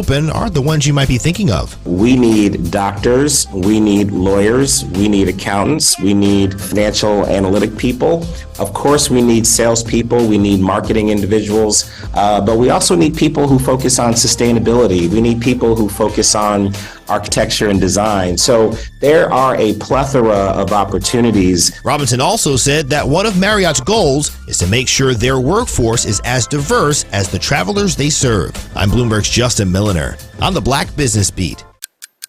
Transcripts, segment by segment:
open are the ones you might be thinking of. We need doctors, we need lawyers, we need accountants, we need financial analytic people. Of course, we need salespeople, we need marketing individuals, but we also need people who focus on sustainability. We need people who focus on architecture and design. So there are a plethora of opportunities. Robinson also said that one of Marriott's goals is to make sure their workforce is as diverse as the travelers they serve. I'm Bloomberg's Justin Milliner on the Black Business Beat.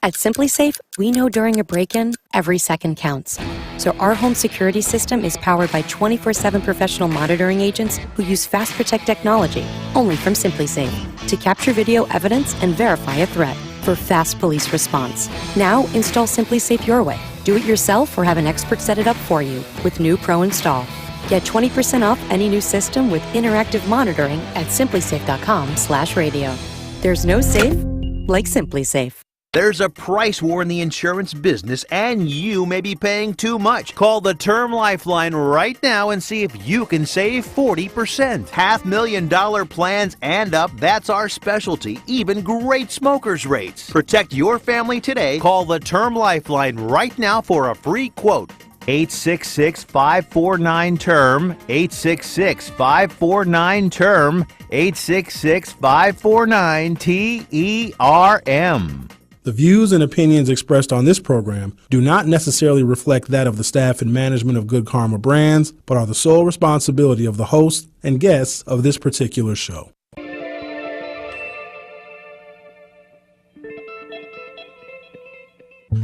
At SimpliSafe, we know during a break-in, every second counts. So our home security system is powered by 24/7 professional monitoring agents who use Fast Protect technology, only from SimpliSafe, to capture video evidence and verify a threat for fast police response. Now, install SimpliSafe your way. Do it yourself or have an expert set it up for you with new Pro Install. Get 20% off any new system with interactive monitoring at simplisafe.com/radio. There's no safe like SimpliSafe. There's a price war in the insurance business, and you may be paying too much. Call the Term Lifeline right now and see if you can save 40%. $500,000 plans and up, that's our specialty. Even great smokers' rates. Protect your family today. Call the Term Lifeline right now for a free quote. 866-549-TERM, 866-549-TERM, 866-549-TERM. The views and opinions expressed on this program do not necessarily reflect that of the staff and management of Good Karma Brands, but are the sole responsibility of the host and guests of this particular show.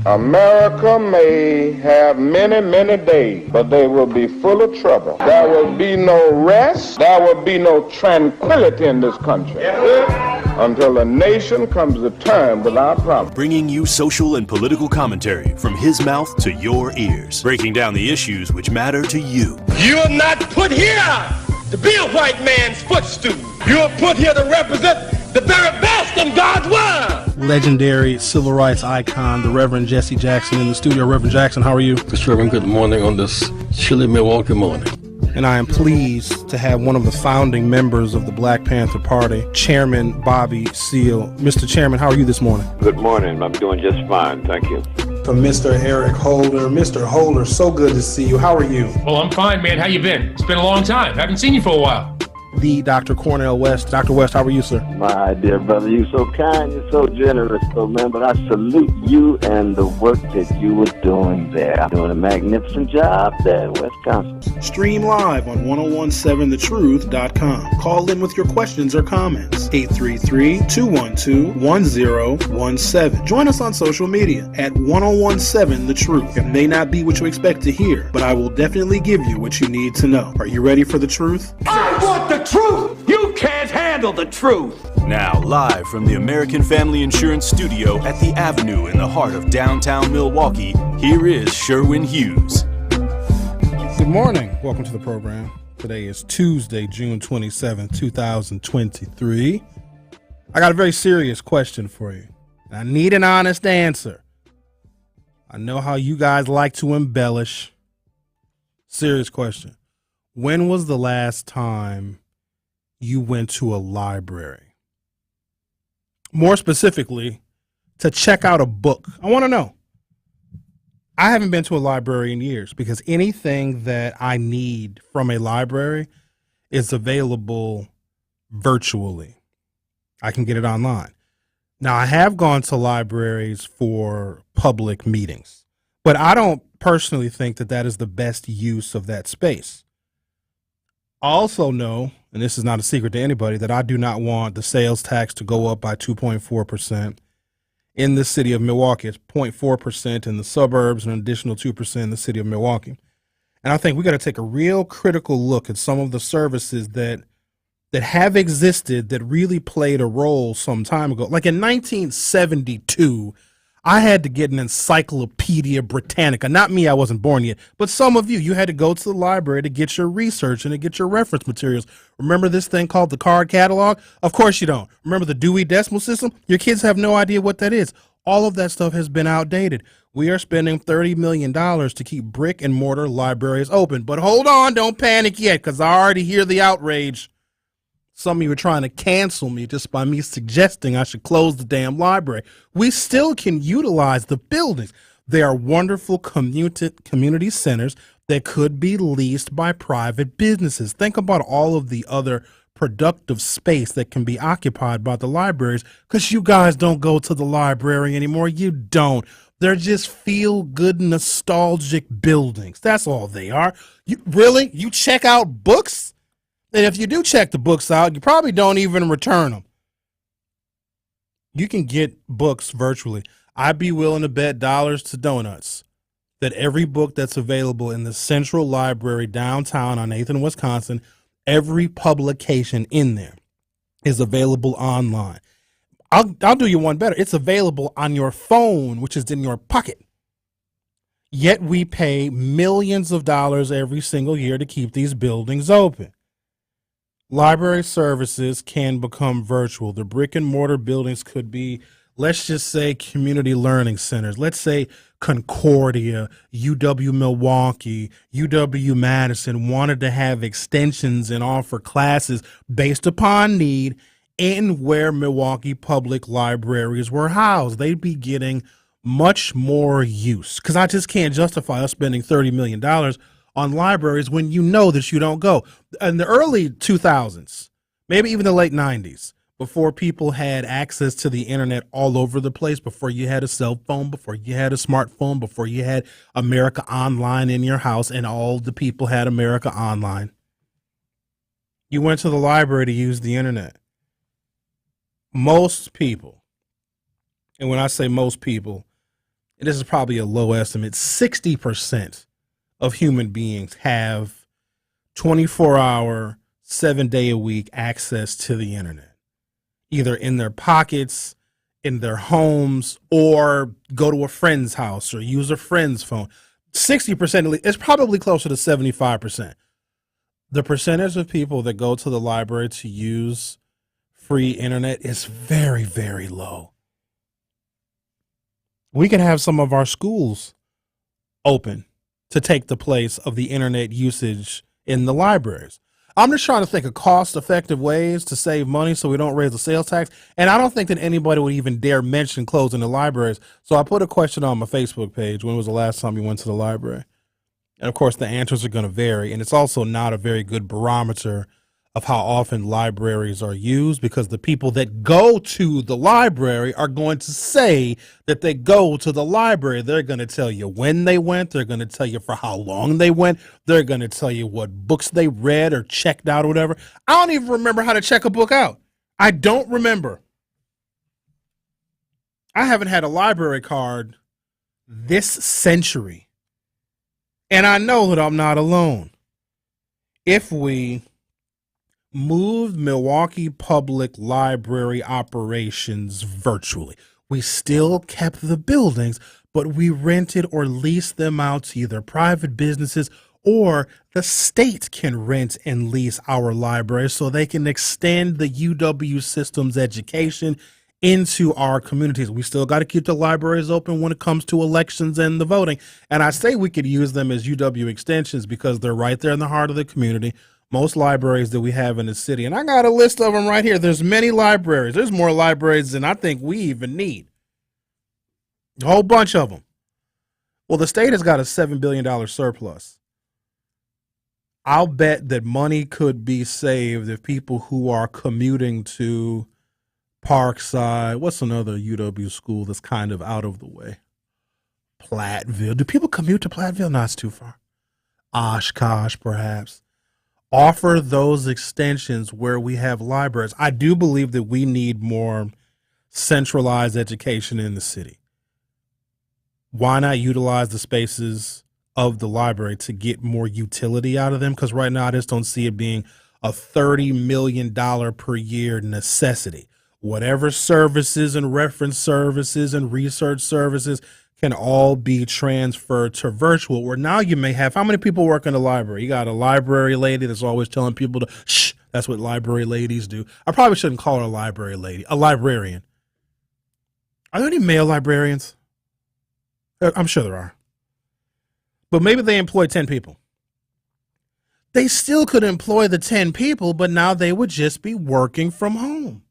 America may have many, many days, but they will be full of trouble. There will be no rest. There will be no tranquility in this country until the nation comes to terms with our problems. Bringing you social and political commentary from his mouth to your ears, breaking down the issues which matter to you. You are not put here to be a white man's footstool. You are put here to represent the very best in God's word. Legendary civil rights icon, the Reverend Jesse Jackson, in the studio. Reverend Jackson, how are you? Mr. Reverend, good morning on this chilly Milwaukee morning. And I am pleased to have one of the founding members of the Black Panther Party, Chairman Bobby Seale. Mr. Chairman, how are you this morning? Good morning. I'm doing just fine. Thank you. From Mr. Eric Holder. Mr. Holder, so good to see you. How are you? Well, I'm fine, man. How you been? It's been a long time. Haven't seen you for a while. The Dr. Cornel West. Dr. West, how are you, sir? My dear brother, you're so kind, you're so generous, man, but I salute you and the work that you were doing there. Doing a magnificent job there in Wisconsin. Stream live on 1017thetruth.com. Call in with your questions or comments. 833-212-1017. Join us on social media at 1017 The Truth. It may not be what you expect to hear, but I will definitely give you what you need to know. Are you ready for the truth? I want the truth. You can't handle the truth. Now, live from the American Family Insurance Studio at the Avenue in the heart of downtown Milwaukee, here is Sherwin Hughes. Good morning. Welcome to the program. Today is Tuesday, June 27th, 2023. I got a very serious question for you. I need an honest answer. I know how you guys like to embellish. Serious question. When was the last time you went to a library? More specifically, to check out a book. I want to know. I haven't been to a library in years because anything that I need from a library is available virtually. I can get it online. Now, I have gone to libraries for public meetings, but I don't personally think that that is the best use of that space. I also know, and this is not a secret to anybody, that I do not want the sales tax to go up by 2.4% in the city of Milwaukee. It's 0.4% in the suburbs and an additional 2% in the city of Milwaukee. And I think we got to take a real critical look at some of the services that have existed that really played a role some time ago. Like in 1972, I had to get an Encyclopedia Britannica. Not me, I wasn't born yet, but some of you had to go to the library to get your research and to get your reference materials. Remember this thing called the card catalog? Of course you don't. Remember the Dewey Decimal System? Your kids have no idea what that is. All of that stuff has been outdated. We are spending $30 million to keep brick and mortar libraries open. But hold on, don't panic yet, because I already hear the outrage. Some of you are trying to cancel me just by me suggesting I should close the damn library. We still can utilize the buildings. They are wonderful community centers that could be leased by private businesses. Think about all of the other productive space that can be occupied by the libraries, because you guys don't go to the library anymore. You don't. They're just feel-good, nostalgic buildings. That's all they are. You check out books? And if you do check the books out, you probably don't even return them. You can get books virtually. I'd be willing to bet dollars to donuts that every book that's available in the Central Library downtown on 8th and Wisconsin, every publication in there is available online. I'll do you one better. It's available on your phone, which is in your pocket. Yet we pay millions of dollars every single year to keep these buildings open. Library services can become virtual. The brick and mortar buildings could be, let's just say, community learning centers. Let's say Concordia, UW-Milwaukee, UW-Madison wanted to have extensions and offer classes based upon need in where Milwaukee public libraries were housed. They'd be getting much more use, because I just can't justify us spending $30 million on libraries when you know that you don't go. In the early 2000s, maybe even the late 90s, before people had access to the internet all over the place, before you had a cell phone, before you had a smartphone, before you had America Online in your house and all the people had America Online, you went to the library to use the internet. Most people, and when I say most people, and this is probably a low estimate, 60% of human beings have 24-hour, 7-day-a-week access to the internet, either in their pockets, in their homes, or go to a friend's house or use a friend's phone. 60%, it's probably closer to 75%. The percentage of people that go to the library to use free internet is very, very low. We could have some of our schools open to take the place of the internet usage in the libraries. I'm just trying to think of cost-effective ways to save money so we don't raise the sales tax. And I don't think that anybody would even dare mention closing the libraries. So I put a question on my Facebook page: when was the last time you went to the library? And of course, the answers are going to vary. And it's also not a very good barometer of how often libraries are used, because the people that go to the library are going to say that they go to the library. They're going to tell you when they went. They're going to tell you for how long they went. They're going to tell you what books they read or checked out or whatever. I don't even remember how to check a book out. I don't remember. I haven't had a library card this century. And I know that I'm not alone. If we moved Milwaukee Public Library operations virtually, we still kept the buildings, but we rented or leased them out to either private businesses, or the state can rent and lease our libraries so they can extend the UW system's education into our communities. We still got to keep the libraries open when it comes to elections and the voting. And I say we could use them as UW extensions because they're right there in the heart of the community. Most libraries that we have in the city, and I got a list of them right here. There's many libraries. There's more libraries than I think we even need. A whole bunch of them. Well, the state has got a $7 billion surplus. I'll bet that money could be saved if people who are commuting to Parkside, what's another UW school that's kind of out of the way? Platteville. Do people commute to Platteville? No, it's too far. Oshkosh, perhaps. Offer those extensions where we have libraries. I do believe that we need more centralized education in the city. Why not utilize the spaces of the library to get more utility out of them? Because right now I just don't see it being a $30 million per year necessity. Whatever services and reference services and research services can all be transferred to virtual, where now you may have, how many people work in the library? You got a library lady that's always telling people to shh. That's what library ladies do. I probably shouldn't call her a library lady, a librarian. Are there any male librarians? I'm sure there are. But maybe they employ 10 people. they still could employ the 10 people, but now they would just be working from home.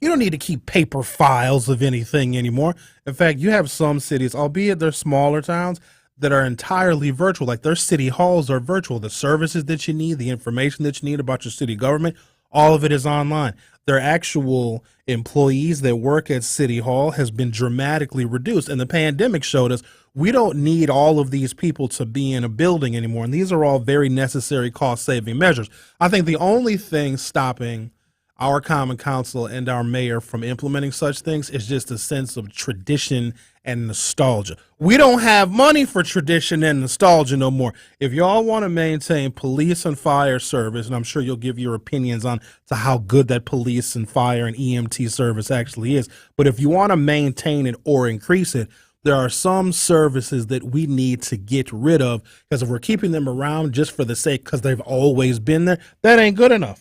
You don't need to keep paper files of anything anymore. In fact, you have some cities, albeit they're smaller towns, that are entirely virtual. Like their city halls are virtual. The services that you need, the information that you need about your city government, all of it is online. Their actual employees that work at City Hall has been dramatically reduced. And the pandemic showed us we don't need all of these people to be in a building anymore. And these are all very necessary cost-saving measures. I think the only thing stopping our common council and our mayor from implementing such things is just a sense of tradition and nostalgia. We don't have money for tradition and nostalgia no more. If y'all want to maintain police and fire service, and I'm sure you'll give your opinions on to how good that police and fire and EMT service actually is, but if you want to maintain it or increase it, there are some services that we need to get rid of, because if we're keeping them around just for the sake because they've always been there, that ain't good enough.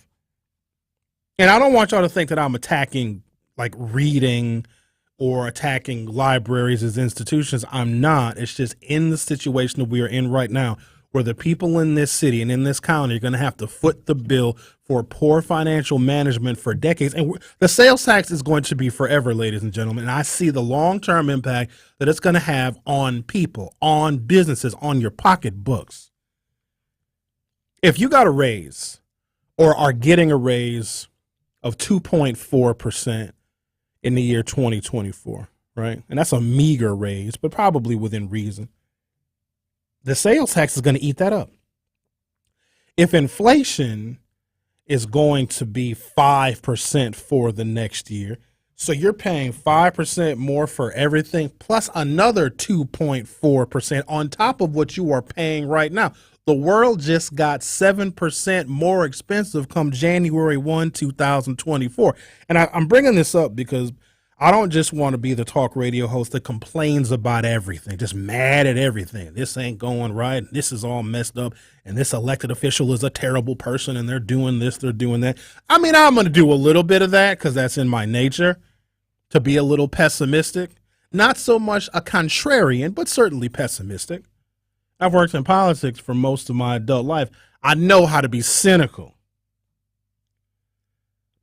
And I don't want y'all to think that I'm attacking like reading or attacking libraries as institutions. I'm not. It's just in the situation that we are in right now, where the people in this city and in this county are going to have to foot the bill for poor financial management for decades. And the sales tax is going to be forever, ladies and gentlemen. And I see the long-term impact that it's going to have on people, on businesses, on your pocketbooks. If you got a raise or are getting a raise of 2.4% in the year 2024, right? And that's a meager raise, but probably within reason. The sales tax is going to eat that up. If inflation is going to be 5% for the next year, so you're paying 5% more for everything, plus another 2.4% on top of what you are paying right now. The world just got 7% more expensive come January 1, 2024. And I'm bringing this up because I don't just want to be the talk radio host that complains about everything, just mad at everything. This ain't going right. This is all messed up. And this elected official is a terrible person and they're doing this, they're doing that. I mean, I'm going to do a little bit of that because that's in my nature, to be a little pessimistic. Not so much a contrarian, but certainly pessimistic. I've worked in politics for most of my adult life. I know how to be cynical.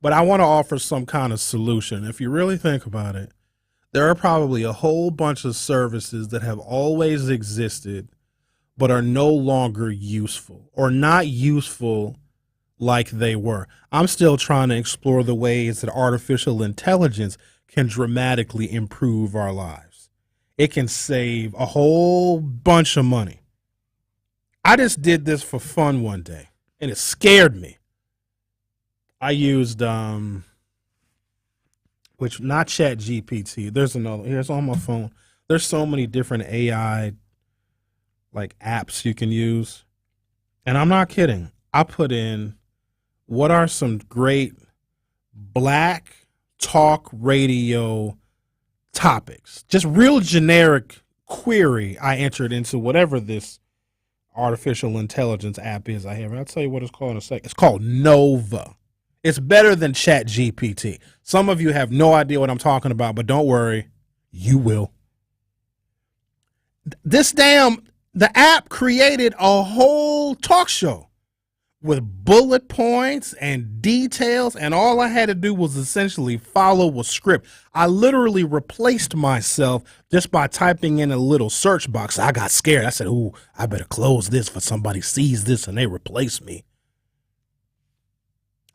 But I want to offer some kind of solution. If you really think about it, there are probably a whole bunch of services that have always existed but are no longer useful or not useful like they were. I'm still trying to explore the ways that artificial intelligence can dramatically improve our lives. It can save a whole bunch of money. I just did this for fun one day, and it scared me. I used, which not Chat GPT. There's another. Here's on my phone. There's so many different AI like apps you can use, and I'm not kidding. I put in what are some great black talk radio topics, just real generic query. I entered into whatever this artificial intelligence app is I have. I'll tell you what it's called in a second. It's called Nova. It's better than Chat GPT. Some of you have no idea what I'm talking about, but don't worry, you will. The app created a whole talk show with bullet points and details, and all I had to do was essentially follow a script. I literally replaced myself just by typing in a little search box. I got scared. I said, ooh, I better close this for somebody sees this and they replace me.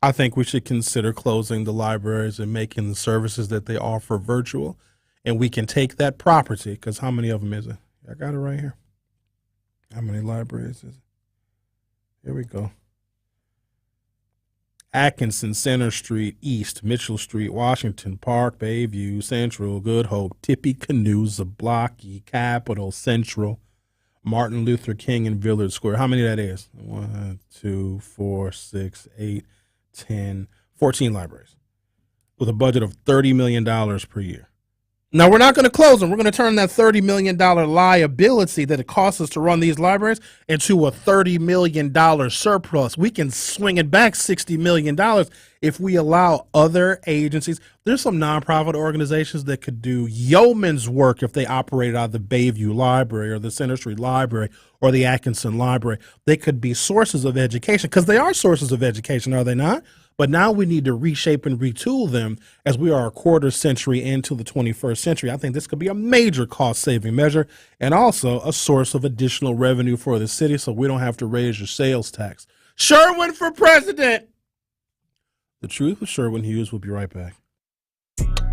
I think we should consider closing the libraries and making the services that they offer virtual, and we can take that property, because how many of them is it? I got it right here. How many libraries is it? Here we go. Atkinson, Center Street, East, Mitchell Street, Washington Park, Bayview, Central, Good Hope, Tippecanoe, Zablocki, Capitol, Central, Martin Luther King, and Villard Square. How many that is? 1, 2, 4, 6, 8, 10, 14 libraries with a budget of $30 million per year. Now, we're not going to close them. We're going to turn that $30 million liability that it costs us to run these libraries into a $30 million surplus. We can swing it back $60 million if we allow other agencies. There's some nonprofit organizations that could do yeoman's work if they operated out of the Bayview Library or the Center Street Library or the Atkinson Library. They could be sources of education, because they are sources of education, are they not? But now we need to reshape and retool them as we are a quarter century into the 21st century. I think this could be a major cost-saving measure and also a source of additional revenue for the city, so we don't have to raise your sales tax. Sherwin for president! The Truth with Sherwin Hughes. We'll be right back.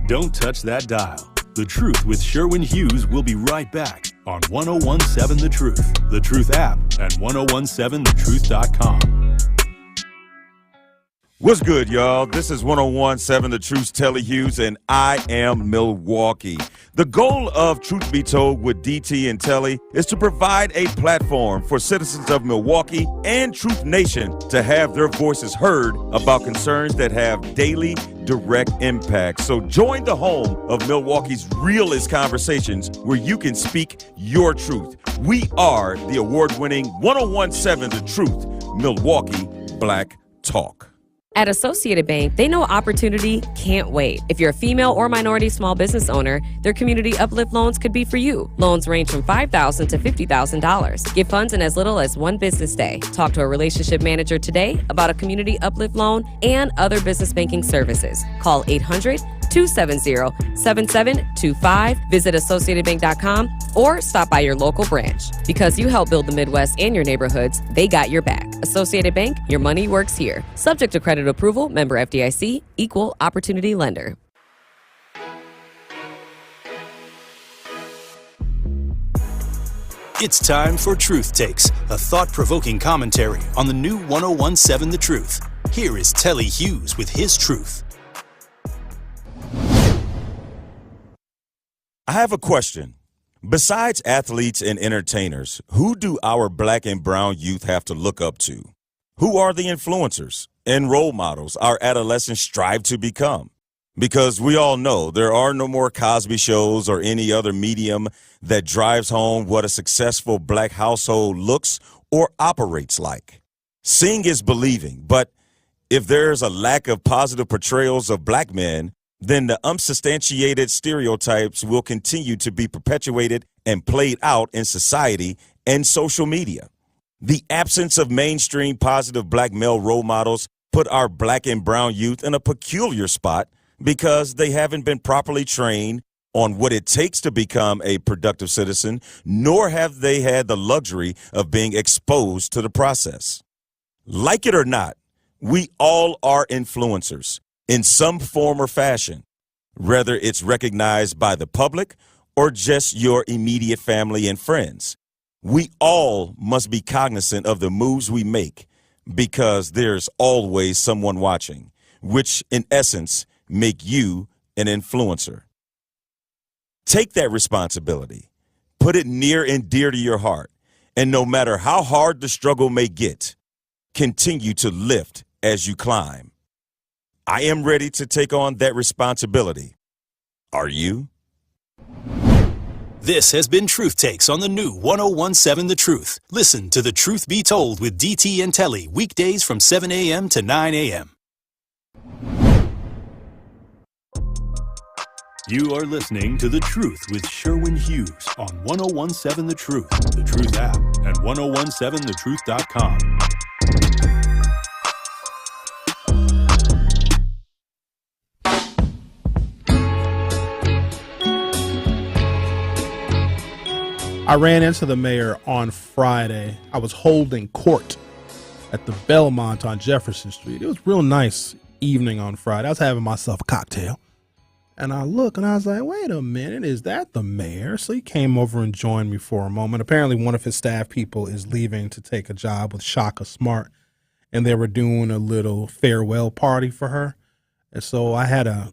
Don't touch that dial. The Truth with Sherwin Hughes will be right back on 1017 The Truth, The Truth app, and 1017thetruth.com. What's good, y'all? This is 1017 The Truth's Telly Hughes, and I am Milwaukee. The goal of Truth Be Told with DT and Telly is to provide a platform for citizens of Milwaukee and Truth Nation to have their voices heard about concerns that have daily, direct impact. So join the home of Milwaukee's realest conversations where you can speak your truth. We are the award-winning 1017 The Truth, Milwaukee Black Talk. At Associated Bank, they know opportunity can't wait. If you're a female or minority small business owner, their community uplift loans could be for you. Loans range from $5,000 to $50,000. Get funds in as little as one business day. Talk to a relationship manager today about a community uplift loan and other business banking services. Call 800-270-7725. Visit AssociatedBank.com or stop by your local branch. Because you help build the Midwest and your neighborhoods, they got your back. Associated Bank, your money works here. Subject to credit approval, member FDIC, equal opportunity lender. It's time for Truth Takes, a thought-provoking commentary on the new 1017 The Truth. Here is Telly Hughes with his truth. I have a question. Besides athletes and entertainers, who do our black and brown youth have to look up to? Who are the influencers and role models our adolescents strive to become? Because we all know there are no more Cosby shows or any other medium that drives home what a successful black household looks or operates like. Seeing is believing, but if there's a lack of positive portrayals of black men, then the unsubstantiated stereotypes will continue to be perpetuated and played out in society and social media. The absence of mainstream positive black male role models put our black and brown youth in a peculiar spot because they haven't been properly trained on what it takes to become a productive citizen, nor have they had the luxury of being exposed to the process. Like it or not, we all are influencers in some form or fashion, whether it's recognized by the public or just your immediate family and friends. We all must be cognizant of the moves we make because there's always someone watching, which in essence make you an influencer. Take that responsibility, put it near and dear to your heart, and no matter how hard the struggle may get, continue to lift as you climb. I am ready to take on that responsibility. Are you? This has been Truth Takes on the new 1017 The Truth. Listen to The Truth Be Told with DT and Telly weekdays from 7 a.m. to 9 a.m. You are listening to The Truth with Sherwin Hughes on 1017 The Truth, The Truth app, and 1017thetruth.com. I ran into the mayor on Friday. I was holding court at the Belmont on Jefferson Street. It was a real nice evening on Friday. I was having myself a cocktail. And I look and I was like, wait a minute, is that the mayor? So he came over and joined me for a moment. Apparently one of his staff people is leaving to take a job with Shaka Smart, and they were doing a little farewell party for her. And so I had an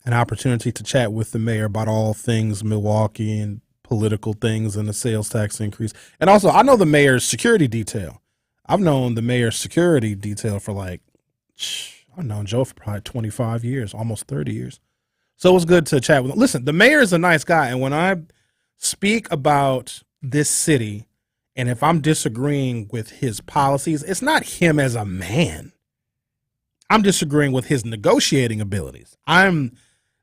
opportunity to chat with the mayor about all things Milwaukee and political things and the sales tax increase. And also, I know the mayor's security detail. I've known the mayor's security detail for I've known Joe for probably 25 years, almost 30 years. So it was good to chat with him. Listen, the mayor is a nice guy, and when I speak about this city, and if I'm disagreeing with his policies, it's not him as a man. I'm disagreeing with his negotiating abilities. I'm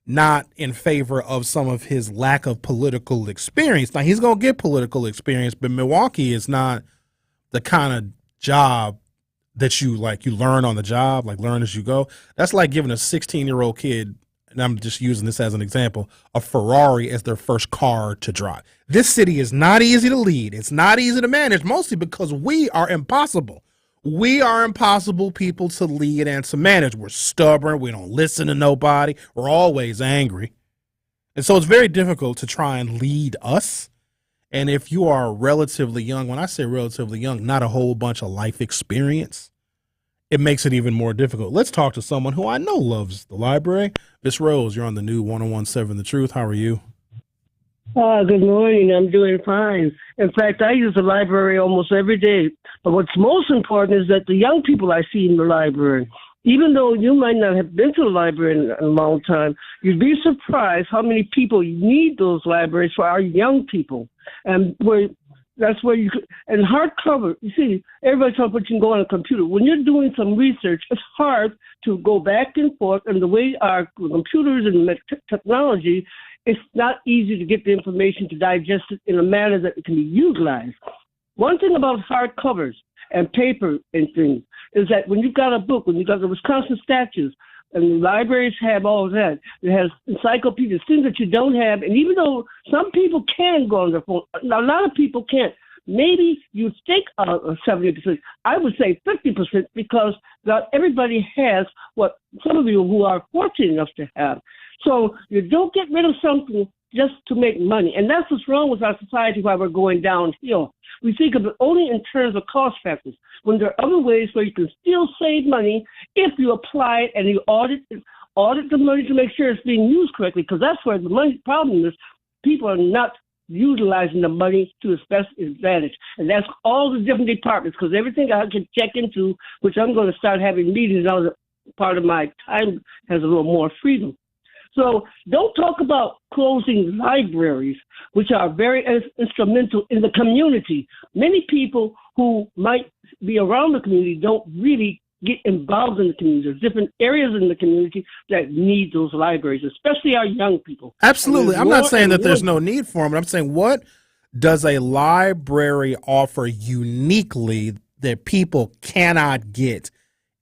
not in favor of some of his lack of political experience. Now, he's going to get political experience, but Milwaukee is not the kind of job that you learn on the job, like learn as you go. That's like giving a 16-year-old kid, and I'm just using this as an example, a Ferrari as their first car to drive. This city is not easy to lead. It's not easy to manage, mostly because we are impossible. We are impossible people to lead and to manage. We're stubborn. We don't listen to nobody. We're always angry. And so it's very difficult to try and lead us. And if you are relatively young, when I say relatively young, not a whole bunch of life experience, it makes it even more difficult. Let's talk to someone who I know loves the library. Miss Rose, you're on the new 1017 The Truth. How are you? Good morning. I'm doing fine. In fact, I use the library almost every day. But what's most important is that the young people I see in the library, even though you might not have been to the library in a long time, you'd be surprised how many people need those libraries for our young people. And that's where you could, and hardcover, you see, everybody's talking about you can go on a computer. When you're doing some research, it's hard to go back and forth, and the way our computers and technology, it's not easy to get the information to digest it in a manner that it can be utilized. One thing about hardcovers and paper and things is that when you've got a book, when you've got the Wisconsin statutes, and the libraries have all of that, it has encyclopedias, things that you don't have. And even though some people can go on their phone, a lot of people can't. Maybe you think 70%. I would say 50% because not everybody has what some of you who are fortunate enough to have. So you don't get rid of something just to make money. And that's what's wrong with our society while we're going downhill. We think of it only in terms of cost factors, when there are other ways where you can still save money if you apply it and you audit the money to make sure it's being used correctly, because that's where the money problem is. People are not utilizing the money to its best advantage. And that's all the different departments, because everything I can check into, which I'm going to start having meetings on, part of my time has a little more freedom. So don't talk about closing libraries, which are very instrumental in the community. Many people who might be around the community don't really get involved in the community. There's different areas in the community that need those libraries, especially our young people. Absolutely. I'm not saying that there's no need for them, but I'm saying, what does a library offer uniquely that people cannot get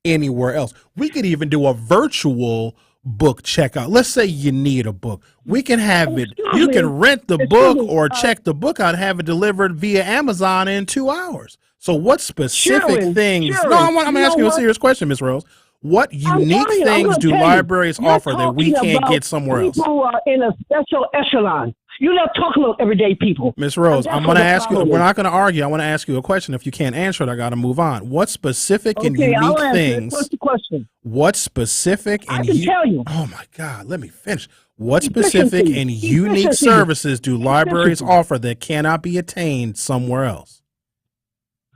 anywhere else? We could even do a virtual book checkout. Let's say you need a book. We can have it. You can rent the book or check the book out and have it delivered via Amazon in 2 hours. So what specific things? No, I'm asking you a serious question, Ms. Rose. What unique things do libraries offer that we can't get somewhere else? People are in a special echelon. You're not talking about everyday people. Ms. Rose, I'm going to ask you, we're not going to argue. I want to ask you a question. If you can't answer it, I got to move on. What specific and unique things? What's the question? What specific and I can tell you. Oh my God, let me finish. What specific and unique services do libraries offer that cannot be attained somewhere else?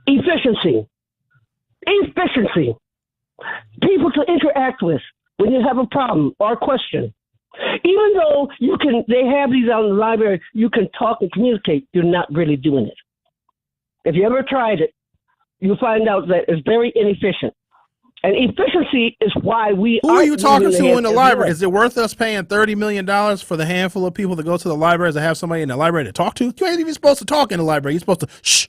Efficiency. People to interact with when you have a problem or a question. Even though they have these out in the library, you can talk and communicate, you're not really doing it. If you ever tried it, you'll find out that it's very inefficient. And efficiency is why we Who are you talking to in the library? Is it worth us paying $30 million for the handful of people that go to the libraries to have somebody in the library to talk to? You ain't even supposed to talk in the library. You're supposed to shh.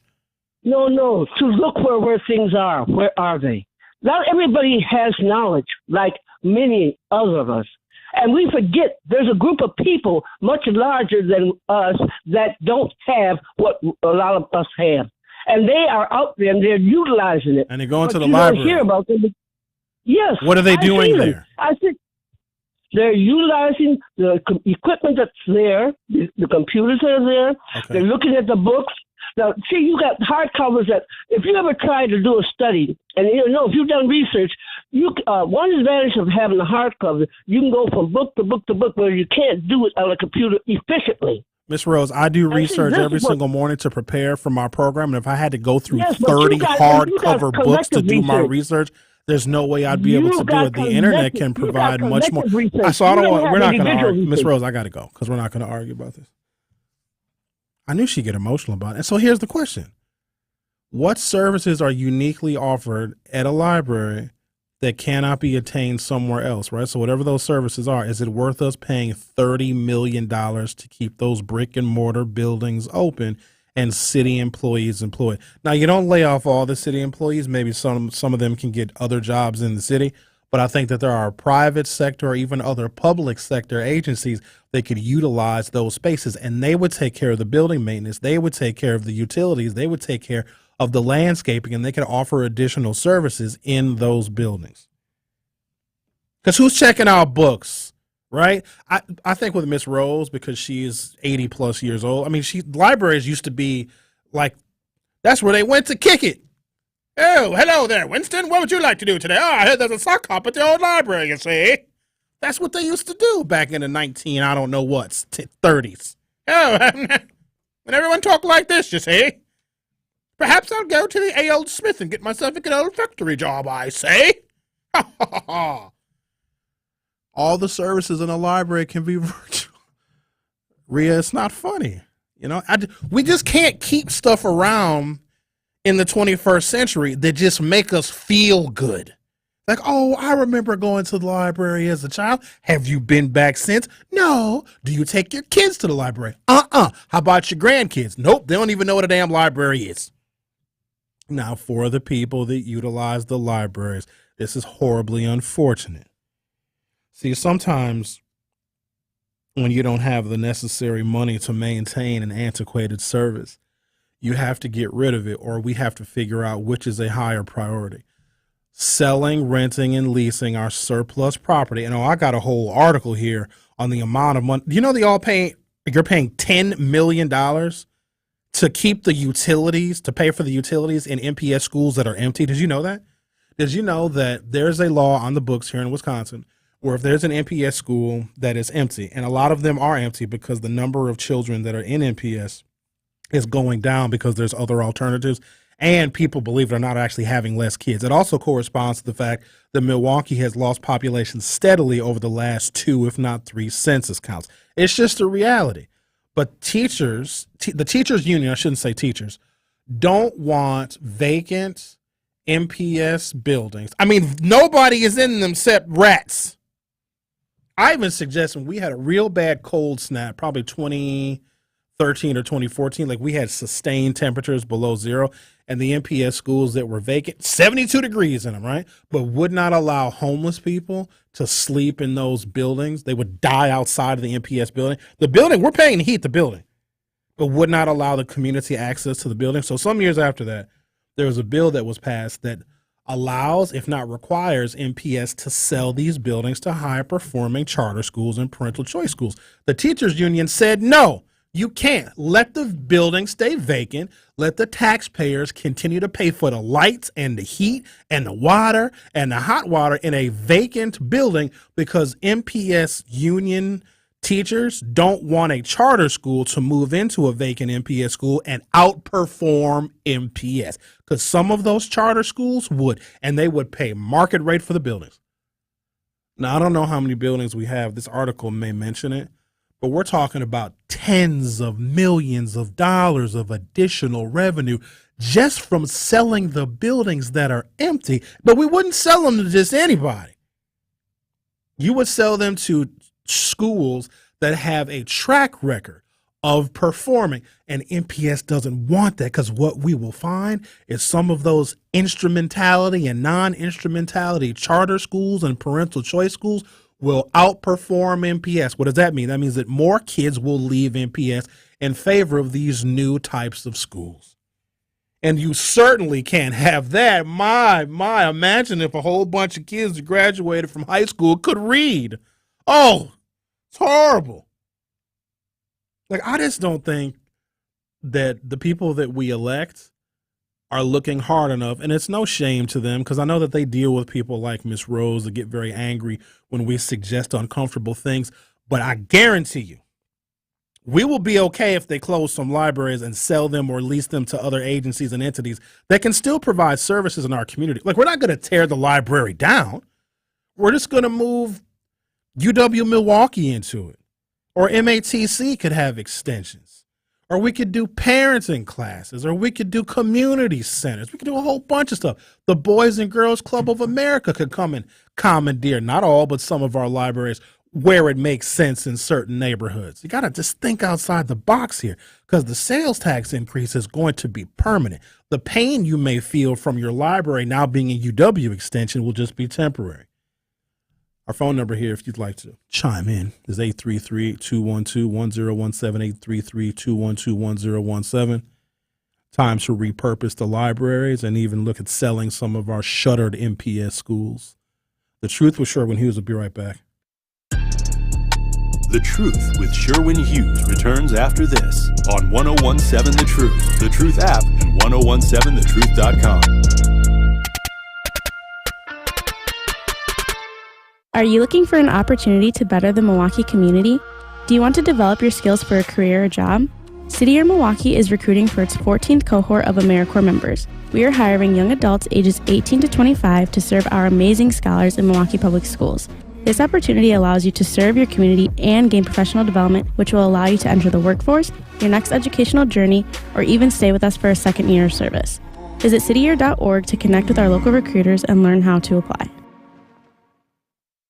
No, to look where things are. Where are they? Not everybody has knowledge like many other of us. And we forget there's a group of people much larger than us that don't have what a lot of us have. And they are out there and they're utilizing it. And they're going to the library. Don't hear about them. Yes. What are they doing there? I think they're utilizing the equipment that's there, the computers that are there. Okay. They're looking at the books. Now, see, you got hardcovers that if you ever try to do a study, and if you've done research, one advantage of having a hardcover, you can go from book to book to book where you can't do it on a computer efficiently. Ms. Rose, I do research every single morning to prepare for my program, and if I had to go through 30 hardcover books to do my research, There's no way I'd be able to do it. The internet can provide much more. So I don't want. We're not going to argue, Miss Rose. I got to go because we're not going to argue about this. I knew she'd get emotional about it. And so here's the question: what services are uniquely offered at a library that cannot be attained somewhere else? Right. So whatever those services are, is it worth us paying $30 million to keep those brick and mortar buildings open and city employees employed? Now, you don't lay off all the city employees. Maybe some of them can get other jobs in the city. But I think that there are private sector or even other public sector agencies that could utilize those spaces, and they would take care of the building maintenance. They would take care of the utilities. They would take care of the landscaping, and they could offer additional services in those buildings. Because who's checking out books? Right. I think with Miss Rose, because she is 80 plus years old. I mean, libraries used to be like, that's where they went to kick it. Oh, hello there, Winston. What would you like to do today? Oh, I heard there's a sock hop at the old library, you see. That's what they used to do back in the 30s. Oh, when everyone talked like this, you see. Perhaps I'll go to the A. Old Smith and get myself a good old factory job, I say. Ha ha ha. All the services in a library can be virtual. Rhea, it's not funny. You know, we just can't keep stuff around in the 21st century that just make us feel good. Like, oh, I remember going to the library as a child. Have you been back since? No. Do you take your kids to the library? How about your grandkids? Nope, they don't even know what a damn library is. Now, for the people that utilize the libraries, this is horribly unfortunate. See, sometimes when you don't have the necessary money to maintain an antiquated service, you have to get rid of it, or we have to figure out which is a higher priority. Selling, renting, and leasing our surplus property. And I got a whole article here on the amount of money. Do you know you're paying $10 million to keep the utilities, to pay for the utilities in MPS schools that are empty? Did you know that? Did you know that there's a law on the books here in Wisconsin where if there's an MPS school that is empty, and a lot of them are empty because the number of children that are in MPS is going down because there's other alternatives, and people, believe it or not, are actually having less kids. It also corresponds to the fact that Milwaukee has lost population steadily over the last 2, if not 3 census counts. It's just a reality. But teachers, the teachers union, I shouldn't say teachers, don't want vacant MPS buildings. I mean, nobody is in them except rats. I even suggest when we had a real bad cold snap, probably 2013 or 2014, like we had sustained temperatures below zero, and the MPS schools that were vacant, 72 degrees in them, right? But would not allow homeless people to sleep in those buildings. They would die outside of the MPS building. The building, we're paying to heat the building, but would not allow the community access to the building. So some years after that, there was a bill that was passed that allows, if not requires, MPS to sell these buildings to high-performing charter schools and parental choice schools. The teachers union said, no, you can't. Let the building stay vacant. Let the taxpayers continue to pay for the lights and the heat and the water and the hot water in a vacant building, because MPS union teachers don't want a charter school to move into a vacant MPS school and outperform MPS, because some of those charter schools would, and they would pay market rate for the buildings. Now, I don't know how many buildings we have. This article may mention it, but we're talking about tens of millions of dollars of additional revenue just from selling the buildings that are empty. But we wouldn't sell them to just anybody. You would sell them to schools that have a track record of performing, and MPS doesn't want that, because what we will find is some of those instrumentality and non-instrumentality charter schools and parental choice schools will outperform MPS. What does that mean? That means that more kids will leave MPS in favor of these new types of schools. And you certainly can't have that. My, imagine if a whole bunch of kids that graduated from high school could read. Oh, it's horrible. Like, I just don't think that the people that we elect are looking hard enough, and it's no shame to them, because I know that they deal with people like Miss Rose that get very angry when we suggest uncomfortable things. But I guarantee you, We will be okay if they close some libraries and sell them or lease them to other agencies and entities that can still provide services in our community. Like, we're not going to tear the library down. We're just going to move UW Milwaukee into it. Or MATC could have extensions. Or we could do parenting classes. Or we could do community centers. We could do a whole bunch of stuff. The Boys and Girls Club of America could come and commandeer, not all, but some of our libraries where it makes sense in certain neighborhoods. You got to just think outside the box here, because the sales tax increase is going to be permanent. The pain you may feel from your library now being a UW extension will just be temporary. Our phone number here, if you'd like to chime in, is 833-212-1017, 833-212-1017. Time to repurpose the libraries and even look at selling some of our shuttered MPS schools. The Truth with Sherwin Hughes will be right back. The Truth with Sherwin Hughes returns after this on 1017 The Truth, The Truth app, and 1017thetruth.com. Are you looking for an opportunity to better the Milwaukee community? Do you want to develop your skills for a career or job? City Year Milwaukee is recruiting for its 14th cohort of AmeriCorps members. We are hiring young adults ages 18 to 25 to serve our amazing scholars in Milwaukee Public Schools. This opportunity allows you to serve your community and gain professional development, which will allow you to enter the workforce, your next educational journey, or even stay with us for a second year of service. Visit cityyear.org to connect with our local recruiters and learn how to apply.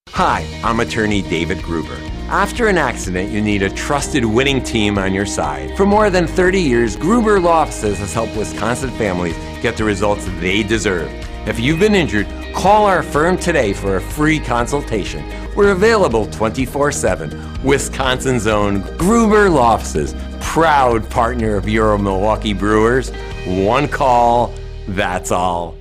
Hi, I'm attorney David Gruber. After an accident, you need a trusted winning team on your side. For more than 30 years, Gruber Law Offices has helped Wisconsin families get the results they deserve. If you've been injured, call our firm today for a free consultation. We're available 24/7. Wisconsin's own Gruber Law Offices, proud partner of your Milwaukee Brewers. One call, that's all.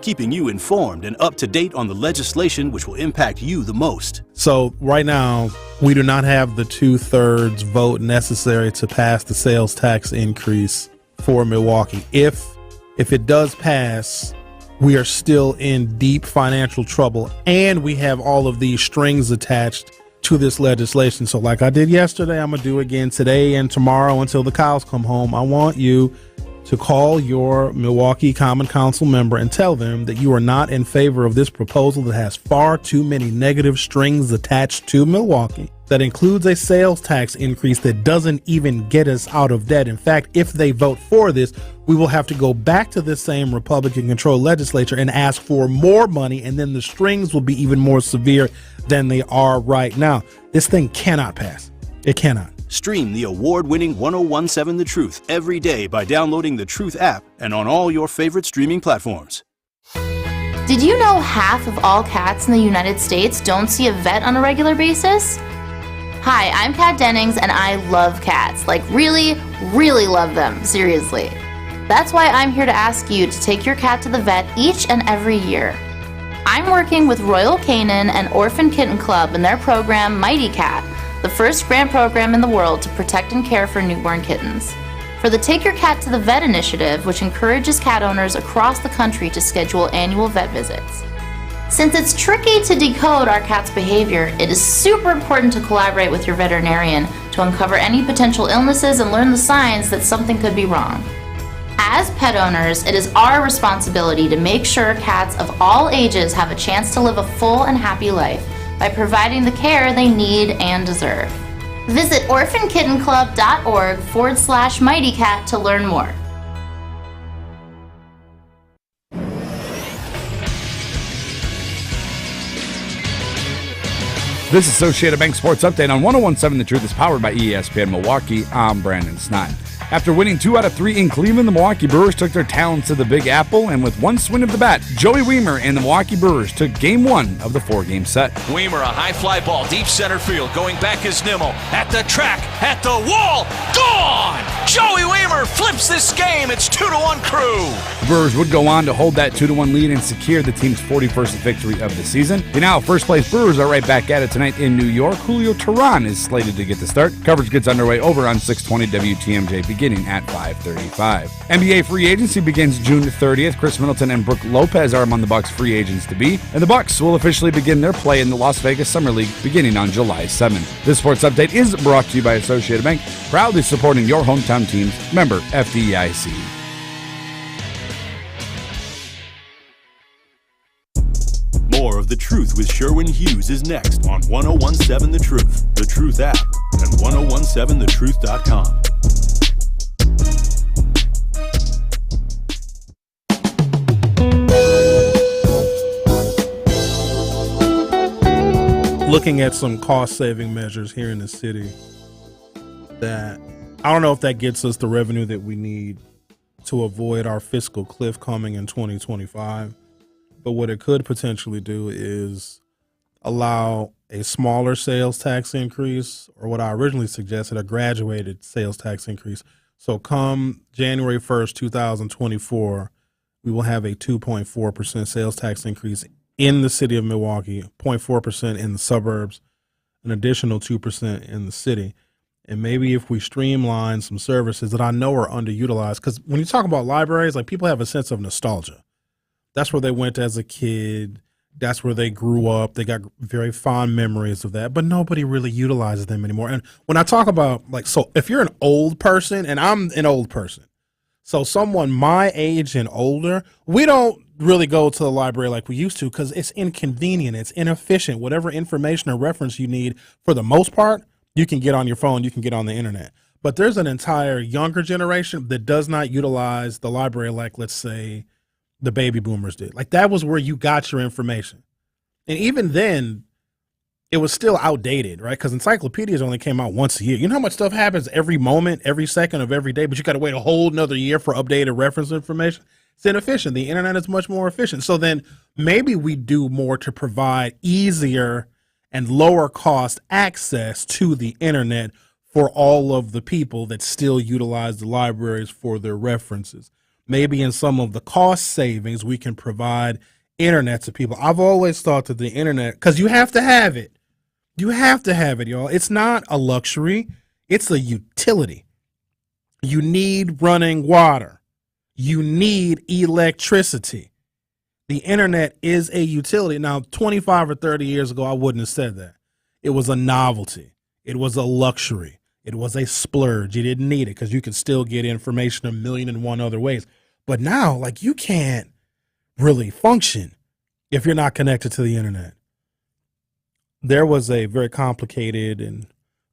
Keeping you informed and up to date on the legislation which will impact you the most. So right now, we do not have the 2/3 vote necessary to pass the sales tax increase for Milwaukee. If it does pass, we are still in deep financial trouble, and we have all of these strings attached to this legislation. So like I did yesterday, I'm going to do again today and tomorrow until the cows come home. I want you to call your Milwaukee Common Council member and tell them that you are not in favor of this proposal that has far too many negative strings attached to Milwaukee, that includes a sales tax increase that doesn't even get us out of debt. In fact, if they vote for this, we will have to go back to this same Republican-controlled legislature and ask for more money, and then the strings will be even more severe than they are right now. This thing cannot pass. It cannot. Stream the award-winning 1017 The Truth every day by downloading the Truth app and on all your favorite streaming platforms. Did you know half of all cats in the United States don't see a vet on a regular basis? Hi, I'm Kat Dennings, and I love cats. Like, really, really love them. Seriously. That's why I'm here to ask you to take your cat to the vet each and every year. I'm working with Royal Canin and Orphan Kitten Club in their program Mighty Cat, the first grant program in the world to protect and care for newborn kittens. For the Take Your Cat to the Vet initiative, which encourages cat owners across the country to schedule annual vet visits. Since it's tricky to decode our cat's behavior, it is super important to collaborate with your veterinarian to uncover any potential illnesses and learn the signs that something could be wrong. As pet owners, it is our responsibility to make sure cats of all ages have a chance to live a full and happy life by providing the care they need and deserve. Visit orphankittenclub.org/mightycat to learn more. This Associated Bank Sports Update on 1017 The Truth is powered by ESPN Milwaukee. I'm Brandon Snott. After winning 2 out of 3 in Cleveland, the Milwaukee Brewers took their talents to the Big Apple, and with one swing of the bat, Joey Wiemer and the Milwaukee Brewers took Game 1 of the 4-game set. Wiemer, a high fly ball, deep center field, going back is Nimmo. At the track, at the wall, gone! Joey Wiemer flips this game. It's 2-1 Crew. The Brewers would go on to hold that 2-1 lead and secure the team's 41st victory of the season. The now first-place Brewers are right back at it tonight in New York. Julio Teheran is slated to get the start. Coverage gets underway over on 620 WTMJ beginning at 5:35. NBA free agency begins June 30th. Chris Middleton and Brook Lopez are among the Bucks' free agents to be, and the Bucks will officially begin their play in the Las Vegas Summer League beginning on July 7th. This sports update is brought to you by Associated Bank, proudly supporting your hometown teams. Member FDIC. More of The Truth with Sherwin Hughes is next on 1017 The Truth, The Truth app, and 1017thetruth.com. Looking at some cost-saving measures here in the city that I don't know if that gets us the revenue that we need to avoid our fiscal cliff coming in 2025. But what it could potentially do is allow a smaller sales tax increase, or what I originally suggested, a graduated sales tax increase. So come January 1st, 2024, we will have a 2.4% sales tax increase in the city of Milwaukee, 0.4% in the suburbs, an additional 2% in the city. And maybe if we streamline some services that I know are underutilized, because when you talk about libraries, like, people have a sense of nostalgia. That's where they went as a kid. That's where they grew up. They got very fond memories of that, but nobody really utilizes them anymore. And when I talk about, like, so if you're an old person, and I'm an old person, so someone my age and older, we don't really go to the library like we used to because it's inconvenient. It's inefficient. Whatever information or reference you need, for the most part, you can get on your phone, you can get on the internet. But there's an entire younger generation that does not utilize the library like, let's say, the baby boomers did. Like, that was where you got your information. And even then, it was still outdated, right? Because encyclopedias only came out once a year. You know how much stuff happens every moment, every second of every day, but you got to wait a whole another year for updated reference information? It's inefficient. The internet is much more efficient. So then maybe we do more to provide easier and lower cost access to the internet for all of the people that still utilize the libraries for their references. Maybe in some of the cost savings, we can provide internet to people. I've always thought that the internet, because you have to have it. You have to have it, y'all. It's not a luxury. It's a utility. You need running water. You need electricity. The internet is a utility. Now, 25 or 30 years ago, I wouldn't have said that. It was a novelty. It was a luxury. It was a splurge. You didn't need it because you could still get information a million and one other ways. But now, like, you can't really function if you're not connected to the internet. There was a very complicated and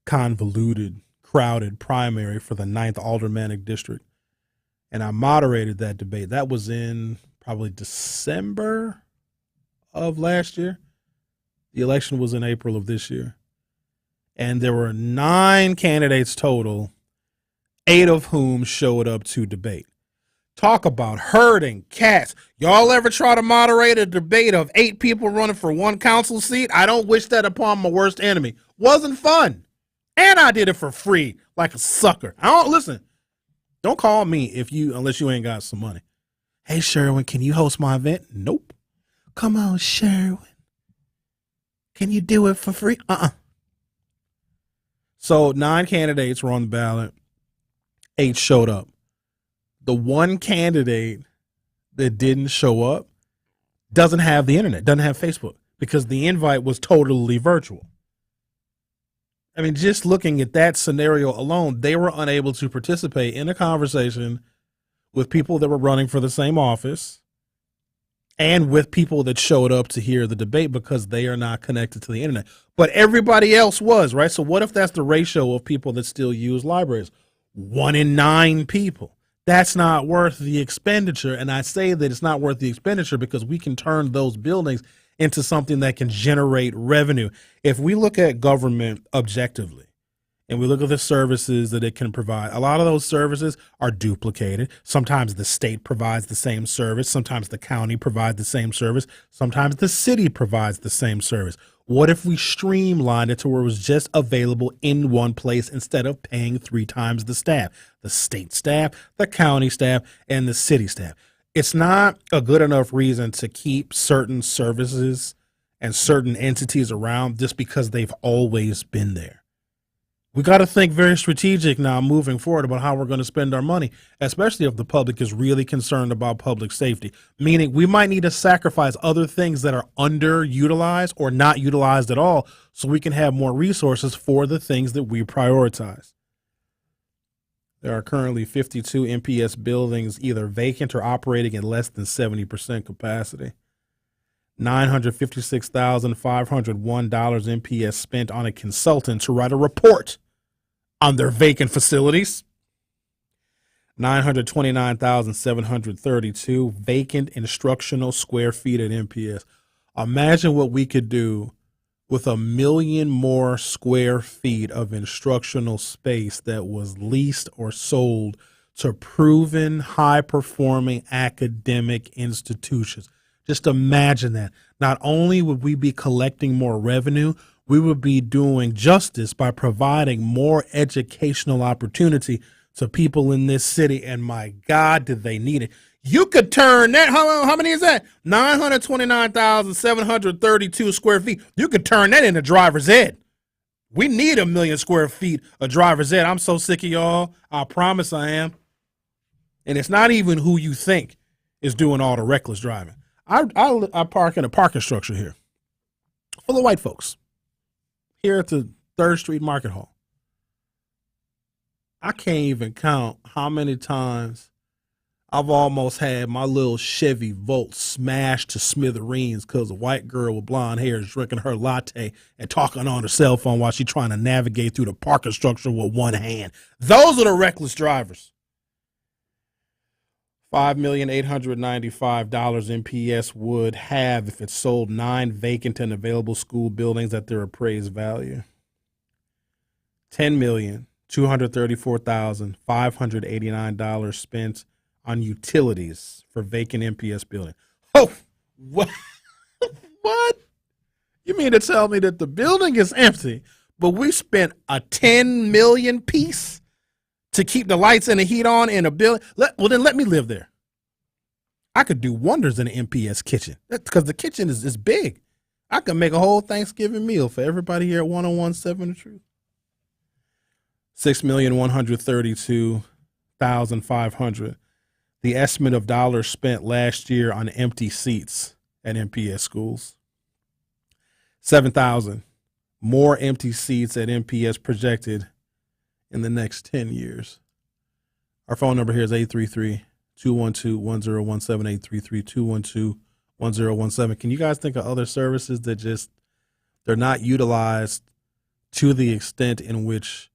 convoluted, crowded primary for the 9th Aldermanic District, and I moderated that debate. That was in probably December of last year. The election was in April of this year. And there were 9 candidates total, 8 of whom showed up to debate. Talk about herding cats. Y'all ever try to moderate a debate of 8 people running for one council seat? I don't wish that upon my worst enemy. Wasn't fun. And I did it for free, like a sucker. Don't call me unless you ain't got some money. Hey, Sherwin, can you host my event? Nope. Come on, Sherwin. Can you do it for free? So 9 candidates were on the ballot. 8 showed up. The one candidate that didn't show up doesn't have the internet, doesn't have Facebook, because the invite was totally virtual. I mean, just looking at that scenario alone, they were unable to participate in a conversation with people that were running for the same office and with people that showed up to hear the debate because they are not connected to the internet. But everybody else was, right? So what if that's the ratio of people that still use libraries? 1 in 9 people. That's not worth the expenditure. And I say that it's not worth the expenditure because we can turn those buildings into something that can generate revenue. If we look at government objectively and we look at the services that it can provide, a lot of those services are duplicated. Sometimes the state provides the same service. Sometimes the county provides the same service. Sometimes the city provides the same service. What if we streamlined it to where it was just available in one place instead of paying 3 times the staff, the state staff, the county staff, and the city staff? It's not a good enough reason to keep certain services and certain entities around just because they've always been there. We got to think very strategic now moving forward about how we're going to spend our money, especially if the public is really concerned about public safety, meaning we might need to sacrifice other things that are underutilized or not utilized at all so we can have more resources for the things that we prioritize. There are currently 52 MPS buildings either vacant or operating at less than 70% capacity. $956,501 MPS spent on a consultant to write a report on their vacant facilities. 929,732 vacant instructional square feet at MPS. Imagine what we could do with 1 million more square feet of instructional space that was leased or sold to proven high-performing academic institutions. Just imagine that. Not only would we be collecting more revenue, we would be doing justice by providing more educational opportunity to people in this city. And my God, did they need it. You could turn that, how many is that? 929,732 square feet. You could turn that into driver's ed. We need 1 million square feet of driver's ed. I'm so sick of y'all. I promise I am. And it's not even who you think is doing all the reckless driving. I park in a parking structure here full of white folks here at the 3rd Street Market Hall. I can't even count how many times I've almost had my little Chevy Volt smashed to smithereens because a white girl with blonde hair is drinking her latte and talking on her cell phone while she's trying to navigate through the parking structure with one hand. Those are the reckless drivers. $5,895 MPS would have if it sold 9 vacant and available school buildings at their appraised value. $10,234,589 spent on utilities for vacant MPS building. Oh, what? What? You mean to tell me that the building is empty, but we spent a $10 million piece to keep the lights and the heat on in a building? Well, then let me live there. I could do wonders in an MPS kitchen because the kitchen is big. I could make a whole Thanksgiving meal for everybody here at 101.7 The Truth. $6,132,500. The estimate of dollars spent last year on empty seats at MPS schools. 7,000 more empty seats at MPS projected in the next 10 years. Our phone number here is 833-212-1017, 833-212-1017. Can you guys think of other services that just, they're not utilized to the extent in which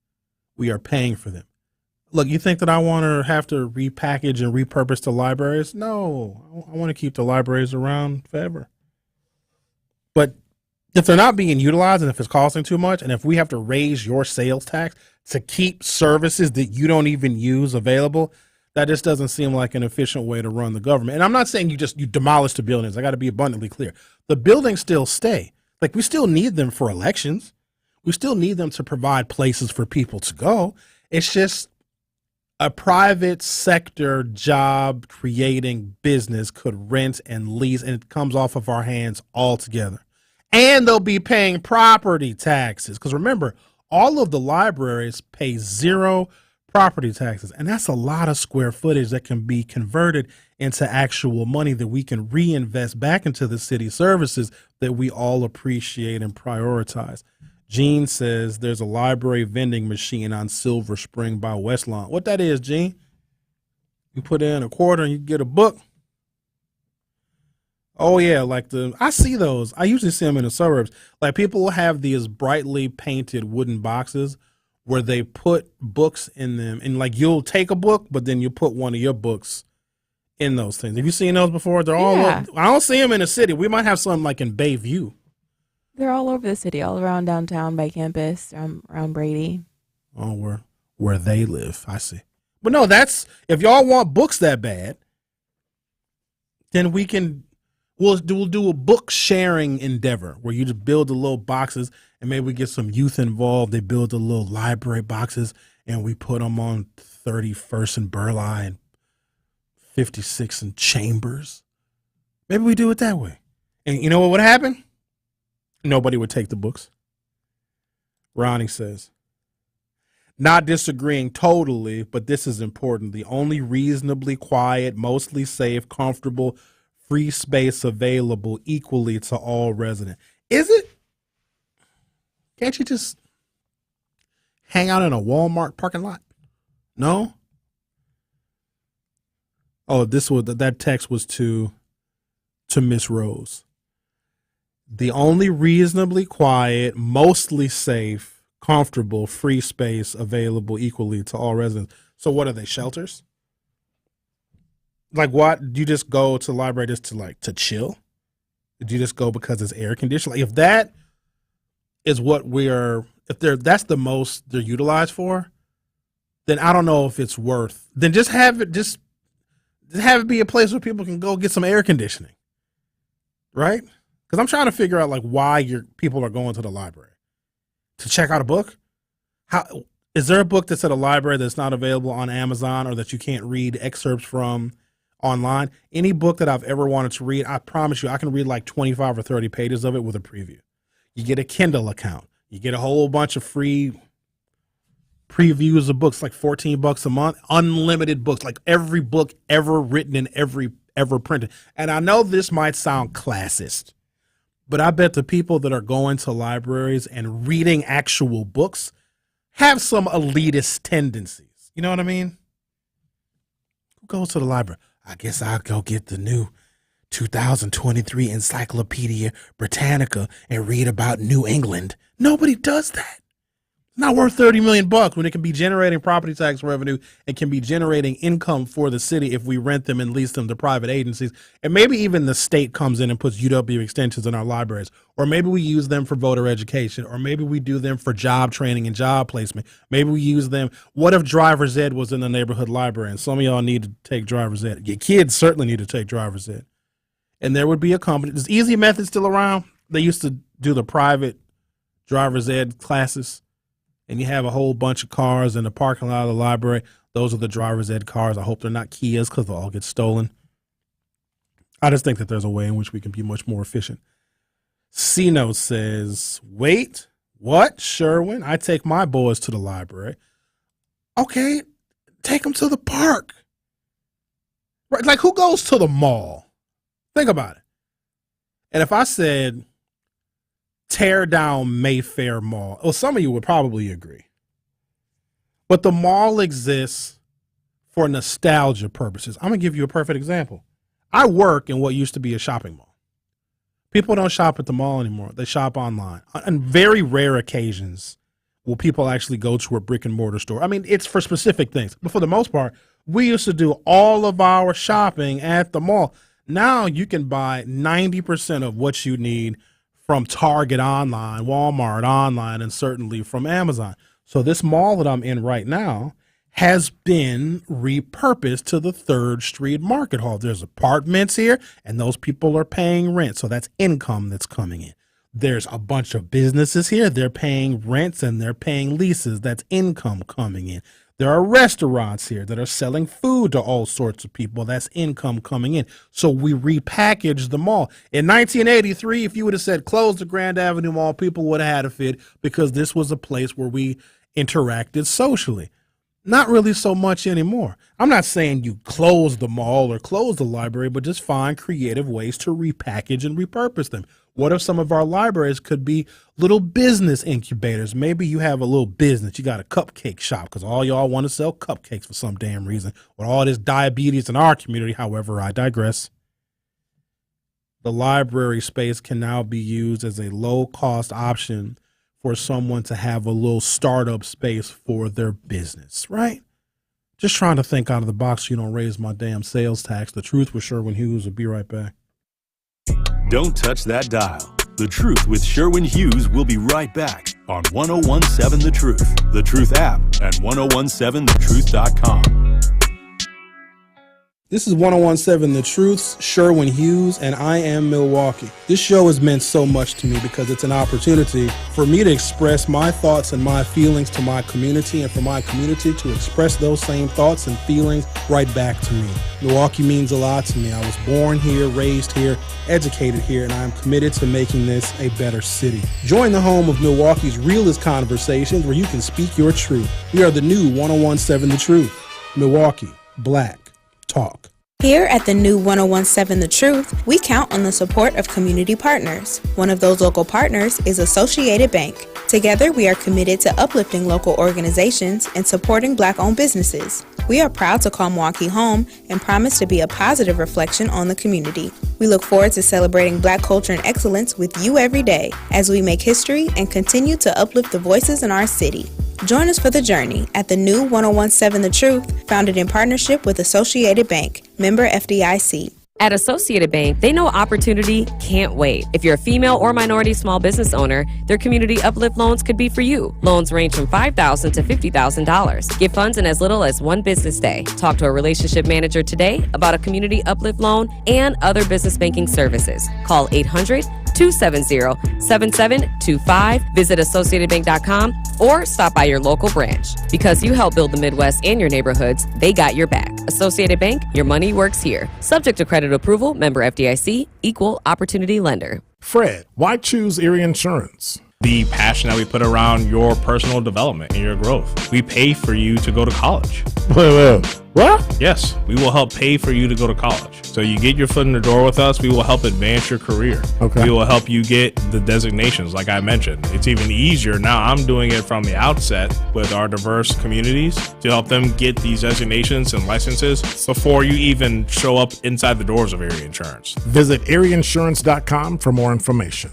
we are paying for them? Look, you think that I want to have to repackage and repurpose the libraries? No, I want to keep the libraries around forever. But if they're not being utilized and if it's costing too much, and if we have to raise your sales tax to keep services that you don't even use available, that just doesn't seem like an efficient way to run the government. And I'm not saying you demolish the buildings. I got to be abundantly clear. The buildings still stay. Like, we still need them for elections. We still need them to provide places for people to go. It's just a private sector job creating business could rent and lease, and it comes off of our hands altogether. And they'll be paying property taxes. Because remember, all of the libraries pay 0 property taxes. And that's a lot of square footage that can be converted into actual money that we can reinvest back into the city services that we all appreciate and prioritize. Gene says there's a library vending machine on Silver Spring by Westlawn. What that is, Gene? You put in a quarter and you get a book. Oh, yeah, I see those. I usually see them in the suburbs. Like, people will have these brightly painted wooden boxes where they put books in them. And, like, you'll take a book, but then you put one of your books in those things. Have you seen those before? They're all I don't see them in the city. We might have some, like, in Bayview. They're all over the city, all around downtown by campus, around Brady. Oh, where they live. I see. But no, if y'all want books that bad, then we can We'll do a book sharing endeavor where you just build the little boxes and maybe we get some youth involved. They build the little library boxes and we put them on 31st and Burleigh and 56th and Chambers. Maybe we do it that way. And you know what would happen? Nobody would take the books. Ronnie says, not disagreeing totally, but this is important. The only reasonably quiet, mostly safe, comfortable, free space available equally to all residents. Is it? Can't you just hang out in a Walmart parking lot? No? Oh, that text was to Miss Rose. The only reasonably quiet, mostly safe, comfortable, free space available equally to all residents. So what are they, shelters? Like what? Do you just go to the library just to chill? Did you just go because it's air conditioned? Like if that is what that's the most they're utilized for, then I don't know if it's worth. Then just have it be a place where people can go get some air conditioning, right? Because I'm trying to figure out like why people are going to the library to check out a book. How is there a book that's at a library that's not available on Amazon or that you can't read excerpts from online? Any book that I've ever wanted to read, I promise you, I can read like 25 or 30 pages of it with a preview. You get a Kindle account. You get a whole bunch of free previews of books, like $14 a month, unlimited books, like every book ever written and ever printed. And I know this might sound classist, but I bet the people that are going to libraries and reading actual books have some elitist tendencies. You know what I mean? Who goes to the library? I guess I'll go get the new 2023 Encyclopedia Britannica and read about New England. Nobody does that. It's not worth $30 million when it can be generating property tax revenue and can be generating income for the city if we rent them and lease them to private agencies. And maybe even the state comes in and puts UW extensions in our libraries. Or maybe we use them for voter education. Or maybe we do them for job training and job placement. Maybe we use them. What if driver's ed was in the neighborhood library? And some of y'all need to take driver's ed. Your kids certainly need to take driver's ed. And there would be a company. Is Easy Method still around? They used to do the private driver's ed classes. And you have a whole bunch of cars in the parking lot of the library. Those are the driver's ed cars. I hope they're not Kias because they'll all get stolen. I just think that there's a way in which we can be much more efficient. C-Note says, wait, what? Sherwin? I take my boys to the library. Okay, take them to the park. Right? Like, who goes to the mall? Think about it. And if I said, tear down Mayfair Mall. Well, some of you would probably agree. But the mall exists for nostalgia purposes. I'm going to give you a perfect example. I work in what used to be a shopping mall. People don't shop at the mall anymore. They shop online. On very rare occasions will people actually go to a brick and mortar store. I mean, it's for specific things. But for the most part, we used to do all of our shopping at the mall. Now you can buy 90% of what you need from Target online, Walmart online, and certainly from Amazon. So this mall that I'm in right now has been repurposed to the 3rd Street Market Hall. There's apartments here, and those people are paying rent. So that's income that's coming in. There's a bunch of businesses here. They're paying rents and they're paying leases. That's income coming in. There are restaurants here that are selling food to all sorts of people. That's income coming in. So we repackaged the mall. In 1983, if you would have said close the Grand Avenue Mall, people would have had a fit because this was a place where we interacted socially. Not really so much anymore. I'm not saying you close the mall or close the library, but just find creative ways to repackage and repurpose them. What if some of our libraries could be little business incubators? Maybe you have a little business. You got a cupcake shop because all y'all want to sell cupcakes for some damn reason. With all this diabetes in our community, however, I digress. The library space can now be used as a low-cost option for someone to have a little startup space for their business, right? Just trying to think out of the box so you don't raise my damn sales tax. The Truth with Sherwin Hughes will be right back. Don't touch that dial. The Truth with Sherwin Hughes will be right back on 1017 The Truth, The Truth app, and 1017thetruth.com. This is 1017 The Truth's Sherwin Hughes, and I am Milwaukee. This show has meant so much to me because it's an opportunity for me to express my thoughts and my feelings to my community, and for my community to express those same thoughts and feelings right back to me. Milwaukee means a lot to me. I was born here, raised here, educated here, and I'm committed to making this a better city. Join the home of Milwaukee's realest conversations where you can speak your truth. We are the new 1017 The Truth. Milwaukee, Black Talk. Here at the new 1017 The Truth, we count on the support of community partners. One of those local partners is Associated Bank. Together, we are committed to uplifting local organizations and supporting Black-owned businesses. We are proud to call Milwaukee home and promise to be a positive reflection on the community. We look forward to celebrating Black culture and excellence with you every day as we make history and continue to uplift the voices in our city. Join us for the journey at the new 1017 The Truth, founded in partnership with Associated Bank, member FDIC. At Associated Bank, they know opportunity can't wait. If you're a female or minority small business owner, their community uplift loans could be for you. Loans range from $5,000 to $50,000. Get funds in as little as one business day. Talk to a relationship manager today about a community uplift loan and other business banking services. Call 800-270-7725. Visit AssociatedBank.com or stop by your local branch. Because you help build the Midwest and your neighborhoods, they got your back. Associated Bank, your money works here. Subject to credit approval, member FDIC, equal opportunity lender. Fred, why choose Erie Insurance? The passion that we put around your personal development and your growth. We pay for you to go to college. Wait. What? Yes, we will help pay for you to go to college. So you get your foot in the door with us, we will help advance your career. Okay. We will help you get the designations, like I mentioned. It's even easier now. I'm doing it from the outset with our diverse communities to help them get these designations and licenses before you even show up inside the doors of Erie Insurance. Visit ErieInsurance.com for more information.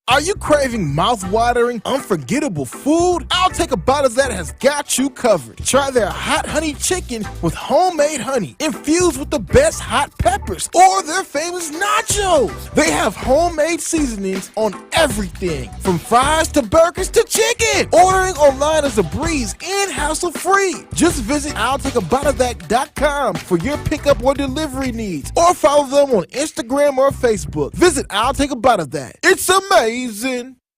Are you craving mouth-watering, unforgettable food? I'll Take a Bite of That has got you covered. Try their hot honey chicken with homemade honey infused with the best hot peppers, or their famous nachos. They have homemade seasonings on everything, from fries to burgers to chicken. Ordering online is a breeze and hassle-free. Just visit I'llTakeABiteOfThat.com for your pickup or delivery needs, or follow them on Instagram or Facebook. Visit I'll Take a Bite of That. It's amazing.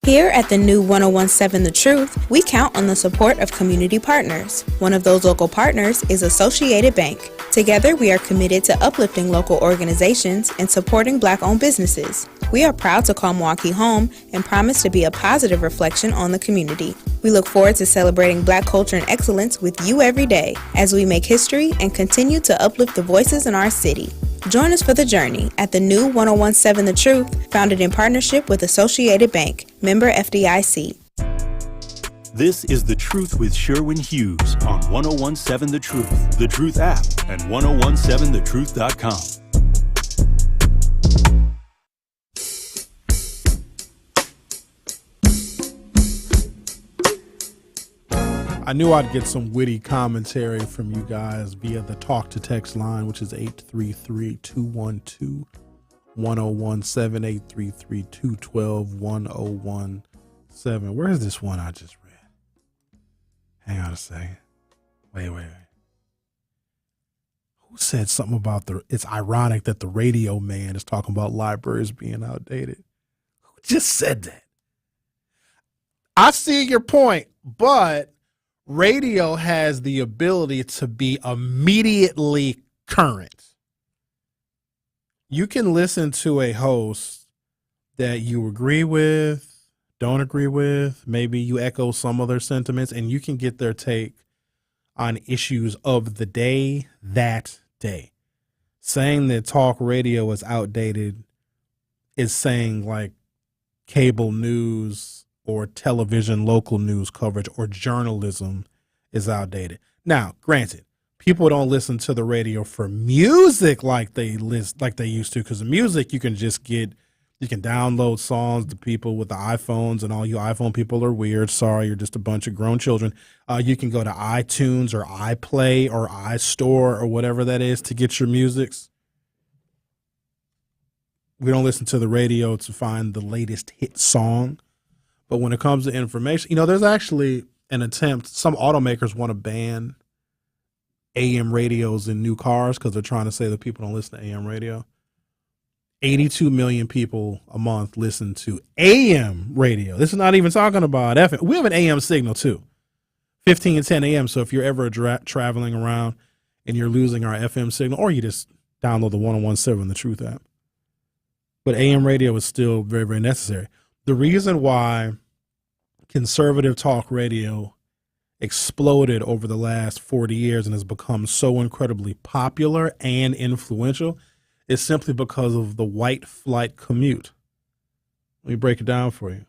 Here at the new 1017 The Truth, we count on the support of community partners. One of those local partners is Associated Bank. Together, we are committed to uplifting local organizations and supporting Black-owned businesses. We are proud to call Milwaukee home and promise to be a positive reflection on the community. We look forward to celebrating Black culture and excellence with you every day as we make history and continue to uplift the voices in our city. Join us for the journey at the new 1017 The Truth, founded in partnership with Associated Bank, member FDIC. This is The Truth with Sherwin Hughes on 1017 The Truth, The Truth app, and 1017thetruth.com. I knew I'd get some witty commentary from you guys via the talk to text line, which is 833-212-1017, 833-212-1017. Where's this one I just read? Hang on a second. Wait. Who said something about it's ironic that the radio man is talking about libraries being outdated? Who just said that? I see your point, but radio has the ability to be immediately current. You can listen to a host that you agree with, don't agree with, maybe you echo some of their sentiments, and you can get their take on issues of the day, that day. Saying that talk radio is outdated is saying like cable news or television local news coverage or journalism is outdated. Now, granted, people don't listen to the radio for music like they used to, because the music you can download songs. The people with the iPhones, and all you iPhone people are weird. Sorry, you're just a bunch of grown children. You can go to iTunes or iPlay or iStore or whatever that is to get your musics. We don't listen to the radio to find the latest hit song. But when it comes to information, there's actually an attempt. Some automakers want to ban AM radios in new cars because they're trying to say that people don't listen to AM radio. 82 million people a month listen to AM radio. This is not even talking about FM. We have an AM signal too, 1510 AM. So if you're ever traveling around and you're losing our FM signal, or you just download the 1017 The Truth app. But AM radio is still very, very necessary. The reason why conservative talk radio exploded over the last 40 years and has become so incredibly popular and influential is simply because of the white flight commute. Let me break it down for you.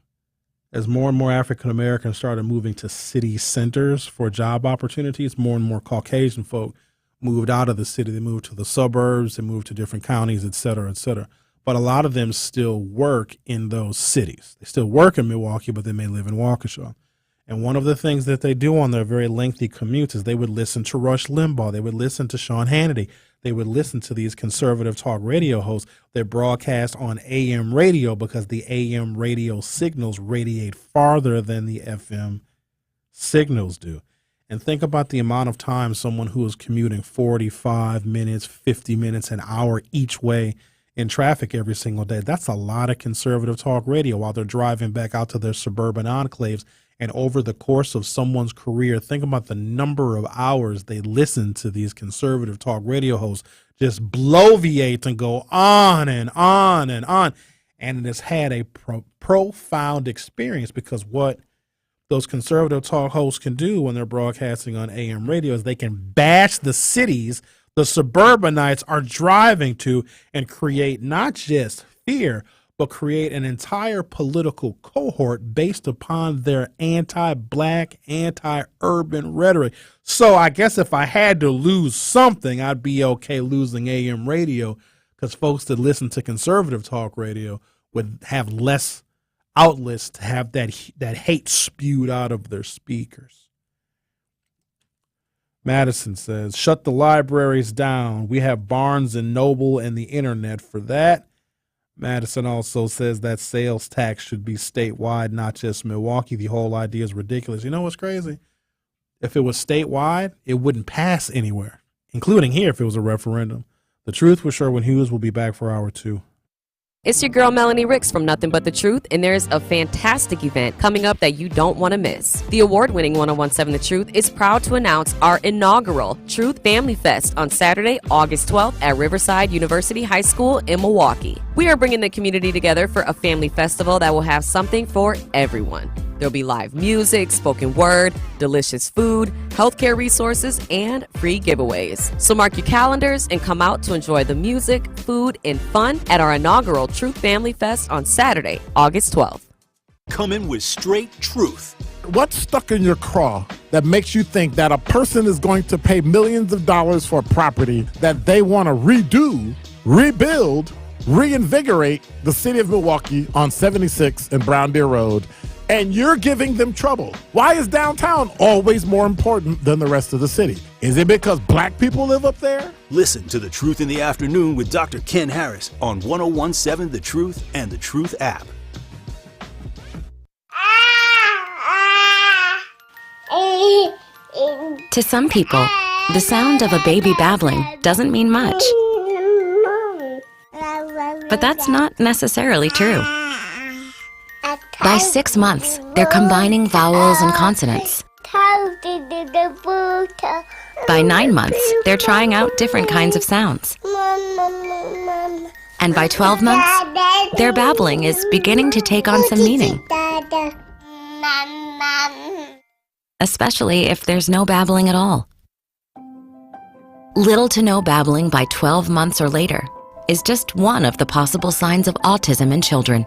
As more and more African Americans started moving to city centers for job opportunities, more and more Caucasian folk moved out of the city. They moved to the suburbs, they moved to different counties, et cetera, et cetera. But a lot of them still work in those cities. They still work in Milwaukee, but they may live in Waukesha. And one of the things that they do on their very lengthy commutes is they would listen to Rush Limbaugh. They would listen to Sean Hannity. They would listen to these conservative talk radio hosts that broadcast on AM radio because the AM radio signals radiate farther than the FM signals do. And think about the amount of time someone who is commuting 45 minutes, 50 minutes, an hour each way in traffic every single day. That's a lot of conservative talk radio while they're driving back out to their suburban enclaves. And over the course of someone's career, think about the number of hours they listen to these conservative talk radio hosts just bloviate and go on and on and on. And it has had a profound experience because what those conservative talk hosts can do when they're broadcasting on AM radio is they can bash the cities the suburbanites are driving to and create not just fear, but create an entire political cohort based upon their anti-black, anti-urban rhetoric. So I guess if I had to lose something, I'd be okay losing AM radio because folks that listen to conservative talk radio would have less outlets to have that hate spewed out of their speakers. Madison says, shut the libraries down. We have Barnes and Noble and the internet for that. Madison also says that sales tax should be statewide, not just Milwaukee. The whole idea is ridiculous. You know what's crazy? If it was statewide, it wouldn't pass anywhere, including here if it was a referendum. The Truth with Sherwin Hughes will be back for hour 2. It's your girl Melanie Ricks from Nothing But the Truth, and there's a fantastic event coming up that you don't want to miss. The award-winning 1017 The Truth is proud to announce our inaugural Truth Family Fest on Saturday, August 12th at Riverside University High School in Milwaukee. We are bringing the community together for a family festival that will have something for everyone. There'll be live music, spoken word, delicious food, healthcare resources, and free giveaways. So mark your calendars and come out to enjoy the music, food, and fun at our inaugural Truth Family Fest on Saturday, August 12th. Come in with straight truth. What's stuck in your craw that makes you think that a person is going to pay millions of dollars for a property that they want to redo, rebuild, reinvigorate the city of Milwaukee on 76 and Brown Deer Road, and you're giving them trouble? Why is downtown always more important than the rest of the city? Is it because black people live up there? Listen to The Truth in the Afternoon with Dr. Ken Harris on 1017 The Truth and The Truth app. To some people, the sound of a baby babbling doesn't mean much. But that's not necessarily true. By 6 months, they're combining vowels and consonants. By 9 months, they're trying out different kinds of sounds. And by 12 months, their babbling is beginning to take on some meaning. Especially if there's no babbling at all. Little to no babbling by 12 months or later is just one of the possible signs of autism in children.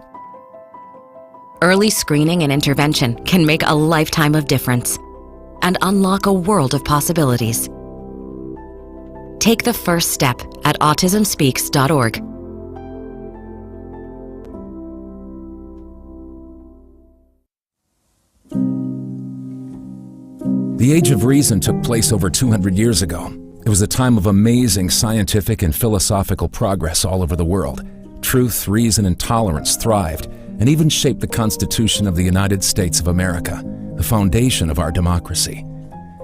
Early screening and intervention can make a lifetime of difference and unlock a world of possibilities. Take the first step at autismspeaks.org. The Age of Reason took place over 200 years ago. It was a time of amazing scientific and philosophical progress all over the world. Truth, reason, and tolerance thrived and even shaped the Constitution of the United States of America, the foundation of our democracy.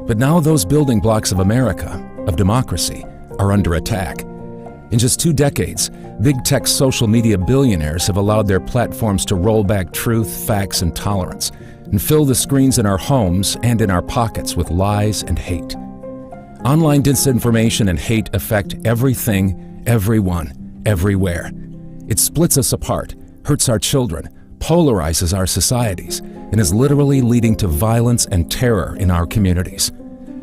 But now those building blocks of America of democracy are under attack. In just 2 decades, big tech social media billionaires have allowed their platforms to roll back truth, facts, and tolerance, and fill the screens in our homes and in our pockets with lies and hate. Online disinformation and hate affect everything, everyone, everywhere. It splits us apart, hurts our children, polarizes our societies, and is literally leading to violence and terror in our communities.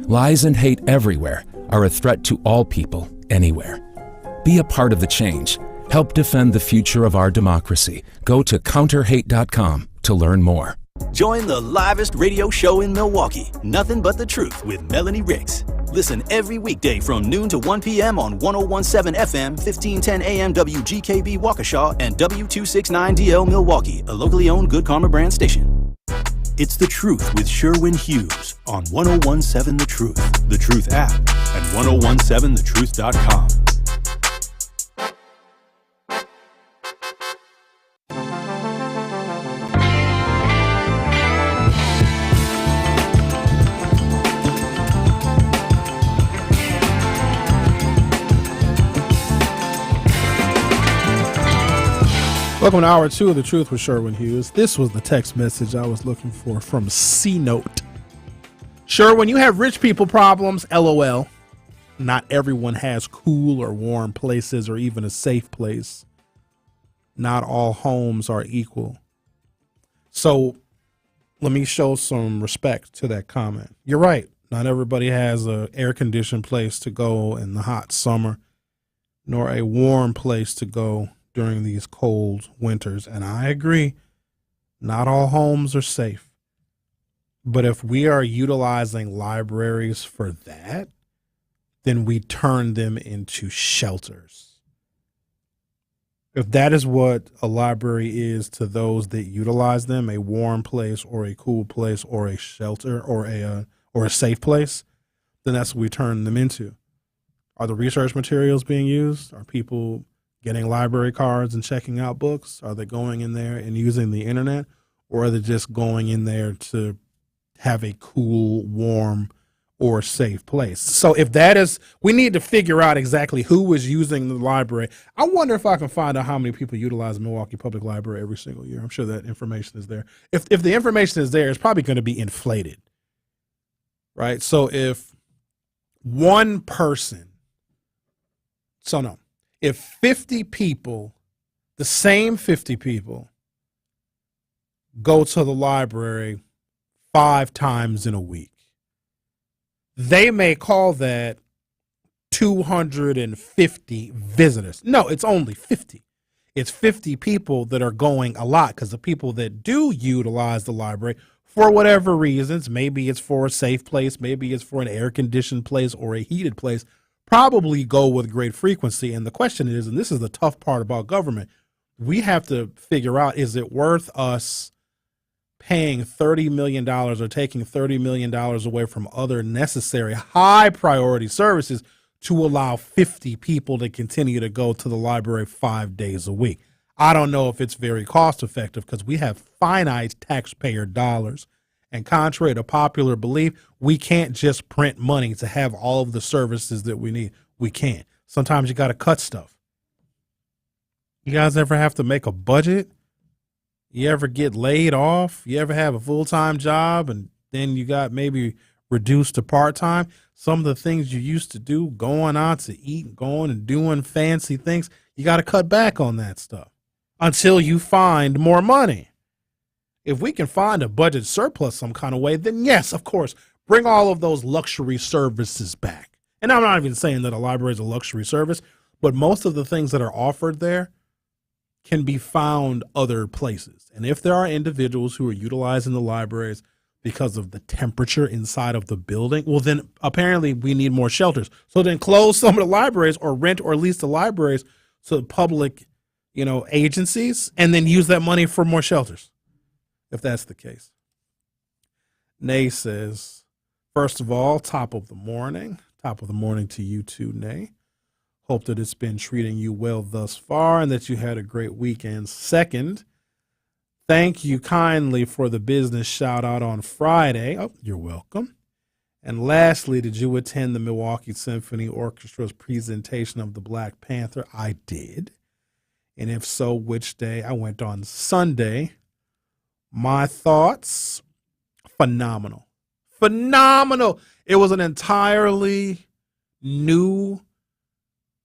Lies and hate everywhere are a threat to all people, anywhere. Be a part of the change. Help defend the future of our democracy. Go to counterhate.com to learn more. Join the livest radio show in Milwaukee, Nothing But the Truth with Melanie Ricks. Listen every weekday from noon to 1 p.m. on 101.7 FM, 1510 AM WGKB Waukesha, and W269DL Milwaukee, a locally owned Good Karma brand station. It's The Truth with Sherwin Hughes on 101.7 The Truth, The Truth app, and 101.7thetruth.com. Welcome to Hour 2 of The Truth with Sherwin Hughes. This was the text message I was looking for from C-Note. Sherwin, you have rich people problems, LOL. Not everyone has cool or warm places or even a safe place. Not all homes are equal. So let me show some respect to that comment. You're right. Not everybody has an air-conditioned place to go in the hot summer, nor a warm place to go during these cold winters. And I agree, not all homes are safe. But if we are utilizing libraries for that, then we turn them into shelters. If that is what a library is to those that utilize them, a warm place or a cool place or a shelter or a safe place, then that's what we turn them into. Are the research materials being used? Are people getting library cards and checking out books? Are they going in there and using the internet? Or are they just going in there to have a cool, warm, or safe place? So if that is, we need to figure out exactly who is using the library. I wonder if I can find out how many people utilize the Milwaukee Public Library every single year. I'm sure that information is there. If the information is there, it's probably going to be inflated, right? So if one person, if 50 people, the same 50 people, go to the library 5 times in a week, they may call that 250 visitors. No, it's only 50. It's 50 people that are going a lot, because the people that do utilize the library for whatever reasons, maybe it's for a safe place, maybe it's for an air-conditioned place or a heated place, probably go with great frequency. And the question is, and this is the tough part about government, we have to figure out, is it worth us paying $30 million or taking $30 million away from other necessary high priority services to allow 50 people to continue to go to the library 5 days a week? I don't know if it's very cost effective, because we have finite taxpayer dollars. And contrary to popular belief, we can't just print money to have all of the services that we need. We can't. Sometimes you got to cut stuff. You guys ever have to make a budget? You ever get laid off? You ever have a full-time job and then you got maybe reduced to part-time? Some of the things you used to do, going out to eat, going and doing fancy things, you got to cut back on that stuff until you find more money. If we can find a budget surplus some kind of way, then yes, of course, bring all of those luxury services back. And I'm not even saying that a library is a luxury service, but most of the things that are offered there can be found other places. And if there are individuals who are utilizing the libraries because of the temperature inside of the building, well, then apparently we need more shelters. So then close some of the libraries or rent or lease the libraries to public, agencies, and then use that money for more shelters, if that's the case. Nay says, first of all, top of the morning to you too, Nay. Hope that it's been treating you well thus far and that you had a great weekend. Second, thank you kindly for the business shout out on Friday. Oh, you're welcome. And lastly, did you attend the Milwaukee Symphony Orchestra's presentation of the Black Panther? I did. And if so, which day? I went on Sunday. My thoughts? Phenomenal. Phenomenal. It was an entirely new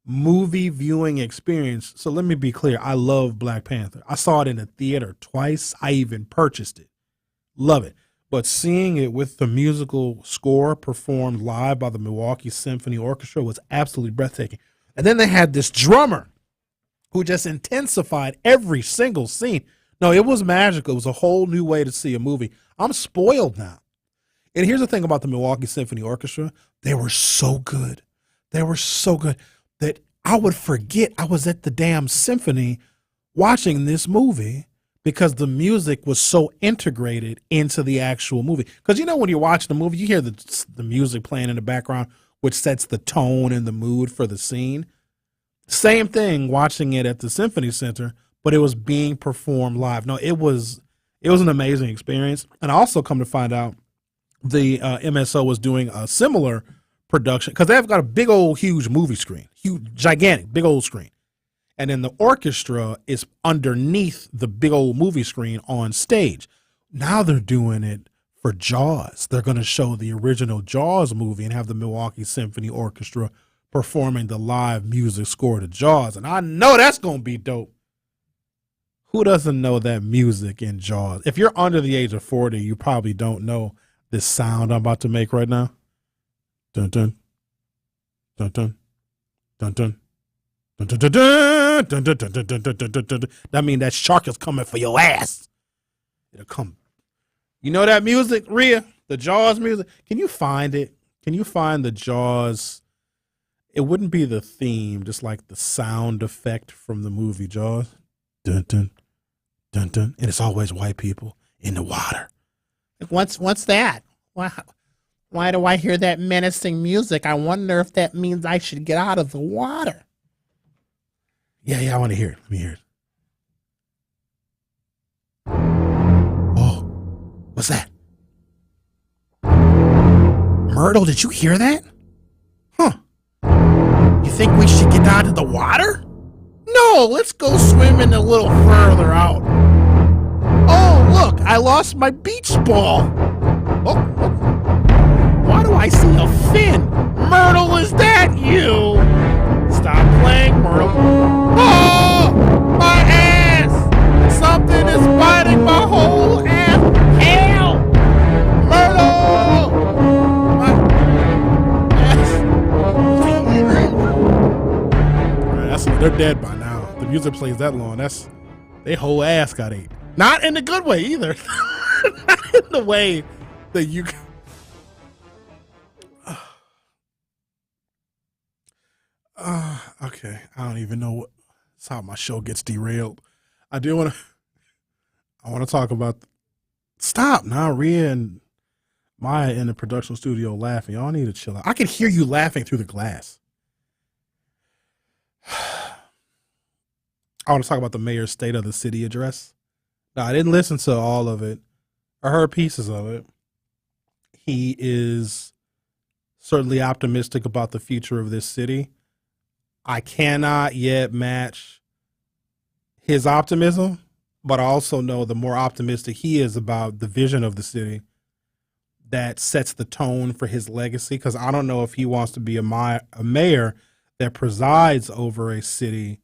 movie viewing experience. So let me be clear. I love Black Panther. I saw it in the theater twice. I even purchased it. Love it. But seeing it with the musical score performed live by the Milwaukee Symphony Orchestra was absolutely breathtaking. And then they had this drummer who just intensified every single scene. No, it was magical. It was a whole new way to see a movie. I'm spoiled now. And here's the thing about the Milwaukee Symphony Orchestra. They were so good. They were so good that I would forget I was at the damn symphony watching this movie because the music was so integrated into the actual movie. Because, you know, when you're watching the movie, you hear the music playing in the background, which sets the tone and the mood for the scene. Same thing watching it at the Symphony Center, but it was being performed live. No, it was an amazing experience. And I also come to find out the MSO was doing a similar production because they've got a big old huge movie screen, huge, gigantic, big old screen. And then the orchestra is underneath the big old movie screen on stage. Now they're doing it for Jaws. They're going to show the original Jaws movie and have the Milwaukee Symphony Orchestra performing the live music score to Jaws. And I know that's going to be dope. Who doesn't know that music in Jaws? If you're under the age of 40, you probably don't know this sound I'm about to make right now. Dun dun. Dun dun. Dun dun. Dun dun dun dun dun dun dun dun dun dun dun. That means that shark is coming for your ass. It'll come. You know that music, Rhea? The Jaws music? Can you find it? Can you find the Jaws? It wouldn't be the theme, just like the sound effect from the movie Jaws. Dun dun. Dun dun. And it's always white people in the water. What's that? Why do I hear that menacing music? I wonder if that means I should get out of the water. Yeah, I want to hear it. Let me hear it. Oh, what's that? Myrtle, did you hear that? Huh. You think we should get out of the water? No, let's go swimming a little further out. Oh, look, I lost my beach ball. Oh. Why do I see a fin? Myrtle, is that you? Stop playing, Myrtle. Oh, my ass! Something is biting my whole ass. Help! Myrtle! My ass. They're dead by now. The music plays that long. Their whole ass got ate. Not in the good way either. Not in the way that you. Okay. I don't even know that's how my show gets derailed. I want to talk about. Stop now, Rhea and Maya in the production studio laughing. Y'all need to chill out. I can hear you laughing through the glass. I want to talk about the mayor's State of the City address. Now, I didn't listen to all of it. I heard pieces of it. He is certainly optimistic about the future of this city. I cannot yet match his optimism, but I also know the more optimistic he is about the vision of the city that sets the tone for his legacy. Because I don't know if he wants to be a mayor that presides over a city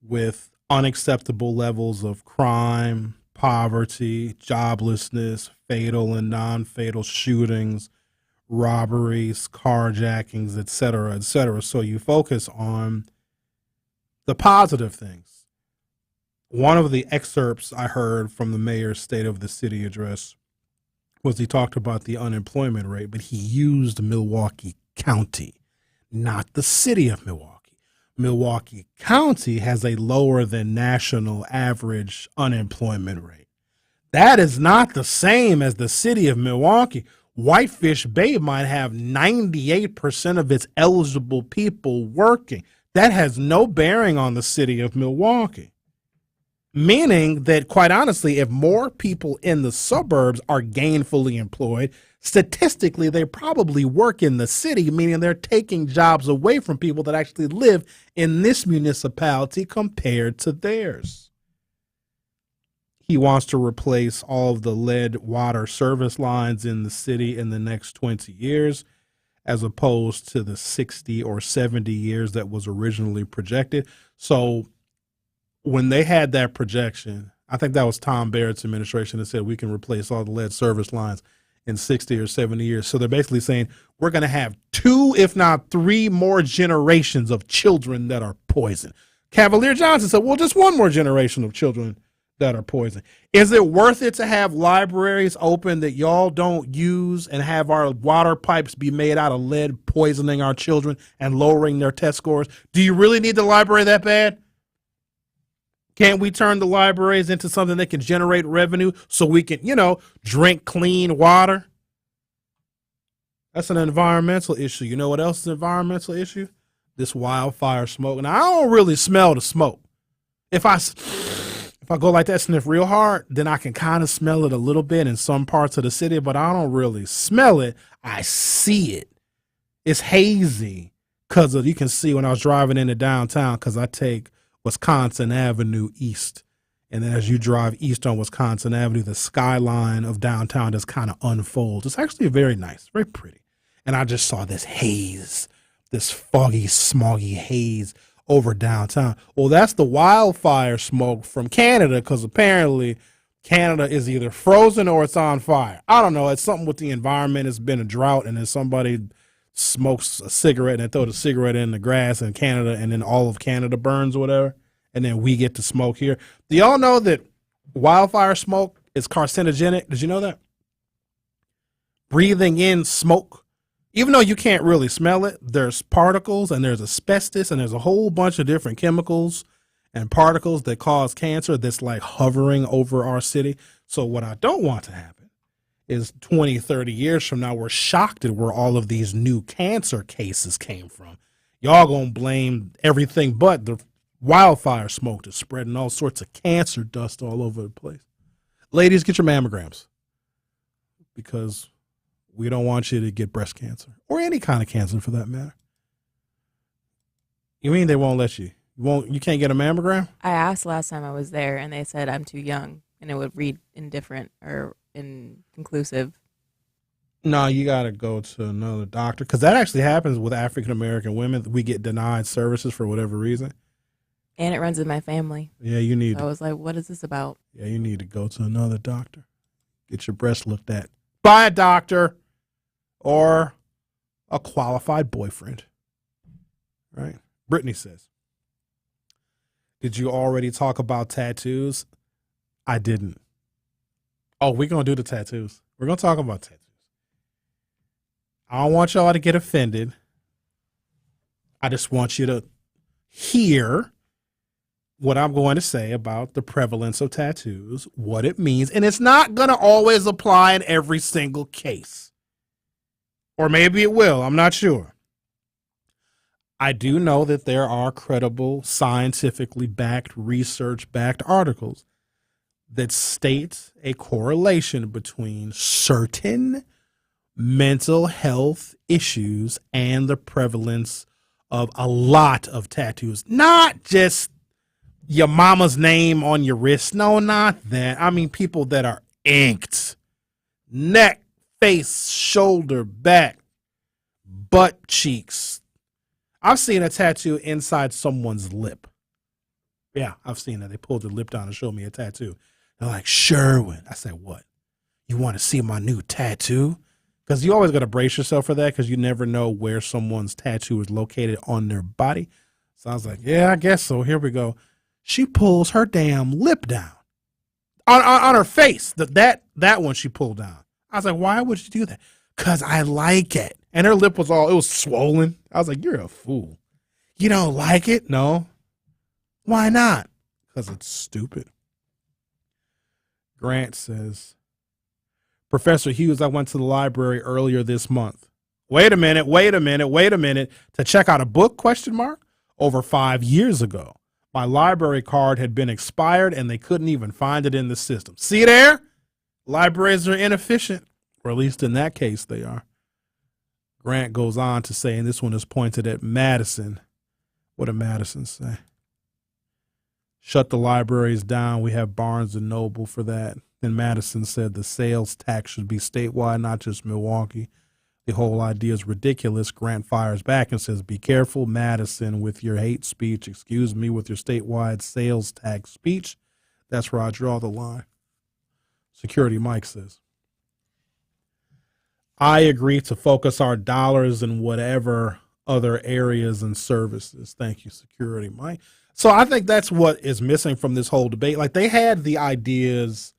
with unacceptable levels of crime, poverty, joblessness, fatal and non-fatal shootings, robberies, carjackings, et cetera, et cetera. So you focus on the positive things. One of the excerpts I heard from the mayor's State of the City address was he talked about the unemployment rate, but he used Milwaukee County, not the city of Milwaukee. Milwaukee County has a lower than national average unemployment rate. That is not the same as the city of Milwaukee. Whitefish Bay might have 98% of its eligible people working. That has no bearing on the city of Milwaukee. Meaning that, quite honestly, if more people in the suburbs are gainfully employed, statistically, they probably work in the city, meaning they're taking jobs away from people that actually live in this municipality compared to theirs. He wants to replace all of the lead water service lines in the city in the next 20 years, as opposed to the 60 or 70 years that was originally projected. So when they had that projection, I think that was Tom Barrett's administration that said we can replace all the lead service lines in 60 or 70 years. So they're basically saying we're going to have 2, if not 3 more generations of children that are poisoned. Cavalier Johnson said, well, just 1 more generation of children that are poisoned. Is it worth it to have libraries open that y'all don't use and have our water pipes be made out of lead, poisoning our children and lowering their test scores? Do you really need the library that bad? Can't we turn the libraries into something that can generate revenue so we can, drink clean water? That's an environmental issue. You know what else is an environmental issue? This wildfire smoke. Now, I don't really smell the smoke. If I go like that, sniff real hard, then I can kind of smell it a little bit in some parts of the city, but I don't really smell it. I see it. It's hazy because you can see when I was driving into downtown, because I take Wisconsin Avenue east. And then as you drive east on Wisconsin Avenue, the skyline of downtown just kind of unfolds. It's actually very nice, very pretty. And I just saw this haze, this foggy, smoggy haze over downtown. Well, that's the wildfire smoke from Canada, because apparently Canada is either frozen or it's on fire. I don't know. It's something with the environment. It's been a drought, and then somebody smokes a cigarette and they throw the cigarette in the grass in Canada, and then all of Canada burns or whatever, and then we get to smoke here. Do y'all know that wildfire smoke is carcinogenic? Did you know that? Breathing in smoke, even though you can't really smell it, there's particles and there's asbestos and there's a whole bunch of different chemicals and particles that cause cancer that's like hovering over our city. So what I don't want to happen is 20, 30 years from now, we're shocked at where all of these new cancer cases came from. Y'all gonna blame everything but the wildfire smoke that's spreading all sorts of cancer dust all over the place. Ladies, get your mammograms, because we don't want you to get breast cancer or any kind of cancer for that matter. You mean they won't let you? You can't get a mammogram? I asked last time I was there, and they said I'm too young, and it would read indifferent or inconclusive. No, you got to go to another doctor, because that actually happens with African American women. We get denied services for whatever reason. And it runs in my family. Yeah, you need. So I was like, what is this about? Yeah, you need to go to another doctor. Get your breast looked at by a doctor or a qualified boyfriend. Right? Brittany says, did you already talk about tattoos? I didn't. Oh, we're going to do the tattoos. We're going to talk about tattoos. I don't want y'all to get offended. I just want you to hear what I'm going to say about the prevalence of tattoos, what it means, and it's not going to always apply in every single case. Or maybe it will, I'm not sure. I do know that there are credible, scientifically backed, research-backed articles that state a correlation between certain mental health issues and the prevalence of a lot of tattoos. Not just your mama's name on your wrist. No, not that. I mean people that are inked. Neck, face, shoulder, back, butt cheeks. I've seen a tattoo inside someone's lip. Yeah, I've seen that. They pulled their lip down and showed me a tattoo. They're like, Sherwin. I said, what? You want to see my new tattoo? Because you always got to brace yourself for that, because you never know where someone's tattoo is located on their body. So I was like, yeah, I guess so. Here we go. She pulls her damn lip down on her face. That one she pulled down. I was like, why would you do that? Because I like it. And her lip was it was swollen. I was like, you're a fool. You don't like it? No. Why not? Because it's stupid. Grant says, Professor Hughes, I went to the library earlier this month. Wait a minute. To check out a book, ? Over 5 years ago. My library card had been expired and they couldn't even find it in the system. See there? Libraries are inefficient. Or at least in that case, they are. Grant goes on to say, and this one is pointed at Madison. What did Madison say? Shut the libraries down. We have Barnes and Noble for that. And Madison said the sales tax should be statewide, not just Milwaukee. The whole idea is ridiculous. Grant fires back and says, be careful, Madison, with your hate speech. Excuse me, with your statewide sales tax speech. That's where I draw the line. Security Mike says, I agree to focus our dollars in whatever other areas and services. Thank you, Security Mike. So I think that's what is missing from this whole debate. Like, they had the ideas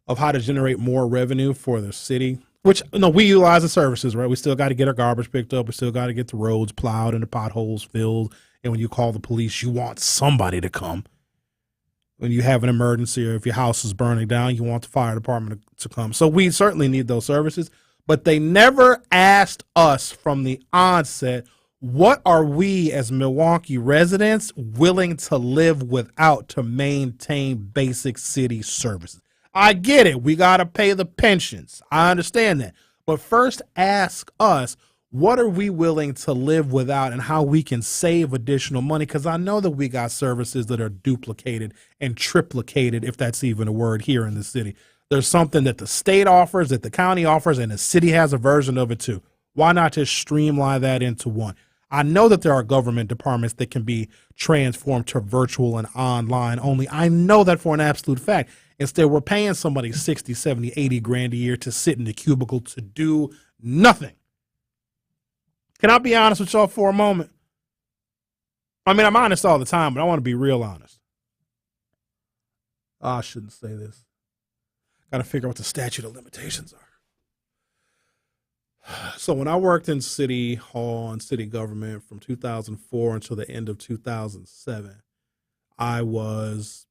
of how to generate more revenue for the city, which, we utilize the services, right? We still got to get our garbage picked up. We still got to get the roads plowed and the potholes filled. And when you call the police, you want somebody to come. When you have an emergency or if your house is burning down, you want the fire department to come. So we certainly need those services. But they never asked us from the onset, what are we as Milwaukee residents willing to live without to maintain basic city services? I get it. We got to pay the pensions. I understand that. But first ask us, what are we willing to live without and how we can save additional money? Because I know that we got services that are duplicated and triplicated, if that's even a word, here in the city. There's something that the state offers, that the county offers, and the city has a version of it too. Why not just streamline that into one? I know that there are government departments that can be transformed to virtual and online only. I know that for an absolute fact. Instead, we're paying somebody 60, 70, 80 grand a year to sit in the cubicle to do nothing. Can I be honest with y'all for a moment? I mean, I'm honest all the time, but I want to be real honest. I shouldn't say this. Got to figure out what the statute of limitations are. So when I worked in City Hall and city government from 2004 until the end of 2007, I was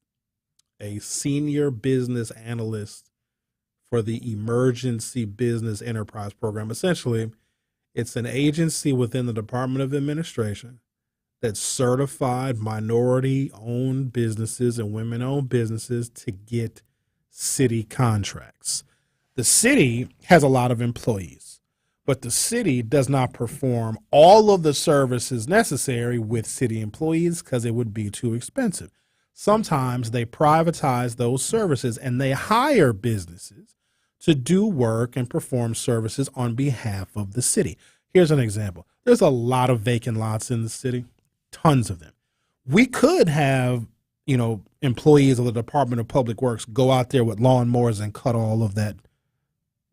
a senior business analyst for the Emergency Business Enterprise Program. Essentially, it's an agency within the Department of Administration that certified minority-owned businesses and women-owned businesses to get city contracts. The city has a lot of employees, but the city does not perform all of the services necessary with city employees because it would be too expensive. Sometimes they privatize those services and they hire businesses to do work and perform services on behalf of the city. Here's an example. There's a lot of vacant lots in the city, tons of them. We could have, employees of the Department of Public Works go out there with lawnmowers and cut all of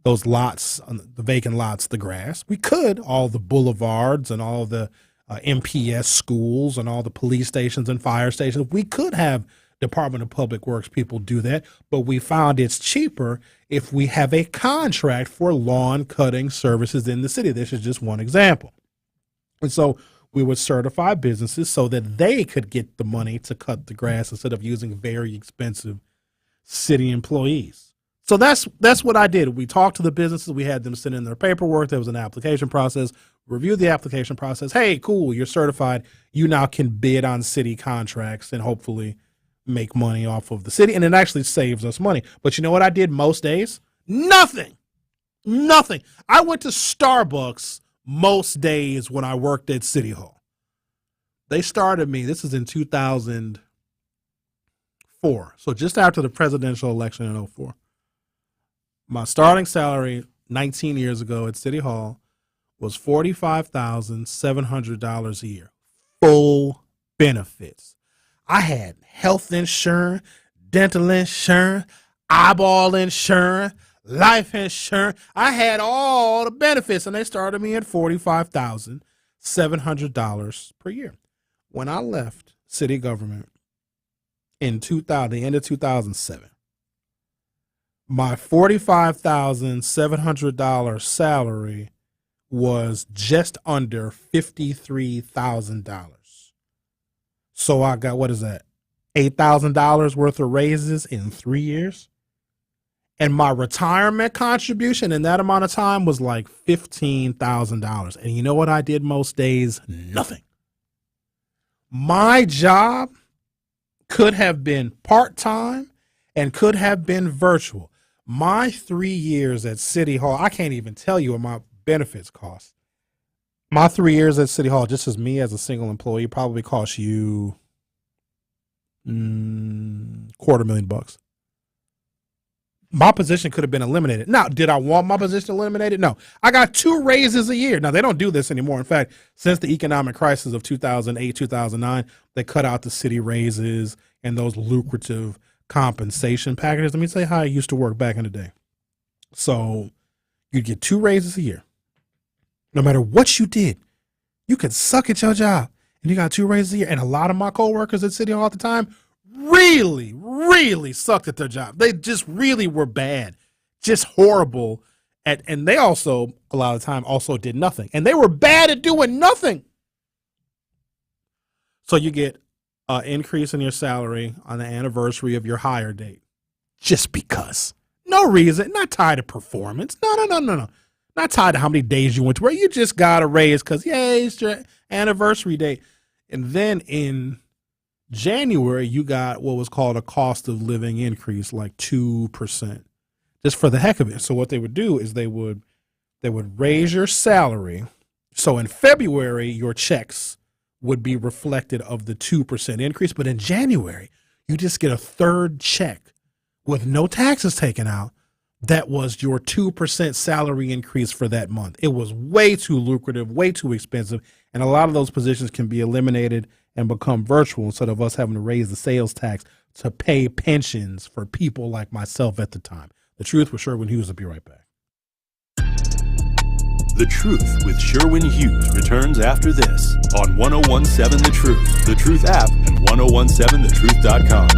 those lots, the vacant lots, the grass. We could, all the boulevards and all the MPS schools and all the police stations and fire stations. We could have Department of Public Works people do that, but we found it's cheaper if we have a contract for lawn cutting services in the city. This is just one example. And so we would certify businesses so that they could get the money to cut the grass instead of using very expensive city employees. So that's what I did. We talked to the businesses. We had them send in their paperwork. There was an application process. Review the application process. Hey, cool, you're certified. You now can bid on city contracts and hopefully make money off of the city. And it actually saves us money. But you know what I did most days? Nothing. I went to Starbucks most days when I worked at City Hall. They started me, this is in 2004. So just after the presidential election in 2004. My starting salary 19 years ago at City Hall was $45,700 a year. Full benefits. I had health insurance, dental insurance, eyeball insurance, life insurance. I had all the benefits, and they started me at $45,700 per year. When I left city government in the end of 2007, my $45,700 salary was just under $53,000. So I got, what is that, $8,000 worth of raises in 3 years? And my retirement contribution in that amount of time was like $15,000. And you know what I did most days? Nothing. My job could have been part-time and could have been virtual. My 3 years at City Hall, I can't even tell you what my benefits cost. My 3 years at City Hall, just as me as a single employee, probably cost you $250,000. My position could have been eliminated. Now, did I want my position eliminated? No. I got 2 raises a year. Now, they don't do this anymore. In fact, since the economic crisis of 2008, 2009, they cut out the city raises and those lucrative compensation packages. Let me tell you how I used to work back in the day. So you'd get 2 raises a year. No matter what you did, you could suck at your job and you got 2 raises a year. And a lot of my coworkers at City Hall at the time really sucked at their job. They just really were bad, just horrible and they also, a lot of the time, also did nothing. And they were bad at doing nothing. So you get an increase in your salary on the anniversary of your hire date. Just because. No reason. Not tied to performance. No. Not tied to how many days you went to work. You just got a raise because, yay, it's your anniversary date. And then in January, you got what was called a cost of living increase, like 2%, just for the heck of it. So what they would do is they would raise your salary. So in February, your checks would be reflected of the 2% increase. But in January, you just get a third check with no taxes taken out. That was your 2% salary increase for that month. It was way too lucrative, way too expensive. And a lot of those positions can be eliminated and become virtual instead of us having to raise the sales tax to pay pensions for people like myself at the time. The Truth with Sherwin Hughes. Will be right back. The Truth with Sherwin Hughes returns after this on 1017 The Truth, The Truth app, and 1017thetruth.com.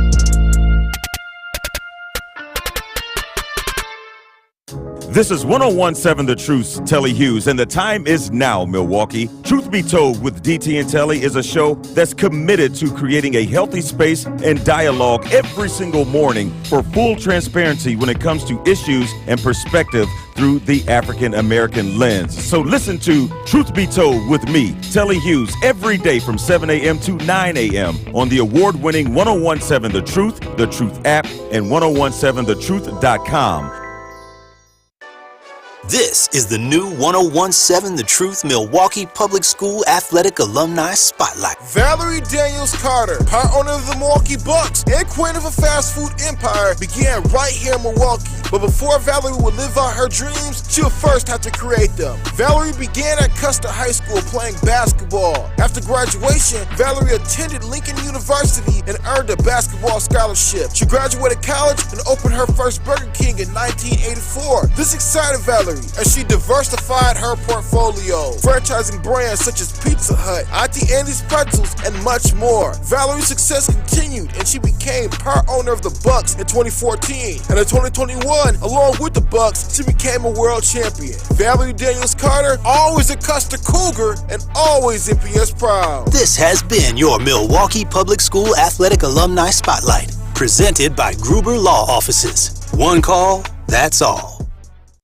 This is 1017 The Truth's Telly Hughes, and the time is now, Milwaukee. Truth Be Told with DT and Telly is a show that's committed to creating a healthy space and dialogue every single morning for full transparency when it comes to issues and perspective through the African American lens. So listen to Truth Be Told with me, Telly Hughes, every day from 7 a.m. to 9 a.m. on the award-winning 1017 The Truth app, and 1017thetruth.com. This is the new 1017 The Truth Milwaukee Public School Athletic Alumni Spotlight. Valerie Daniels Carter, part owner of the Milwaukee Bucks and queen of a fast food empire, began right here in Milwaukee. But before Valerie would live out her dreams, she would first have to create them. Valerie began at Custer High School playing basketball. After graduation, Valerie attended Lincoln University and earned a basketball scholarship. She graduated college and opened her first Burger King in 1984. This excited Valerie as she diversified her portfolio, franchising brands such as Pizza Hut, Auntie Annie's Pretzels, and much more. Valerie's success continued, and she became part owner of the Bucks in 2014. And in 2021, along with the Bucks, she became a world champion. Valerie Daniels Carter, always a Custer Cougar, and always MPS proud. This has been your Milwaukee Public School Athletic Alumni Spotlight, presented by Gruber Law Offices. One call, that's all.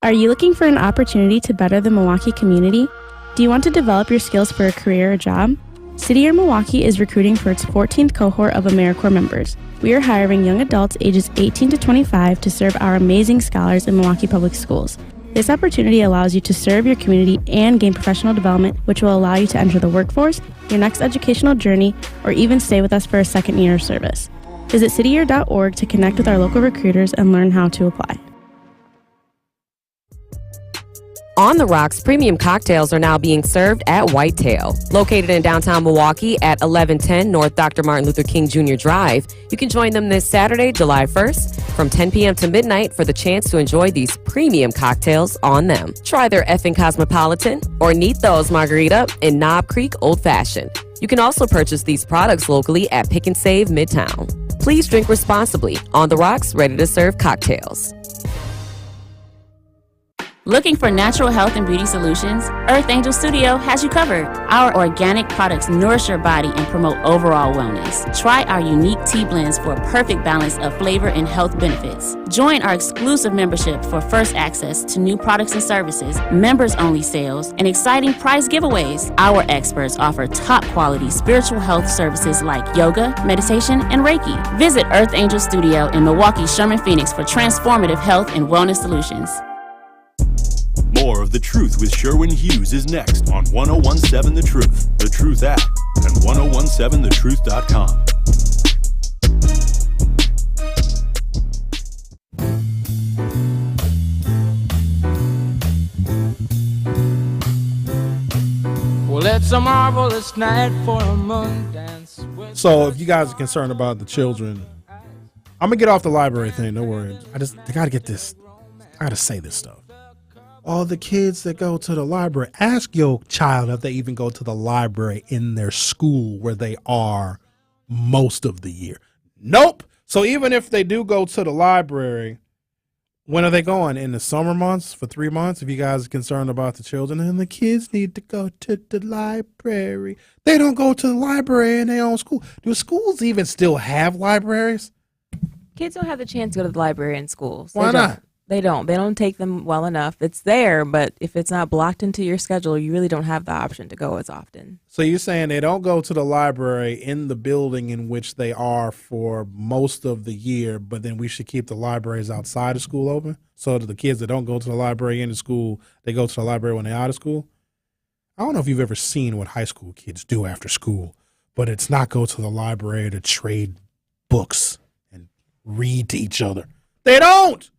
Are you looking for an opportunity to better the Milwaukee community? Do you want to develop your skills for a career or job? City Year Milwaukee is recruiting for its 14th cohort of AmeriCorps members. We are hiring young adults ages 18 to 25 to serve our amazing scholars in Milwaukee Public Schools. This opportunity allows you to serve your community and gain professional development, which will allow you to enter the workforce, your next educational journey, or even stay with us for a second year of service. Visit cityyear.org to connect with our local recruiters and learn how to apply. On the Rocks, premium cocktails are now being served at Whitetail. Located in downtown Milwaukee at 1110 North Dr. Martin Luther King Jr. Drive, you can join them this Saturday, July 1st from 10 p.m. to midnight for the chance to enjoy these premium cocktails on them. Try their effing Cosmopolitan or Nito's Margarita in Knob Creek Old Fashioned. You can also purchase these products locally at Pick and Save Midtown. Please drink responsibly. On the Rocks, ready to serve cocktails. Looking for natural health and beauty solutions? Earth Angel Studio has you covered. Our organic products nourish your body and promote overall wellness. Try our unique tea blends for a perfect balance of flavor and health benefits. Join our exclusive membership for first access to new products and services, members-only sales, and exciting prize giveaways. Our experts offer top-quality spiritual health services like yoga, meditation, and Reiki. Visit Earth Angel Studio in Milwaukee, Sherman, Phoenix for transformative health and wellness solutions. More of The Truth with Sherwin Hughes is next on 1017 The Truth, The Truth app, and 1017thetruth.com. Well, it's a marvelous night for a moon dance. So if you guys are concerned about the children, I'm gonna get off the library thing. Don't worry. I gotta get this. I gotta say this stuff. All the kids that go to the library, ask your child if they even go to the library in their school where they are most of the year. Nope. So even if they do go to the library, when are they going? In the summer months for 3 months? If you guys are concerned about the children, and the kids need to go to the library. They don't go to the library in their own school. Do schools even still have libraries? Kids don't have the chance to go to the library in schools. Why not? They don't. They don't take them well enough. It's there, but if it's not blocked into your schedule, you really don't have the option to go as often. So you're saying they don't go to the library in the building in which they are for most of the year, but then we should keep the libraries outside of school open? So that the kids that don't go to the library in the school, they go to the library when they're out of school? I don't know if you've ever seen what high school kids do after school, but it's not go to the library to trade books and read to each other. They don't!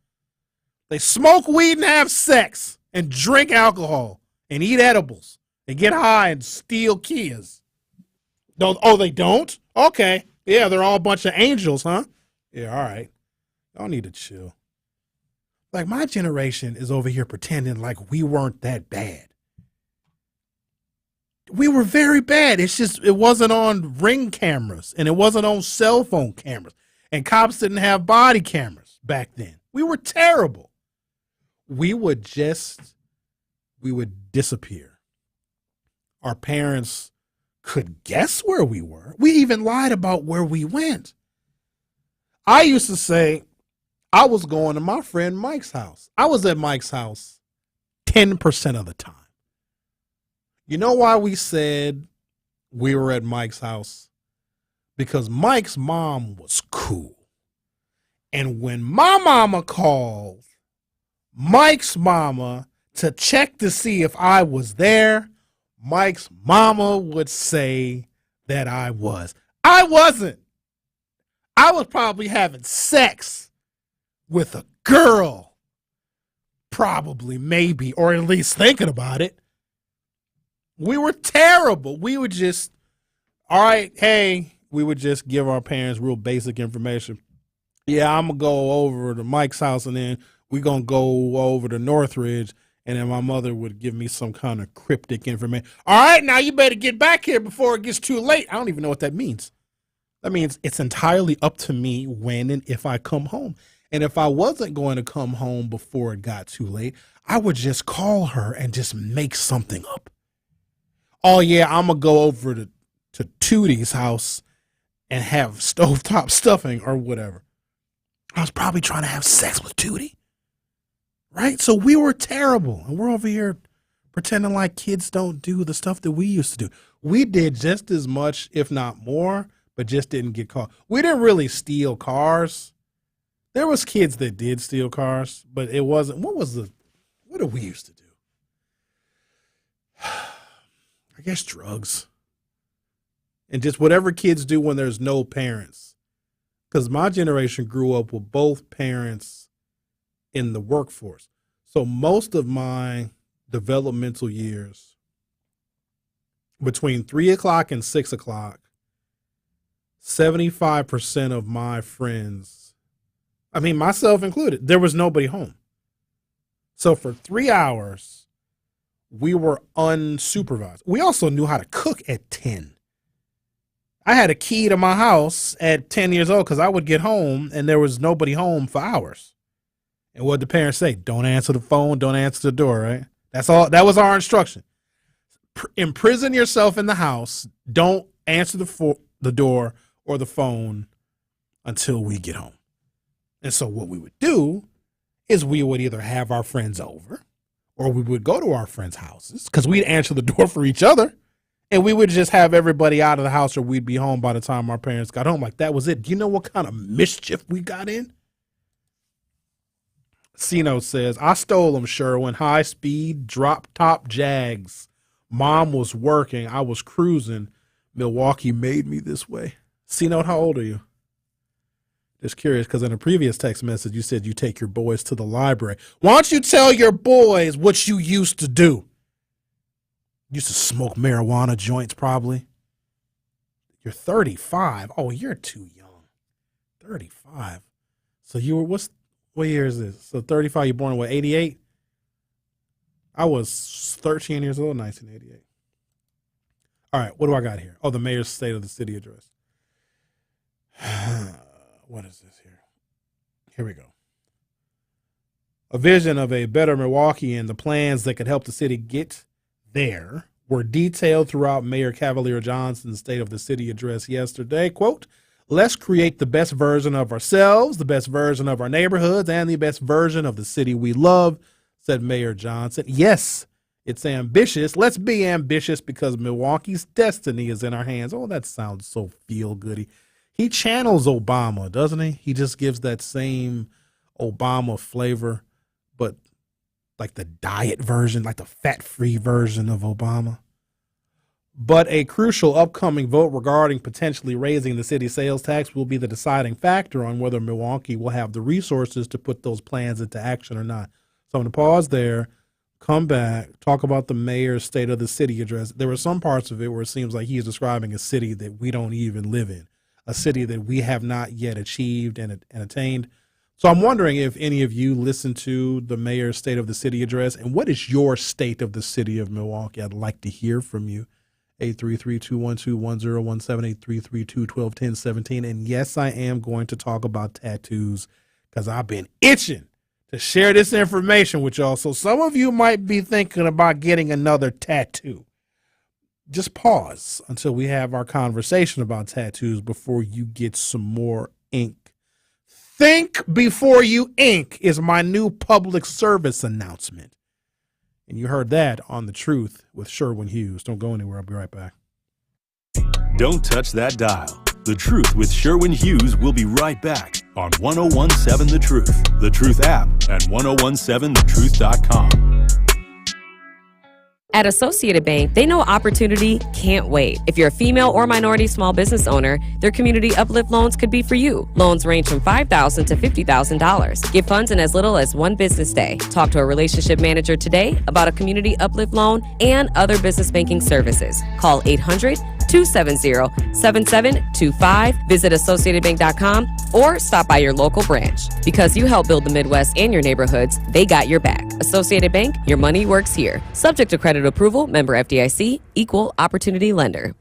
They smoke weed and have sex and drink alcohol and eat edibles and get high and steal Kias. Oh, they don't? Okay. Yeah, they're all a bunch of angels, huh? Yeah, all right. Y'all need to chill. Like, my generation is over here pretending like we weren't that bad. We were very bad. It's just, it wasn't on Ring cameras and it wasn't on cell phone cameras. And cops didn't have body cameras back then. We were terrible. We would disappear. Our parents could guess where we were. We even lied about where we went. I used to say I was going to my friend Mike's house. I was at Mike's house 10% of the time. You know why we said we were at Mike's house? Because Mike's mom was cool. And when my mama called Mike's mama to check to see if I was there, Mike's mama would say that I was. I wasn't. I was probably having sex with a girl. Probably, maybe, or at least thinking about it. We were terrible. We would just, all right, hey, we would just give our parents real basic information. Yeah, I'm going to go over to Mike's house and then we're going to go over to Northridge, and then my mother would give me some kind of cryptic information. All right, now you better get back here before it gets too late. I don't even know what that means. That means it's entirely up to me when and if I come home. And if I wasn't going to come home before it got too late, I would just call her and just make something up. Oh, yeah, I'm going to go over to Tootie's house and have stovetop stuffing or whatever. I was probably trying to have sex with Tootie. Right? So we were terrible. And we're over here pretending like kids don't do the stuff that we used to do. We did just as much, if not more, but just didn't get caught. We didn't really steal cars. There was kids that did steal cars, but it wasn't. What did we used to do? I guess drugs. And just whatever kids do when there's no parents. Because my generation grew up with both parents in the workforce. So most of my developmental years, between 3 o'clock and 6 o'clock, 75% of my friends, I mean, myself included, there was nobody home. So for 3 hours, we were unsupervised. We also knew how to cook at 10. I had a key to my house at 10 years old because I would get home and there was nobody home for hours. And what the parents say? Don't answer the phone. Don't answer the door, right? That's all. That was our instruction. Imprison yourself in the house. Don't answer the door or the phone until we get home. And so what we would do is we would either have our friends over or we would go to our friends' houses because we'd answer the door for each other. And we would just have everybody out of the house or we'd be home by the time our parents got home. Like, that was it. Do you know what kind of mischief we got in? Sino says, I stole them, Sherwin. High speed, drop top Jags. Mom was working. I was cruising. Milwaukee made me this way. Sino, how old are you? Just curious, because in a previous text message, you said you take your boys to the library. Why don't you tell your boys what you used to do? Used to smoke marijuana joints, probably. You're 35. Oh, you're too young. 35. So you were, what year is this? So 35, you're born in what, 88? I was 13 years old in 1988. All right, what do I got here? Oh, the mayor's State of the City address. What is this here? Here we go. A vision of a better Milwaukee and the plans that could help the city get there were detailed throughout Mayor Cavalier Johnson's State of the City address yesterday. Quote, let's create the best version of ourselves, the best version of our neighborhoods, and the best version of the city we love, said Mayor Johnson. Yes, it's ambitious. Let's be ambitious because Milwaukee's destiny is in our hands. Oh, that sounds so feel-goody. He channels Obama, doesn't he? He just gives that same Obama flavor, but like the diet version, like the fat-free version of Obama. But a crucial upcoming vote regarding potentially raising the city sales tax will be the deciding factor on whether Milwaukee will have the resources to put those plans into action or not. So I'm going to pause there, come back, talk about the mayor's State of the City address. There were some parts of it where it seems like he's describing a city that we don't even live in, a city that we have not yet achieved and attained. So I'm wondering if any of you listened to the mayor's State of the City address, and what is your state of the city of Milwaukee? I'd like to hear from you. 833-212-1017, 833-212-1017. And yes, I am going to talk about tattoos because I've been itching to share this information with y'all. So some of you might be thinking about getting another tattoo. Just pause until we have our conversation about tattoos before you get some more ink. Think before you ink is my new public service announcement. And you heard that on The Truth with Sherwin Hughes. Don't go anywhere. I'll be right back. Don't touch that dial. The Truth with Sherwin Hughes will be right back on 1017 The Truth, The Truth app, and 1017thetruth.com. At Associated Bank, they know opportunity can't wait. If you're a female or minority small business owner, their community uplift loans could be for you. Loans range from $5,000 to $50,000. Get funds in as little as one business day. Talk to a relationship manager today about a community uplift loan and other business banking services. Call 800-270-7725. Visit AssociatedBank.com or stop by your local branch. Because you help build the Midwest and your neighborhoods, they got your back. Associated Bank, your money works here. Subject to credit approval, member FDIC, equal opportunity lender.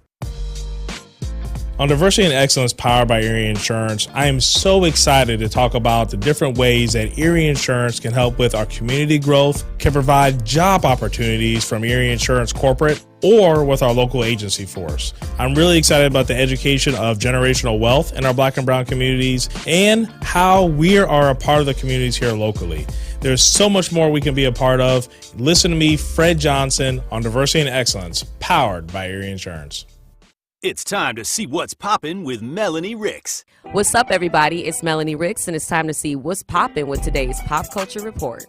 On Diversity and Excellence powered by Erie Insurance, I am so excited to talk about the different ways that Erie Insurance can help with our community growth, can provide job opportunities from Erie Insurance Corporate, or with our local agency force. I'm really excited about the education of generational wealth in our Black and Brown communities and how we are a part of the communities here locally. There's so much more we can be a part of. Listen to me, Fred Johnson, on Diversity and Excellence, powered by Erie Insurance. It's time to see what's poppin' with Melanie Ricks. What's up, everybody? It's Melanie Ricks, and it's time to see what's poppin' with today's Pop Culture Report.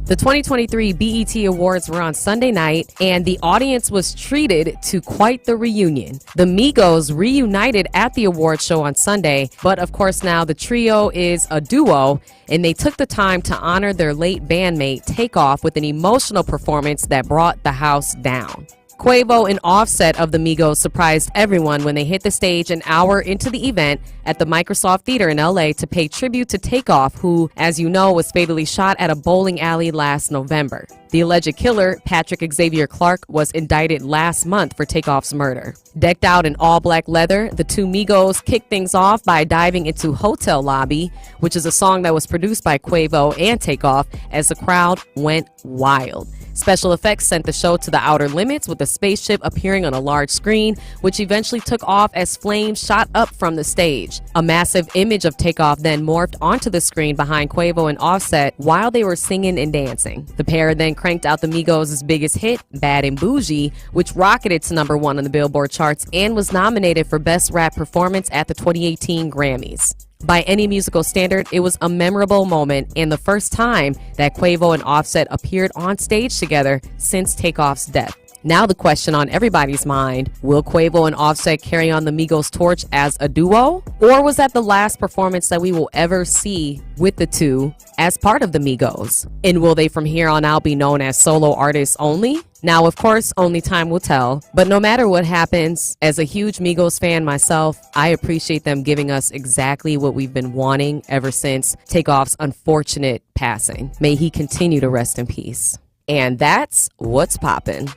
The 2023 BET Awards were on Sunday night, and the audience was treated to quite the reunion. The Migos reunited at the award show on Sunday, but of course now the trio is a duo, and they took the time to honor their late bandmate Takeoff with an emotional performance that brought the house down. Quavo and Offset of the Migos surprised everyone when they hit the stage an hour into the event at the Microsoft Theater in LA to pay tribute to Takeoff, who, as you know, was fatally shot at a bowling alley last November. The alleged killer, Patrick Xavier Clark, was indicted last month for Takeoff's murder. Decked out in all-black leather, the two Migos kicked things off by diving into Hotel Lobby, which is a song that was produced by Quavo and Takeoff, as the crowd went wild. Special effects sent the show to the outer limits, with a spaceship appearing on a large screen, which eventually took off as flames shot up from the stage. A massive image of Takeoff then morphed onto the screen behind Quavo and Offset while they were singing and dancing. The pair then cranked out the Migos' biggest hit, Bad and Bougie, which rocketed to #1 on the Billboard charts and was nominated for Best Rap Performance at the 2018 Grammys. By any musical standard, it was a memorable moment and the first time that Quavo and Offset appeared on stage together since Takeoff's death. Now the question on everybody's mind, will Quavo and Offset carry on the Migos torch as a duo? Or was that the last performance that we will ever see with the two as part of the Migos? And will they from here on out be known as solo artists only? Now, of course, only time will tell, but no matter what happens, as a huge Migos fan myself, I appreciate them giving us exactly what we've been wanting ever since Takeoff's unfortunate passing. May he continue to rest in peace. And that's what's poppin'.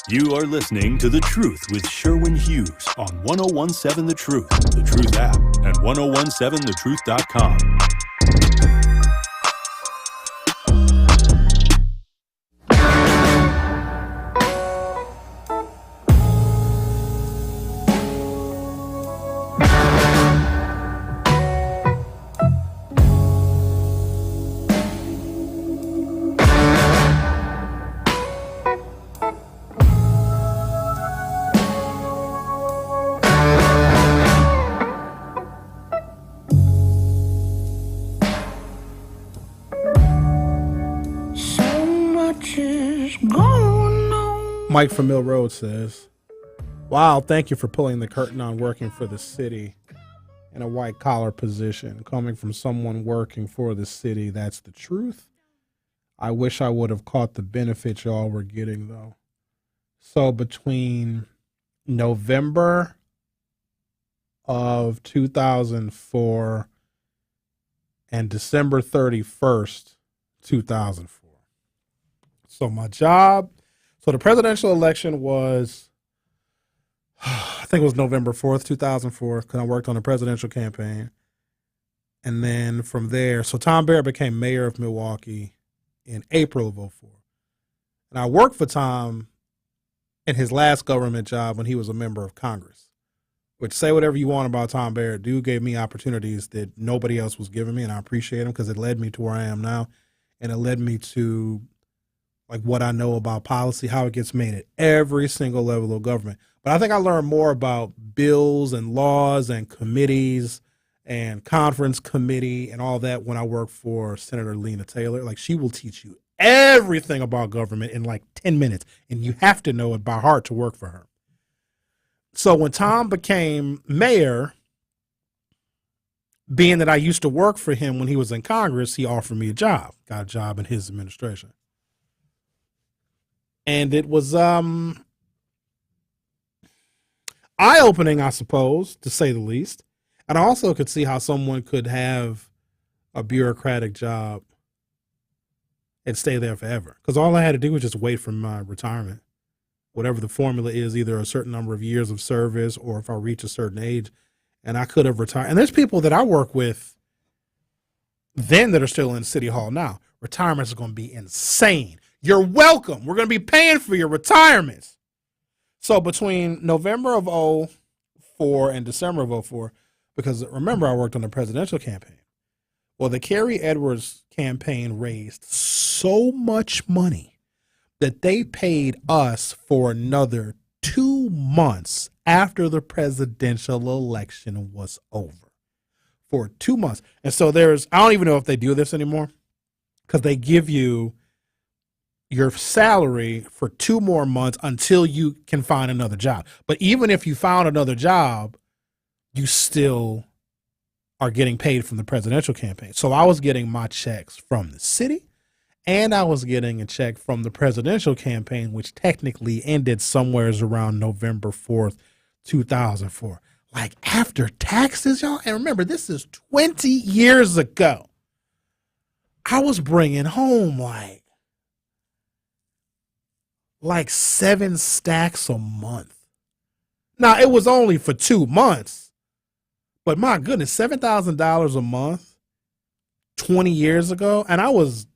You are listening to The Truth with Sherwin Hughes on 1017 The Truth, The Truth app, and 1017thetruth.com. Mike from Mill Road says, wow, thank you for pulling the curtain on working for the city in a white collar position. Coming from someone working for the city, that's the truth. I wish I would have caught the benefits y'all were getting, though. So between November of 2004 and December 31st, 2004. So my job, so the presidential election was, I think it was November 4th, 2004, because I worked on the presidential campaign. And then from there, so Tom Barrett became mayor of Milwaukee in April of 2004. And I worked for Tom in his last government job when he was a member of Congress, which, say whatever you want about Tom Barrett, dude gave me opportunities that nobody else was giving me, and I appreciate him because it led me to where I am now, and it led me to like what I know about policy, how it gets made at every single level of government. But I think I learned more about bills and laws and committees and conference committee and all that when I worked for Senator Lena Taylor. Like, she will teach you everything about government in like 10 minutes, and you have to know it by heart to work for her. So when Tom became mayor, being that I used to work for him when he was in Congress, he offered me a job, got a job in his administration. And it was eye-opening, I suppose, to say the least. And I also could see how someone could have a bureaucratic job and stay there forever. Because all I had to do was just wait for my retirement. Whatever the formula is, either a certain number of years of service or if I reach a certain age, and I could have retired. And there's people that I work with then that are still in City Hall now. Retirements are going to be insane. You're welcome. We're going to be paying for your retirements. So between November of 2004 and December of 2004, because remember I worked on the presidential campaign. Well, the Kerry Edwards campaign raised so much money that they paid us for another 2 months after the presidential election was over. For 2 months. And so I don't even know if they do this anymore, because they give you your salary for 2 more months until you can find another job. But even if you found another job, you still are getting paid from the presidential campaign. So I was getting my checks from the city, and I was getting a check from the presidential campaign, which technically ended somewhere around November 4th, 2004. Like after taxes, y'all. And remember, this is 20 years ago. I was bringing home like 7 stacks a month. Now, it was only for 2 months, but my goodness, $7,000 a month 20 years ago. And I was,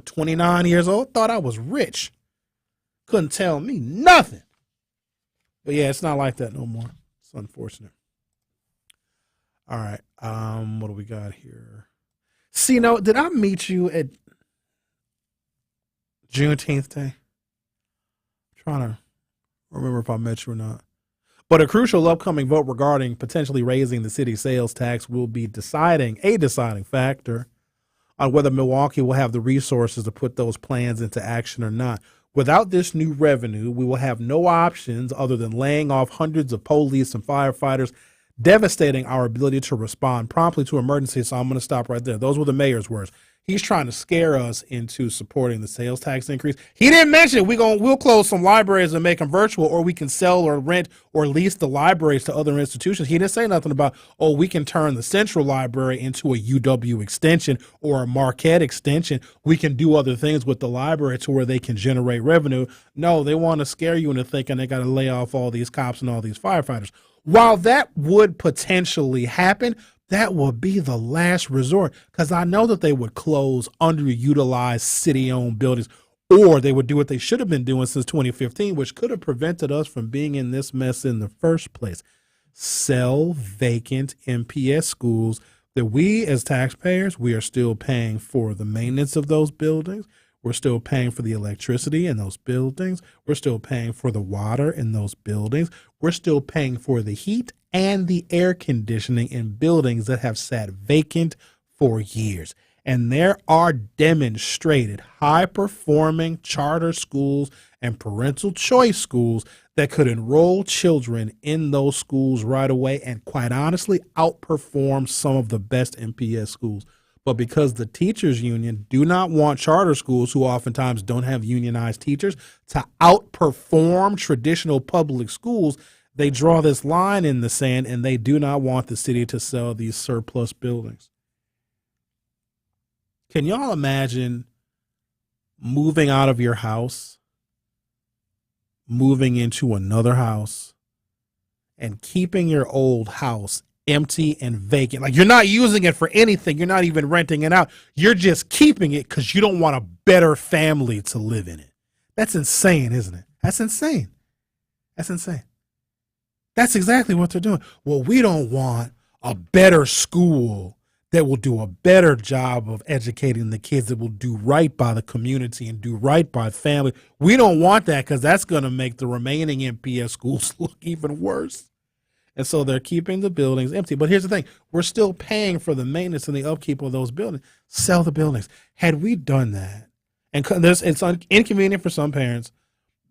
29 years old? Thought I was rich. Couldn't tell me nothing. But yeah, it's not like that no more. It's unfortunate. All right. What do we got here? See, did I meet you at Juneteenth Day? I'm trying to remember if I met you or not. But a crucial upcoming vote regarding potentially raising the city sales tax will be a deciding factor on whether Milwaukee will have the resources to put those plans into action or not. Without this new revenue, we will have no options other than laying off hundreds of police and firefighters, devastating our ability to respond promptly to emergencies. So I'm going to stop right there. Those were the mayor's words. He's trying to scare us into supporting the sales tax increase. He didn't mention we'll close some libraries and make them virtual, or we can sell or rent or lease the libraries to other institutions. He didn't say nothing about, we can turn the Central Library into a UW extension or a Marquette extension. We can do other things with the library to where they can generate revenue. No, they want to scare you into thinking they got to lay off all these cops and all these firefighters. While that would potentially happen, that would be the last resort, because I know that they would close underutilized city-owned buildings, or they would do what they should have been doing since 2015, which could have prevented us from being in this mess in the first place. Sell vacant MPS schools that we as taxpayers, we are still paying for the maintenance of those buildings. We're still paying for the electricity in those buildings. We're still paying for the water in those buildings. We're still paying for the heat and the air conditioning in buildings that have sat vacant for years. And there are demonstrated high-performing charter schools and parental choice schools that could enroll children in those schools right away and, quite honestly, outperform some of the best MPS schools. But because the teachers union do not want charter schools, who oftentimes don't have unionized teachers, to outperform traditional public schools, they draw this line in the sand, and they do not want the city to sell these surplus buildings. Can y'all imagine moving out of your house, moving into another house, and keeping your old house empty and vacant? Like, you're not using it for anything. You're not even renting it out. You're just keeping it because you don't want a better family to live in it. That's insane, isn't it? That's insane. That's insane. That's exactly what they're doing. Well, we don't want a better school that will do a better job of educating the kids, that will do right by the community and do right by family. We don't want that, because that's going to make the remaining MPS schools look even worse. And so they're keeping the buildings empty. But here's the thing. We're still paying for the maintenance and the upkeep of those buildings. Sell the buildings. Had we done that, and it's inconvenient for some parents,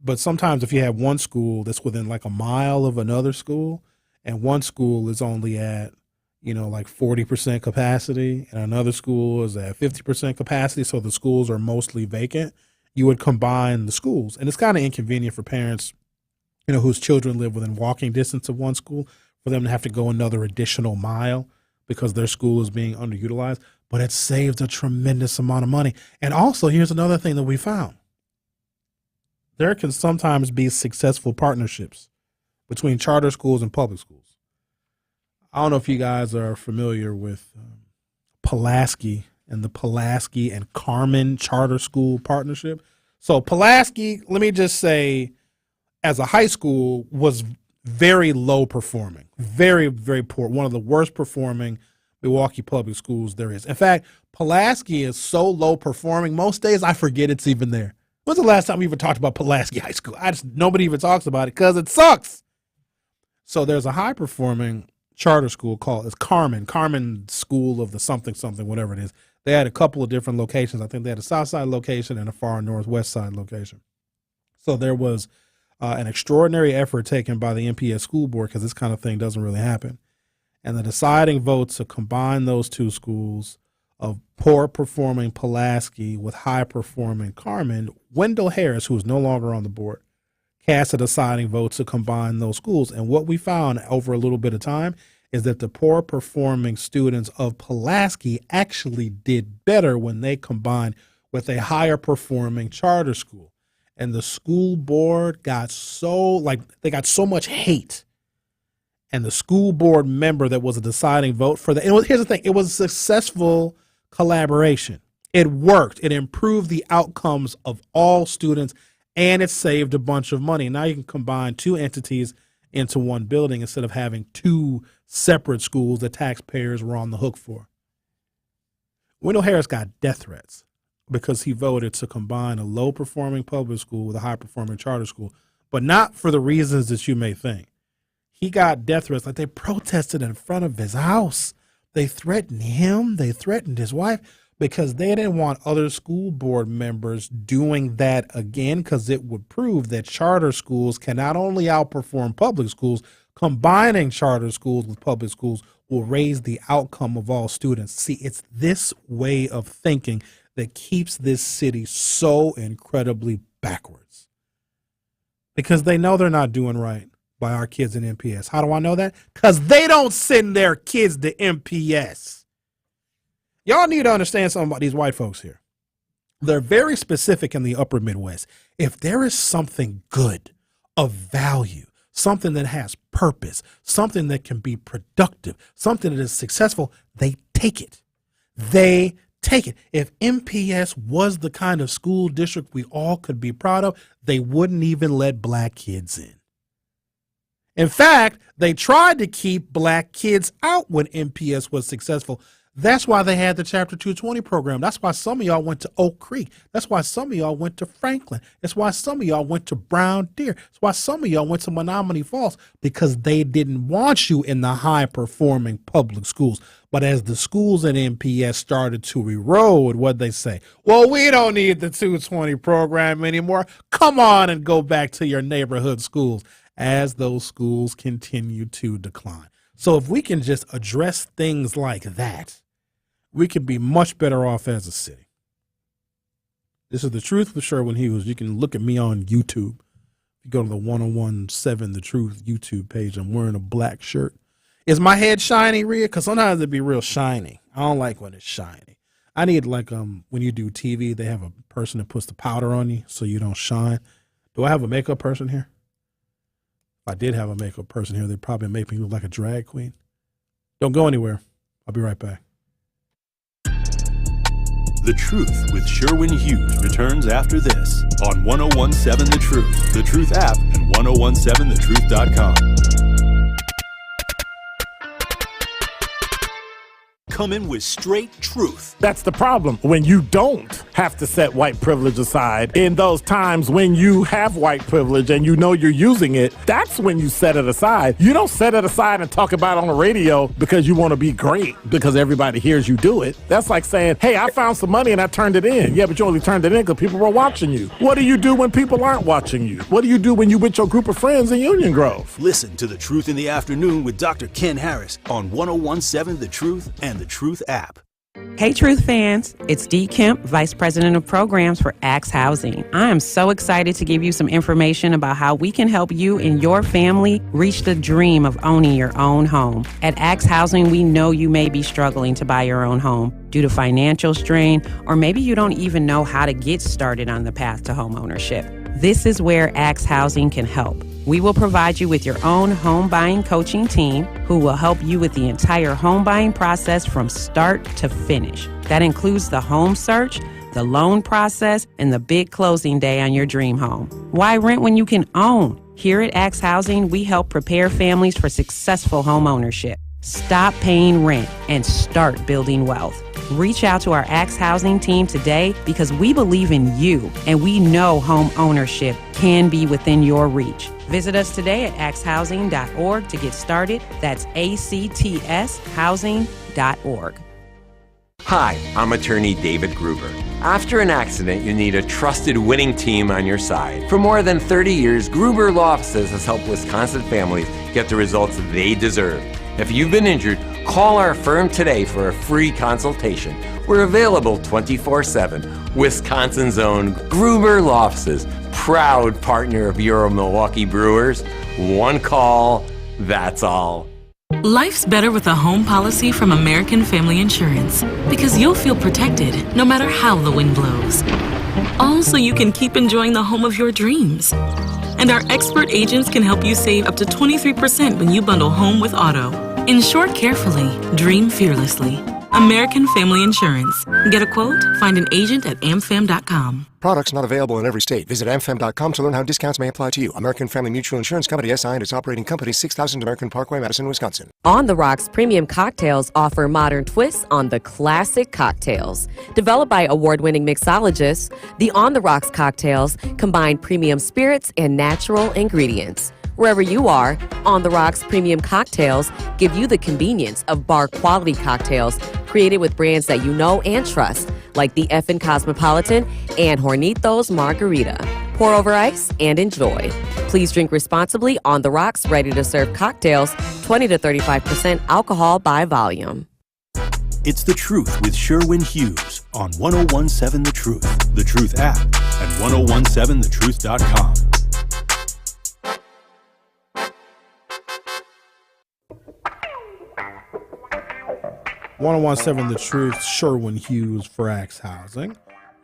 but sometimes if you have one school that's within like a mile of another school, and one school is only at, like 40% capacity, and another school is at 50% capacity, so the schools are mostly vacant, you would combine the schools. And it's kind of inconvenient for parents whose children live within walking distance of one school, for them to have to go another additional mile because their school is being underutilized. But it saves a tremendous amount of money. And also, here's another thing that we found. There can sometimes be successful partnerships between charter schools and public schools. I don't know if you guys are familiar with Pulaski and the Pulaski and Carmen Charter School Partnership. So Pulaski, let me just say, as a high school, was very low performing, very, very poor, one of the worst performing Milwaukee public schools there is. In fact, Pulaski is so low performing, most days I forget it's even there. When's the last time we even talked about Pulaski High School? Nobody even talks about it because it sucks. So there's a high performing charter school called Carmen School of the something, whatever it is. They had a couple of different locations. I think they had a south side location and a far northwest side location. So there was an extraordinary effort taken by the MPS school board, because this kind of thing doesn't really happen. And the deciding vote to combine those two schools of poor-performing Pulaski with high-performing Carmen, Wendell Harris, who is no longer on the board, cast a deciding vote to combine those schools. And what we found over a little bit of time is that the poor-performing students of Pulaski actually did better when they combined with a higher-performing charter school. And the school board got so much hate. And the school board member that was a deciding vote for that. Here's the thing. It was a successful collaboration. It worked. It improved the outcomes of all students, and it saved a bunch of money. Now you can combine two entities into one building instead of having two separate schools that taxpayers were on the hook for. Wendell Harris got death threats because he voted to combine a low-performing public school with a high-performing charter school, but not for the reasons that you may think. He got death threats. Like, they protested in front of his house. They threatened him. They threatened his wife because they didn't want other school board members doing that again, because it would prove that charter schools can not only outperform public schools, combining charter schools with public schools will raise the outcome of all students. See, it's this way of thinking that keeps this city so incredibly backwards, because they know they're not doing right by our kids in MPS. How do I know that? Because they don't send their kids to MPS. Y'all need to understand something about these white folks here. They're very specific in the upper Midwest. If there is something good, of value, something that has purpose, something that can be productive, something that is successful, they take it. They take it. If MPS was the kind of school district we all could be proud of, they wouldn't even let black kids in. In fact, they tried to keep black kids out when MPS was successful. That's why they had the Chapter 220 program. That's why some of y'all went to Oak Creek. That's why some of y'all went to Franklin. That's why some of y'all went to Brown Deer. That's why some of y'all went to Menominee Falls, because they didn't want you in the high-performing public schools. But as the schools in MPS started to erode, what'd they say? Well, we don't need the 220 program anymore. Come on and go back to your neighborhood schools, as those schools continue to decline. So if we can just address things like that, we could be much better off as a city. This is The Truth with Sherwin Hughes. You can look at me on YouTube. If you go to the 1017 The Truth YouTube page, I'm wearing a black shirt. Is my head shiny, Rhea? Because sometimes it'd be real shiny. I don't like when it's shiny. I need, like, when you do TV, they have a person that puts the powder on you so you don't shine. Do I have a makeup person here? If I did have a makeup person here, they'd probably make me look like a drag queen. Don't go anywhere. I'll be right back. The Truth with Sherwin Hughes returns after this on 1017 The Truth, The Truth app, and 1017thetruth.com. Coming with straight truth. That's the problem. When you don't have to set white privilege aside, in those times when you have white privilege and you know you're using it, that's when you set it aside. You don't set it aside and talk about it on the radio because you want to be great, because everybody hears you do it. That's like saying, hey, I found some money and I turned it in. Yeah, but you only turned it in because people were watching you. What do you do when people aren't watching you? What do you do when you with your group of friends in Union Grove? Listen to The Truth in the Afternoon with Dr. Ken Harris on 1017 The Truth and The Truth app. Hey, Truth fans, it's Dee Kemp, Vice President of Programs for Axe Housing. I am so excited to give you some information about how we can help you and your family reach the dream of owning your own home. At Axe Housing, we know you may be struggling to buy your own home due to financial strain, or maybe you don't even know how to get started on the path to home ownership. This is where Axe Housing can help. We will provide you with your own home buying coaching team who will help you with the entire home buying process from start to finish. That includes the home search, the loan process, and the big closing day on your dream home. Why rent when you can own? Here at Axe Housing, we help prepare families for successful home ownership. Stop paying rent and start building wealth. Reach out to our Axe Housing team today, because we believe in you and we know home ownership can be within your reach. Visit us today at axehousing.org to get started. That's ACTShousing.org. Hi, I'm attorney David Gruber. After an accident, you need a trusted winning team on your side. For more than 30 years, Gruber Law Offices has helped Wisconsin families get the results they deserve. If you've been injured, call our firm today for a free consultation. We're available 24/7. Wisconsin's own Gruber Law Offices, proud partner of your Milwaukee Brewers. One call, that's all. Life's better with a home policy from American Family Insurance because you'll feel protected no matter how the wind blows. All so you can keep enjoying the home of your dreams. And our expert agents can help you save up to 23% when you bundle home with auto. Insure carefully, dream fearlessly. American Family Insurance. Get a quote? Find an agent at amfam.com. Products not available in every state. Visit amfam.com to learn how discounts may apply to you. American Family Mutual Insurance Company, SI, and its operating company, 6000 American Parkway, Madison, Wisconsin. On the Rocks premium cocktails offer modern twists on the classic cocktails. Developed by award-winning mixologists, the On the Rocks cocktails combine premium spirits and natural ingredients. Wherever you are, On the Rocks premium cocktails give you the convenience of bar-quality cocktails created with brands that you know and trust, like the Effin' Cosmopolitan and Hornitos Margarita. Pour over ice and enjoy. Please drink responsibly. On the Rocks ready-to-serve cocktails, 20 to 35% alcohol by volume. It's The Truth with Sherwin Hughes on 1017 The Truth, The Truth app, and 1017thetruth.com. .117 The Truth, Sherwin Hughes for Axe Housing.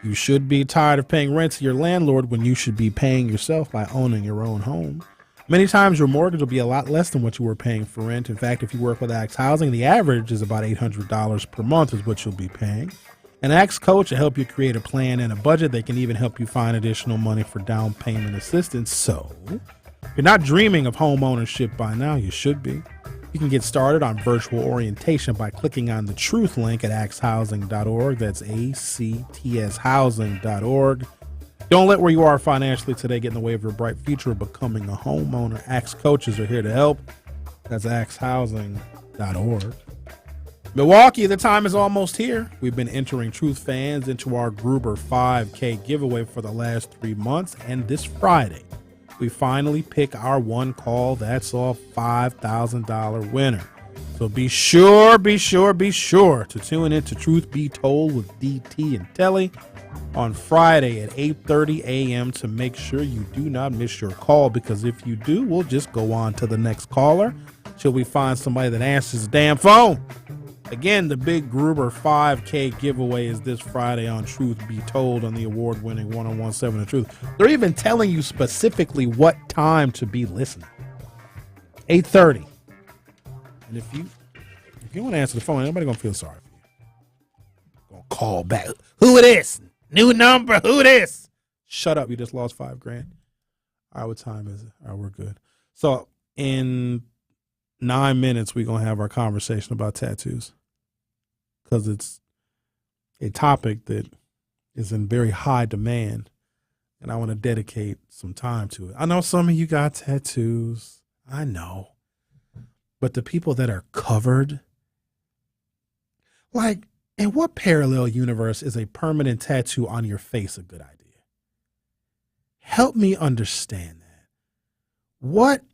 You should be tired of paying rent to your landlord when you should be paying yourself by owning your own home. Many times your mortgage will be a lot less than what you were paying for rent. In fact, if you work with Axe Housing, the average is about $800 per month is what you'll be paying. An Axe coach will help you create a plan and a budget. They can even help you find additional money for down payment assistance. So, if you're not dreaming of home ownership by now, you should be. You can get started on virtual orientation by clicking on the Truth link at axhousing.org. That's ACTShousing.org. Don't let where you are financially today get in the way of your bright future of becoming a homeowner. Axe coaches are here to help. That's axhousing.org. Milwaukee, the time is almost here. We've been entering Truth fans into our Gruber 5K giveaway for the last 3 months, and this Friday, we finally pick our one call, that's all, $5,000 winner. So be sure to tune in to Truth Be Told with DT and Telly on Friday at 8:30 a.m. to make sure you do not miss your call, because if you do, we'll just go on to the next caller till we find somebody that answers the damn phone. Again, the big Gruber 5K giveaway is this Friday on Truth Be Told on the award-winning 1017 The Truth. They're even telling you specifically what time to be listening. 8:30. And if you want to answer the phone, nobody going to feel sorry for you. Going to call back. Who it is? New number. Who this? Shut up. You just lost $5,000. All right, what time is it? All right, we're good. So in 9 minutes, we're going to have our conversation about tattoos, because it's a topic that is in very high demand, and I want to dedicate some time to it. I know some of you got tattoos. I know. But the people that are covered, like, in what parallel universe is a permanent tattoo on your face a good idea? Help me understand that. What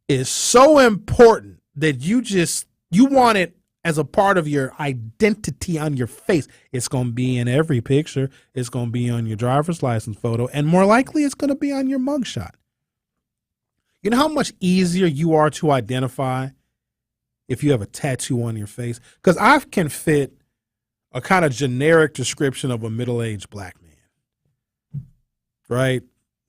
is so important that you want it as a part of your identity on your face? It's going to be in every picture. It's going to be on your driver's license photo, and more likely it's going to be on your mugshot. You know how much easier you are to identify if you have a tattoo on your face? Because I can fit a kind of generic description of a middle-aged black man, right?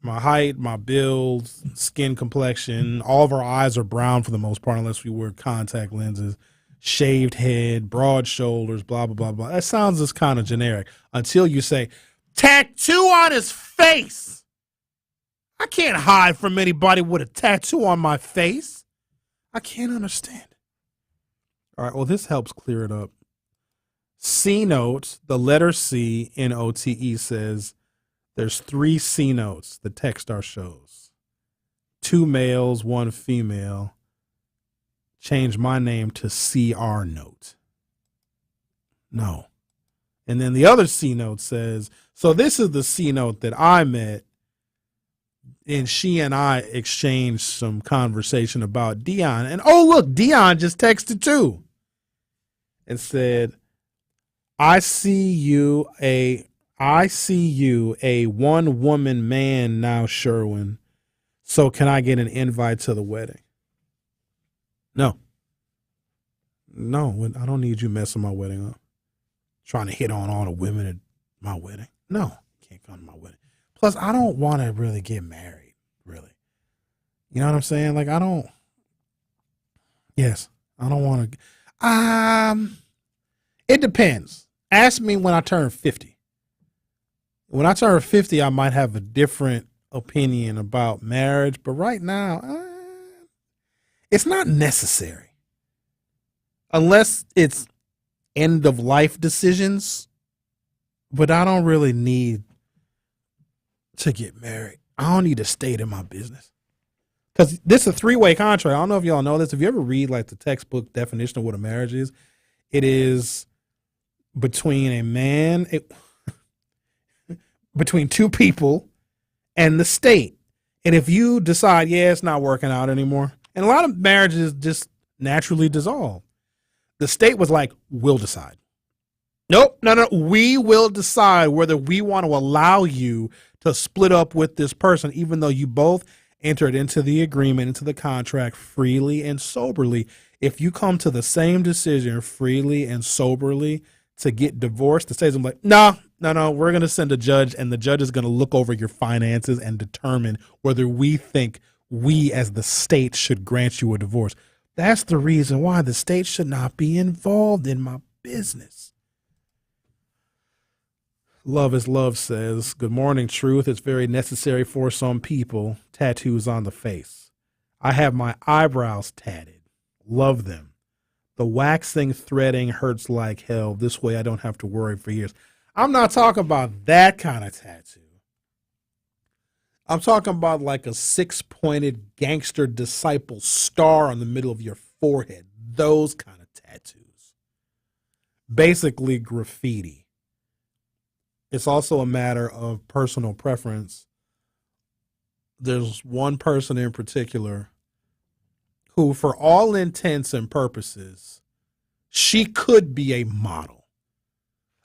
My height, my build, skin complexion, all of our eyes are brown for the most part, unless we wear contact lenses, shaved head, broad shoulders, blah, blah, blah, blah. That sounds just kind of generic until you say, tattoo on his face. I can't hide from anybody with a tattoo on my face. I can't understand. All right, well, this helps clear it up. C notes, the letter C, N-O-T-E, says, there's 3 C notes the Techstar shows. 2 males, 1 female. Change my name to CR note. No. And then the other C note says, so this is the C note that I met and she and I exchanged some conversation about Dion. And oh, look, Dion just texted too and said, I see you a one-woman man now, Sherwin. So can I get an invite to the wedding? No, I don't need you messing my wedding up. Trying to hit on all the women at my wedding. No, can't come to my wedding. Plus, I don't want to really get married, really. You know what I'm saying? Like, I don't want to. It depends. Ask me when I turn 50. When I turn 50, I might have a different opinion about marriage. But right now, it's not necessary. Unless it's end of life decisions. But I don't really need to get married. I don't need to state in my business. Because this is a three-way contract. I don't know if y'all know this. If you ever read like the textbook definition of what a marriage is, it is between a man, between two people and the state. And if you decide, it's not working out anymore, and a lot of marriages just naturally dissolve. The state was like, we'll decide. Nope, no. We will decide whether we want to allow you to split up with this person, even though you both entered into the agreement, into the contract freely and soberly. If you come to the same decision freely and soberly to get divorced, the state's like, no, we're going to send a judge, and the judge is going to look over your finances and determine whether we think we as the state should grant you a divorce. That's the reason why the state should not be involved in my business. Love is Love says, good morning, Truth. It's very necessary for some people. Tattoos on the face. I have my eyebrows tatted. Love them. The waxing, threading hurts like hell. This way I don't have to worry for years. I'm not talking about that kind of tattoo. I'm talking about like a 6-pointed gangster disciple star on the middle of your forehead. Those kind of tattoos. Basically graffiti. It's also a matter of personal preference. There's one person in particular who, for all intents and purposes, she could be a model,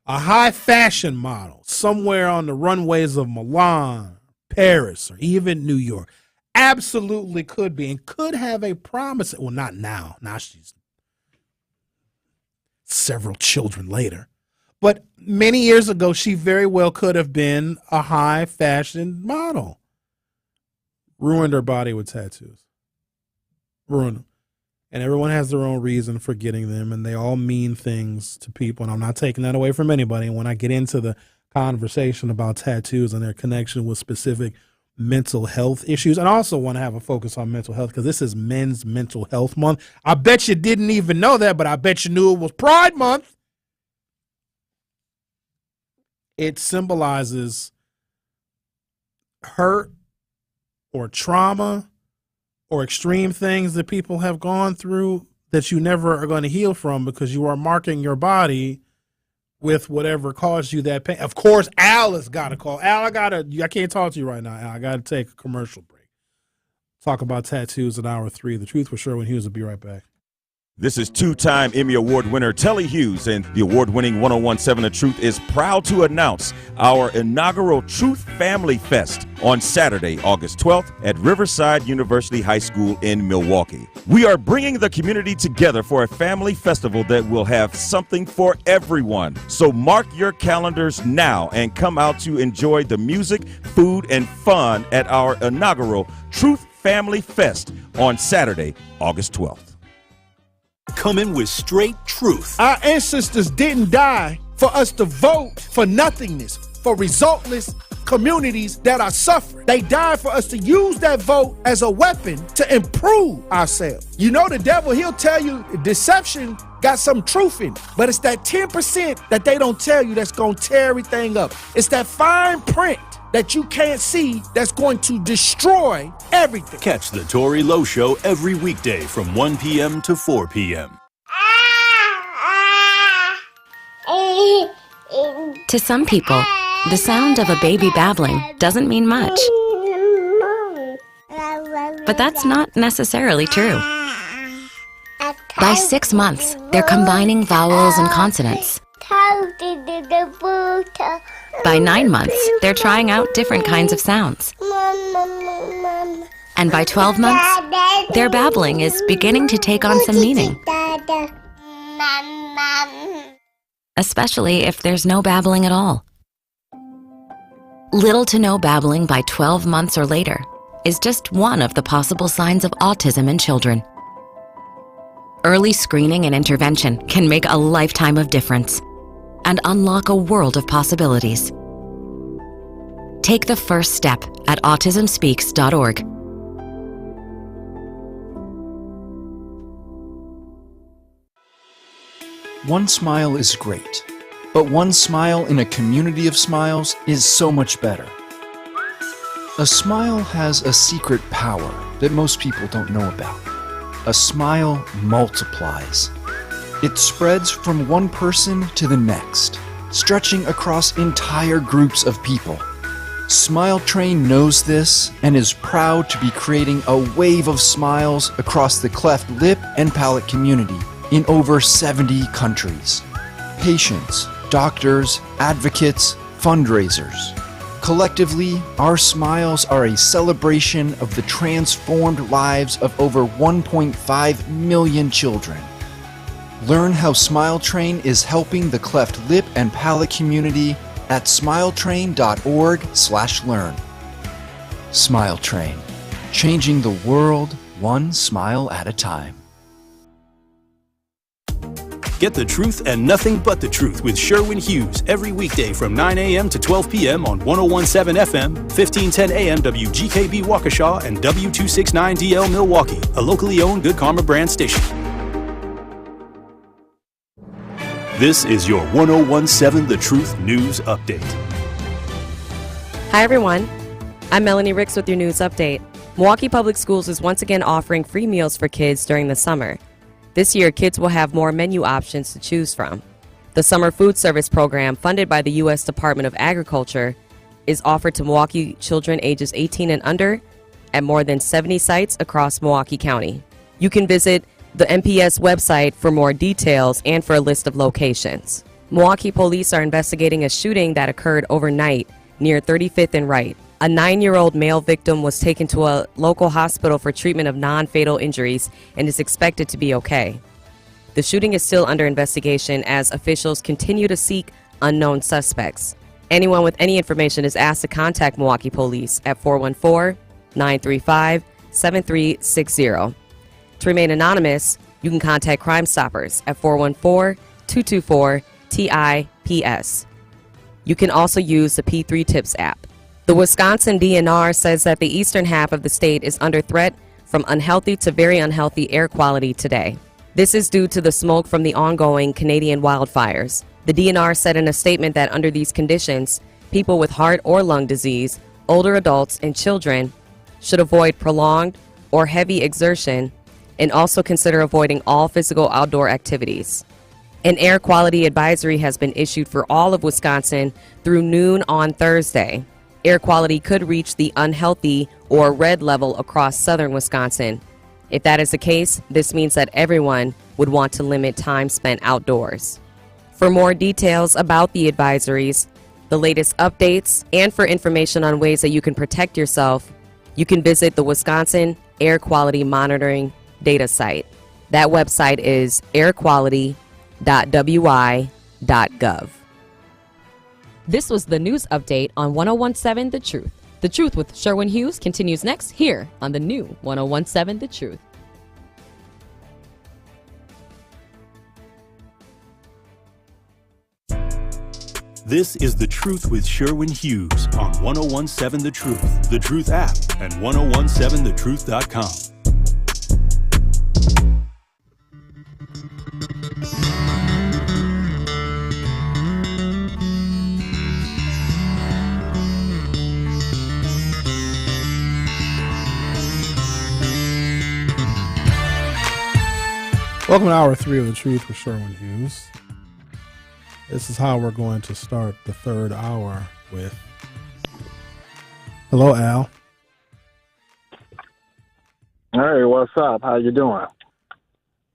a high fashion model, somewhere on the runways of Milan, Paris, or even New York. Absolutely could be, and could have a promise. Well, not now. Now she's several children later. But many years ago, she very well could have been a high fashion model. Ruined her body with tattoos. Ruined them. And everyone has their own reason for getting them, and they all mean things to people. And I'm not taking that away from anybody. And when I get into the conversation about tattoos and their connection with specific mental health issues, and I also want to have a focus on mental health because this is Men's Mental Health Month. I bet you didn't even know that, but I bet you knew it was Pride Month. It symbolizes hurt or trauma or extreme things that people have gone through that you never are going to heal from because you are marking your body with whatever caused you that pain. Of course, Al has got to call. Al, I can't talk to you right now, Al. I got to take a commercial break. Talk about tattoos in hour 3. The Truth with Sherwin Hughes will be right back. This is two-time Emmy Award winner Telly Hughes, and the award-winning 1017 The Truth is proud to announce our inaugural Truth Family Fest on Saturday, August 12th at Riverside University High School in Milwaukee. We are bringing the community together for a family festival that will have something for everyone. So mark your calendars now and come out to enjoy the music, food, and fun at our inaugural Truth Family Fest on Saturday, August 12th. Coming with straight truth. Our ancestors didn't die for us to vote for nothingness, for resultless communities that are suffering. They died for us to use that vote as a weapon to improve ourselves. You know, the devil, he'll tell you deception got some truth in it, but it's that 10% that they don't tell you that's going to tear everything up. It's that fine print that you can't see that's going to destroy everything. Catch the Tory Lowe Show every weekday from 1 p.m. to 4 p.m. To some people, the sound of a baby babbling doesn't mean much. But that's not necessarily true. By 6 months, they're combining vowels and consonants. By 9 months, they're trying out different kinds of sounds. And by 12 months, their babbling is beginning to take on some meaning. Especially if there's no babbling at all. Little to no babbling by 12 months or later is just one of the possible signs of autism in children. Early screening and intervention can make a lifetime of difference and unlock a world of possibilities. Take the first step at autismspeaks.org. One smile is great, but one smile in a community of smiles is so much better. A smile has a secret power that most people don't know about. A smile multiplies. It spreads from one person to the next, stretching across entire groups of people. Smile Train knows this and is proud to be creating a wave of smiles across the cleft lip and palate community in over 70 countries. Patients, doctors, advocates, fundraisers. Collectively, our smiles are a celebration of the transformed lives of over 1.5 million children. Learn how Smile Train is helping the cleft lip and palate community at smiletrain.org/learn. Smile Train, changing the world one smile at a time. Get the truth and nothing but the truth with Sherwin Hughes every weekday from 9 a.m. to 12 p.m. on 101.7 FM, 1510 a.m. WGKB Waukesha, and W269DL Milwaukee, a locally owned Good Karma brand station. This is your 101.7 The Truth News Update. Hi, everyone. I'm Melanie Ricks with your news update. Milwaukee Public Schools is once again offering free meals for kids during the summer. This year, kids will have more menu options to choose from. The Summer Food Service Program, funded by the U.S. Department of Agriculture, is offered to Milwaukee children ages 18 and under at more than 70 sites across Milwaukee County. You can visit the MPS website for more details and for a list of locations. Milwaukee police are investigating a shooting that occurred overnight near 35th and Wright. A 9-year-old male victim was taken to a local hospital for treatment of non-fatal injuries and is expected to be okay. The shooting is still under investigation as officials continue to seek unknown suspects. Anyone with any information is asked to contact Milwaukee Police at 414-935-7360. To remain anonymous, you can contact Crime Stoppers at 414-224-TIPS. You can also use the P3 Tips app. The Wisconsin DNR says that the eastern half of the state is under threat from unhealthy to very unhealthy air quality today. This is due to the smoke from the ongoing Canadian wildfires. The DNR said in a statement that under these conditions, people with heart or lung disease, older adults, and children should avoid prolonged or heavy exertion and also consider avoiding all physical outdoor activities. An air quality advisory has been issued for all of Wisconsin through noon on Thursday. Air quality could reach the unhealthy or red level across southern Wisconsin. If that is the case, this means that everyone would want to limit time spent outdoors. For more details about the advisories, the latest updates, and for information on ways that you can protect yourself, you can visit the Wisconsin Air Quality Monitoring data site. That website is airquality.wi.gov. This was the news update on 101.7 The Truth. The Truth with Sherwin Hughes continues next here on the new 101.7 The Truth. This is The Truth with Sherwin Hughes on 101.7 The Truth app, and 1017thetruth.com. Welcome to Hour 3 of The Truth with Sherwin Hughes. This is how we're going to start the third hour with... Hello, Al. Hey, what's up? How you doing?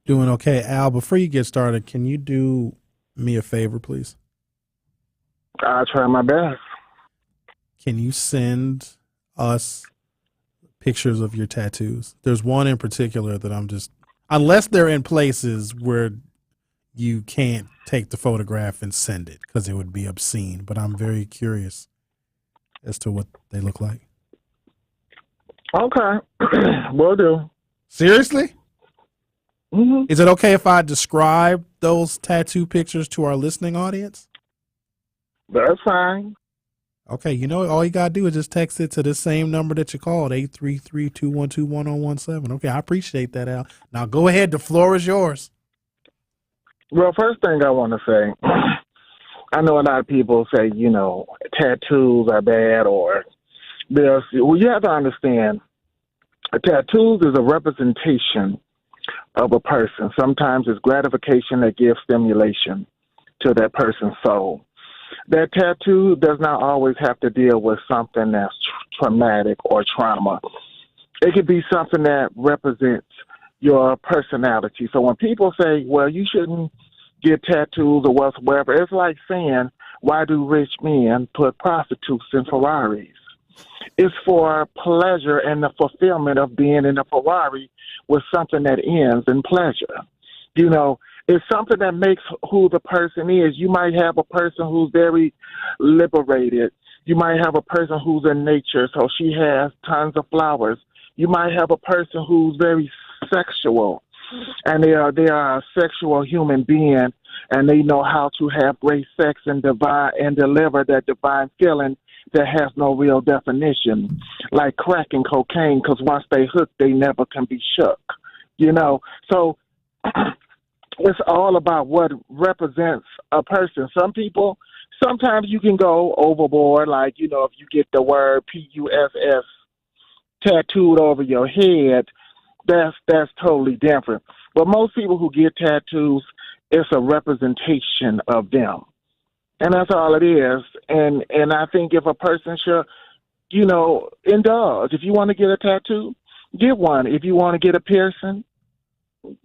Doing okay. Al, before you get started, can you do me a favor, please? I'll try my best. Can you send us pictures of your tattoos? There's one in particular that I'm just, unless they're in places where you can't take the photograph and send it because it would be obscene, but I'm very curious as to what they look like. Okay. Will do. Seriously? Mm-hmm. Is it okay if I describe those tattoo pictures to our listening audience? That's fine. Okay, you know, all you got to do is just text it to the same number that you called, 833-212-1017. Okay, I appreciate that, Al. Now go ahead. The floor is yours. Well, first thing I want to say, I know a lot of people say, you know, tattoos are bad or there's, well, you have to understand, a tattoo is a representation of a person. Sometimes it's gratification that gives stimulation to that person's soul. That tattoo does not always have to deal with something that's traumatic or trauma. It could be something that represents your personality. So when people say, well, you shouldn't get tattoos or whatsoever, it's like saying, why do rich men put prostitutes in Ferraris? It's for pleasure and the fulfillment of being in a Ferrari with something that ends in pleasure. You know, it's something that makes who the person is. You might have a person who's very liberated. You might have a person who's in nature, so she has tons of flowers. You might have a person who's very sexual, and they are a sexual human being, and they know how to have great sex and deliver that divine feeling that has no real definition, like crack and cocaine, because once they hook, they never can be shook, you know? So it's all about what represents a person. Some people, sometimes you can go overboard, like, you know, if you get the word PUSS tattooed over your head, that's totally different. But most people who get tattoos, it's a representation of them. And that's all it is. And I think if a person should, you know, indulge. If you want to get a tattoo, get one. If you want to get a piercing,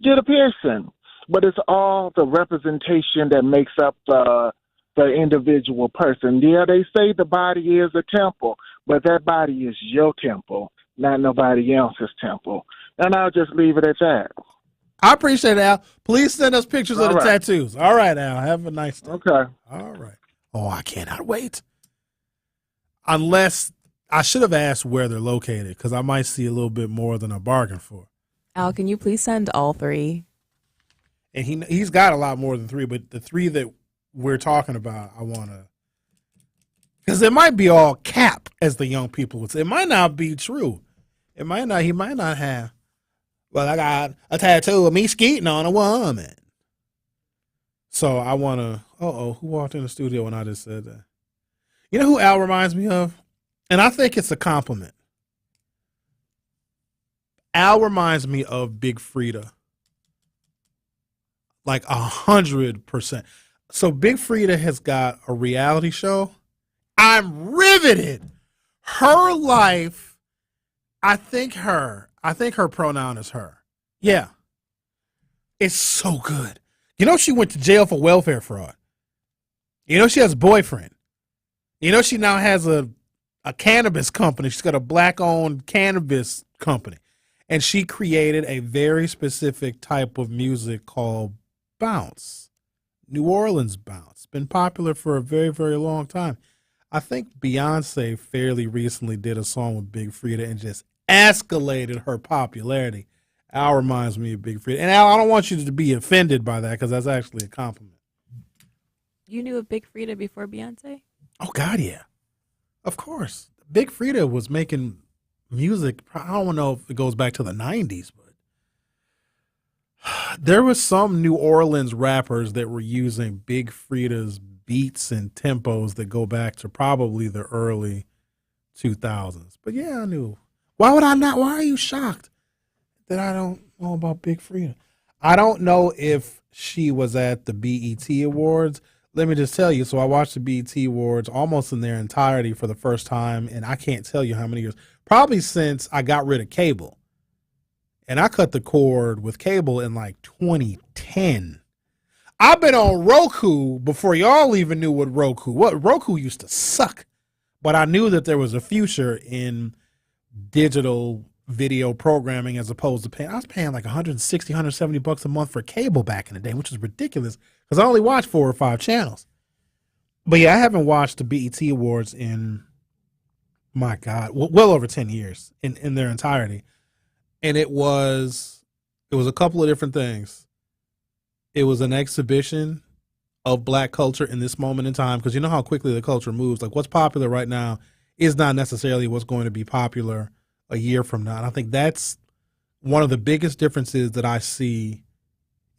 get a piercing. But it's all the representation that makes up the individual person. Yeah, they say the body is a temple, but that body is your temple, not nobody else's temple. And I'll just leave it at that. I appreciate it, Al. Please send us pictures of the right. tattoos. All right, Al. Have a nice day. Okay. All right. Oh, I cannot wait. Unless I should have asked where they're located, because I might see a little bit more than I bargained for. Al, can you please send all three? And he's got a lot more than three, but the three that we're talking about, I want to, because it might be all cap, as the young people would say. It might not be true. He might not have. Well, I got a tattoo of me skeeting on a woman. So I want to, who walked in the studio when I just said that? You know who Al reminds me of? And I think it's a compliment. Al reminds me of Big Frida. Like 100%. So Big Frida has got a reality show. I'm riveted. Her life, I think her pronoun is her. Yeah. It's so good. You know, she went to jail for welfare fraud. You know, she has a boyfriend. You know, she now has a cannabis company. She's got a black-owned cannabis company. And she created a very specific type of music called bounce. New Orleans bounce. It's been popular for a very, very long time. I think Beyonce fairly recently did a song with Big Frida and just escalated her popularity. Al reminds me of Big Frida. And Al, I don't want you to be offended by that because that's actually a compliment. You knew of Big Frida before Beyonce? Oh, God, yeah. Of course. Big Frida was making music. I don't know if it goes back to the 90s, but there was some New Orleans rappers that were using Big Frida's beats and tempos that go back to probably the early 2000s. But yeah, I knew. Why would I not? Why are you shocked that I don't know about Big Frida? I don't know if she was at the BET Awards. Let me just tell you. So I watched the BET Awards almost in their entirety for the first time, and I can't tell you how many years. Probably since I got rid of cable. And I cut the cord with cable in like 2010. I've been on Roku before y'all even knew what Roku used to suck. But I knew that there was a future in digital video programming as opposed to paying. I was paying like $160, $170 a month for cable back in the day, which is ridiculous because I only watched 4 or 5 channels. But yeah, I haven't watched the BET Awards in, my God, well over 10 years in their entirety. And it was a couple of different things. It was an exhibition of black culture in this moment in time, because you know how quickly the culture moves. Like what's popular right now is not necessarily what's going to be popular a year from now. And I think that's one of the biggest differences that I see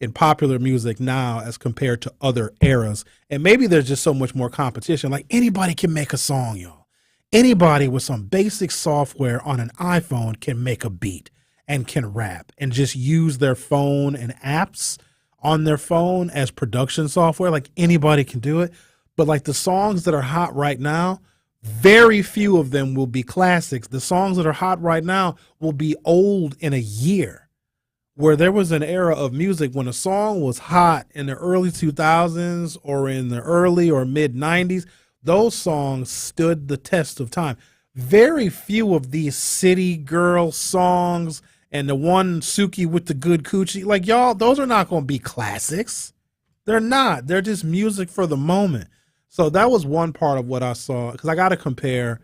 in popular music now as compared to other eras. And maybe there's just so much more competition. Like anybody can make a song, y'all. Anybody with some basic software on an iPhone can make a beat and can rap and just use their phone and apps on their phone as production software. Like anybody can do it. But like the songs that are hot right now, very few of them will be classics. The songs that are hot right now will be old in a year. Where there was an era of music when a song was hot in the early 2000s or in the early or mid 90s, those songs stood the test of time. Very few of these city girl songs and the one Suki with the good coochie, like y'all, those are not going to be classics. They're not. They're just music for the moment. So that was one part of what I saw, because I got to compare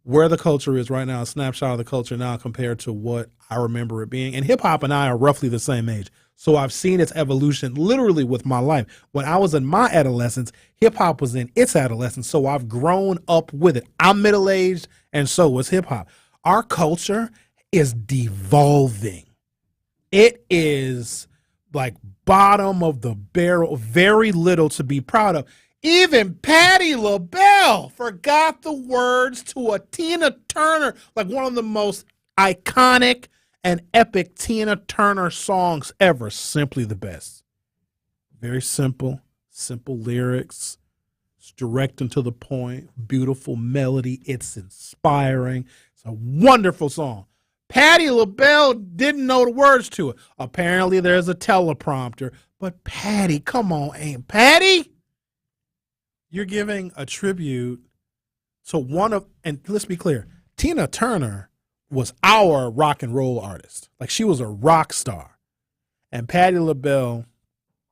where the culture is right now, a snapshot of the culture now compared to what I remember it being. And hip hop and I are roughly the same age. So I've seen its evolution literally with my life. When I was in my adolescence, hip hop was in its adolescence. So I've grown up with it. I'm middle-aged, and so was hip hop. Our culture is devolving. It is like bottom of the barrel, very little to be proud of. Even Patti LaBelle forgot the words to a Tina Turner, like one of the most iconic and epic Tina Turner songs ever. Simply the best. Very simple lyrics. It's direct and to the point. Beautiful melody. It's inspiring. It's a wonderful song. Patti LaBelle didn't know the words to it. Apparently there's a teleprompter. But Patti, come on, ain't Patti? You're giving a tribute to one of, and let's be clear, Tina Turner was our rock and roll artist. Like she was a rock star. And Patti LaBelle,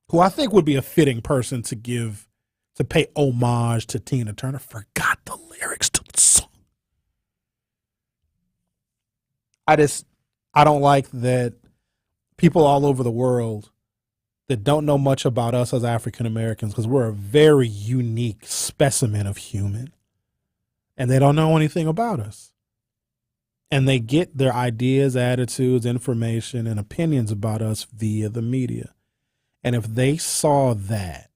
who I think would be a fitting person to pay homage to Tina Turner, forgot the lyrics to the song. I don't like that people all over the world that don't know much about us as African Americans, because we're a very unique specimen of human, and they don't know anything about us. And they get their ideas, attitudes, information, and opinions about us via the media. And if they saw that,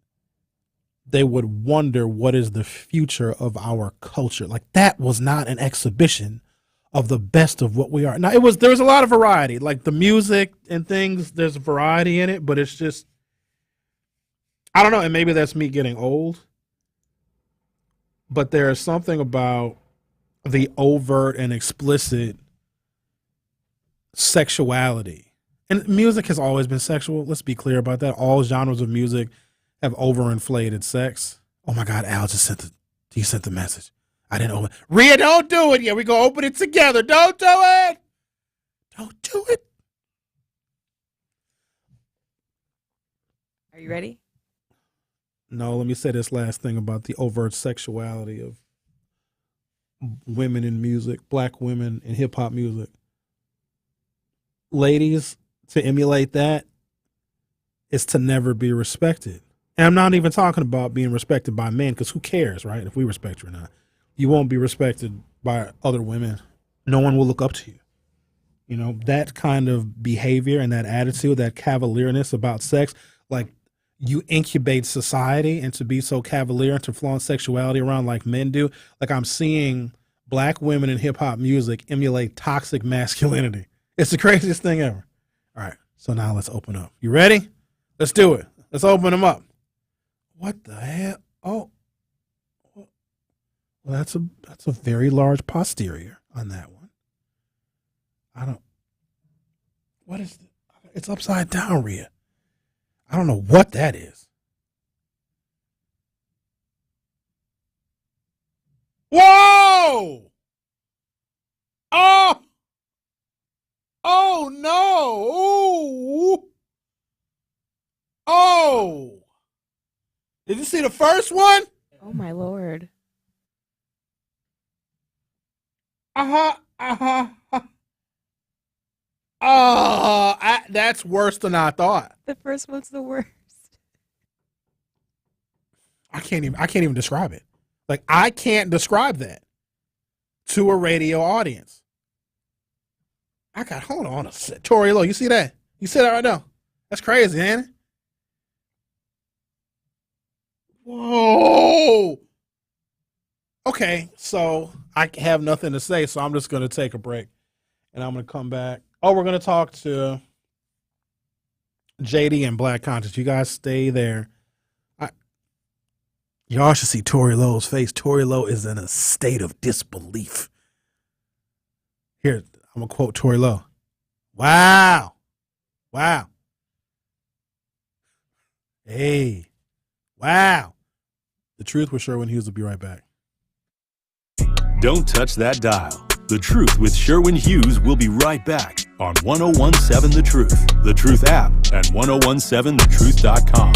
they would wonder what is the future of our culture. Like that was not an exhibition of the best of what we are. Now there was a lot of variety, like the music and things, there's a variety in it, but it's just, I don't know. And maybe that's me getting old, but there is something about the overt and explicit sexuality, and music has always been sexual. Let's be clear about that. All genres of music have overinflated sex. Oh my God, Al just sent the message. I didn't open. Rhea, don't do it. Yeah, we gonna open it together. Don't do it. Don't do it. Are you ready? No, let me say this last thing about the overt sexuality of women in music, black women in hip hop music. Ladies, to emulate that is to never be respected. And I'm not even talking about being respected by men, because who cares, right? If we respect you or not. You won't be respected by other women. No one will look up to you. You know, that kind of behavior and that attitude, that cavalierness about sex, like you incubate society and to be so cavalier and to flaunt sexuality around like men do. Like I'm seeing black women in hip hop music emulate toxic masculinity. It's the craziest thing ever. All right, so now let's open up. You ready? Let's do it. Let's open them up. What the hell? Oh. Well, that's a very large posterior on that one. What is it? It's upside down, Rhea. I don't know what that is. Whoa! Oh! Oh no! Ooh. Oh! Did you see the first one? Oh my Lord. That's worse than I thought. The first one's the worst. I can't even describe it. Like, I can't describe that to a radio audience. Hold on a sec. Tori Lowe, you see that? You see that right now? That's crazy, ain't it? Whoa. Okay, so I have nothing to say, so I'm just going to take a break. And I'm going to come back. Oh, we're going to talk to JD and Black Conscious. You guys stay there. Y'all should see Tori Lowe's face. Tori Lowe is in a state of disbelief. Here, I'm going to quote Tori Lowe. Wow. Wow. Hey. Wow. The Truth with Sherwin Hughes will be right back. Don't touch that dial. The Truth with Sherwin Hughes will be right back on 1017 The Truth, The Truth app, and 1017thetruth.com.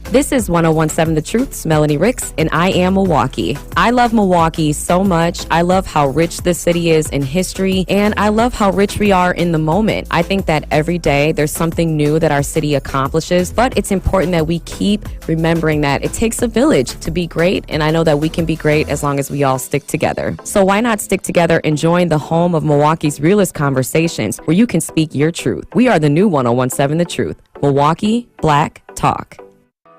This is 1017 The Truth's Melanie Ricks, and I am Milwaukee. I love Milwaukee so much. I love how rich this city is in history, and I love how rich we are in the moment. I think that every day there's something new that our city accomplishes, but it's important that we keep remembering that it takes a village to be great, and I know that we can be great as long as we all stick together. So why not stick together and join the home of Milwaukee's realest conversations where you can speak your truth. We are the new 1017 The Truth. Milwaukee Black Talk.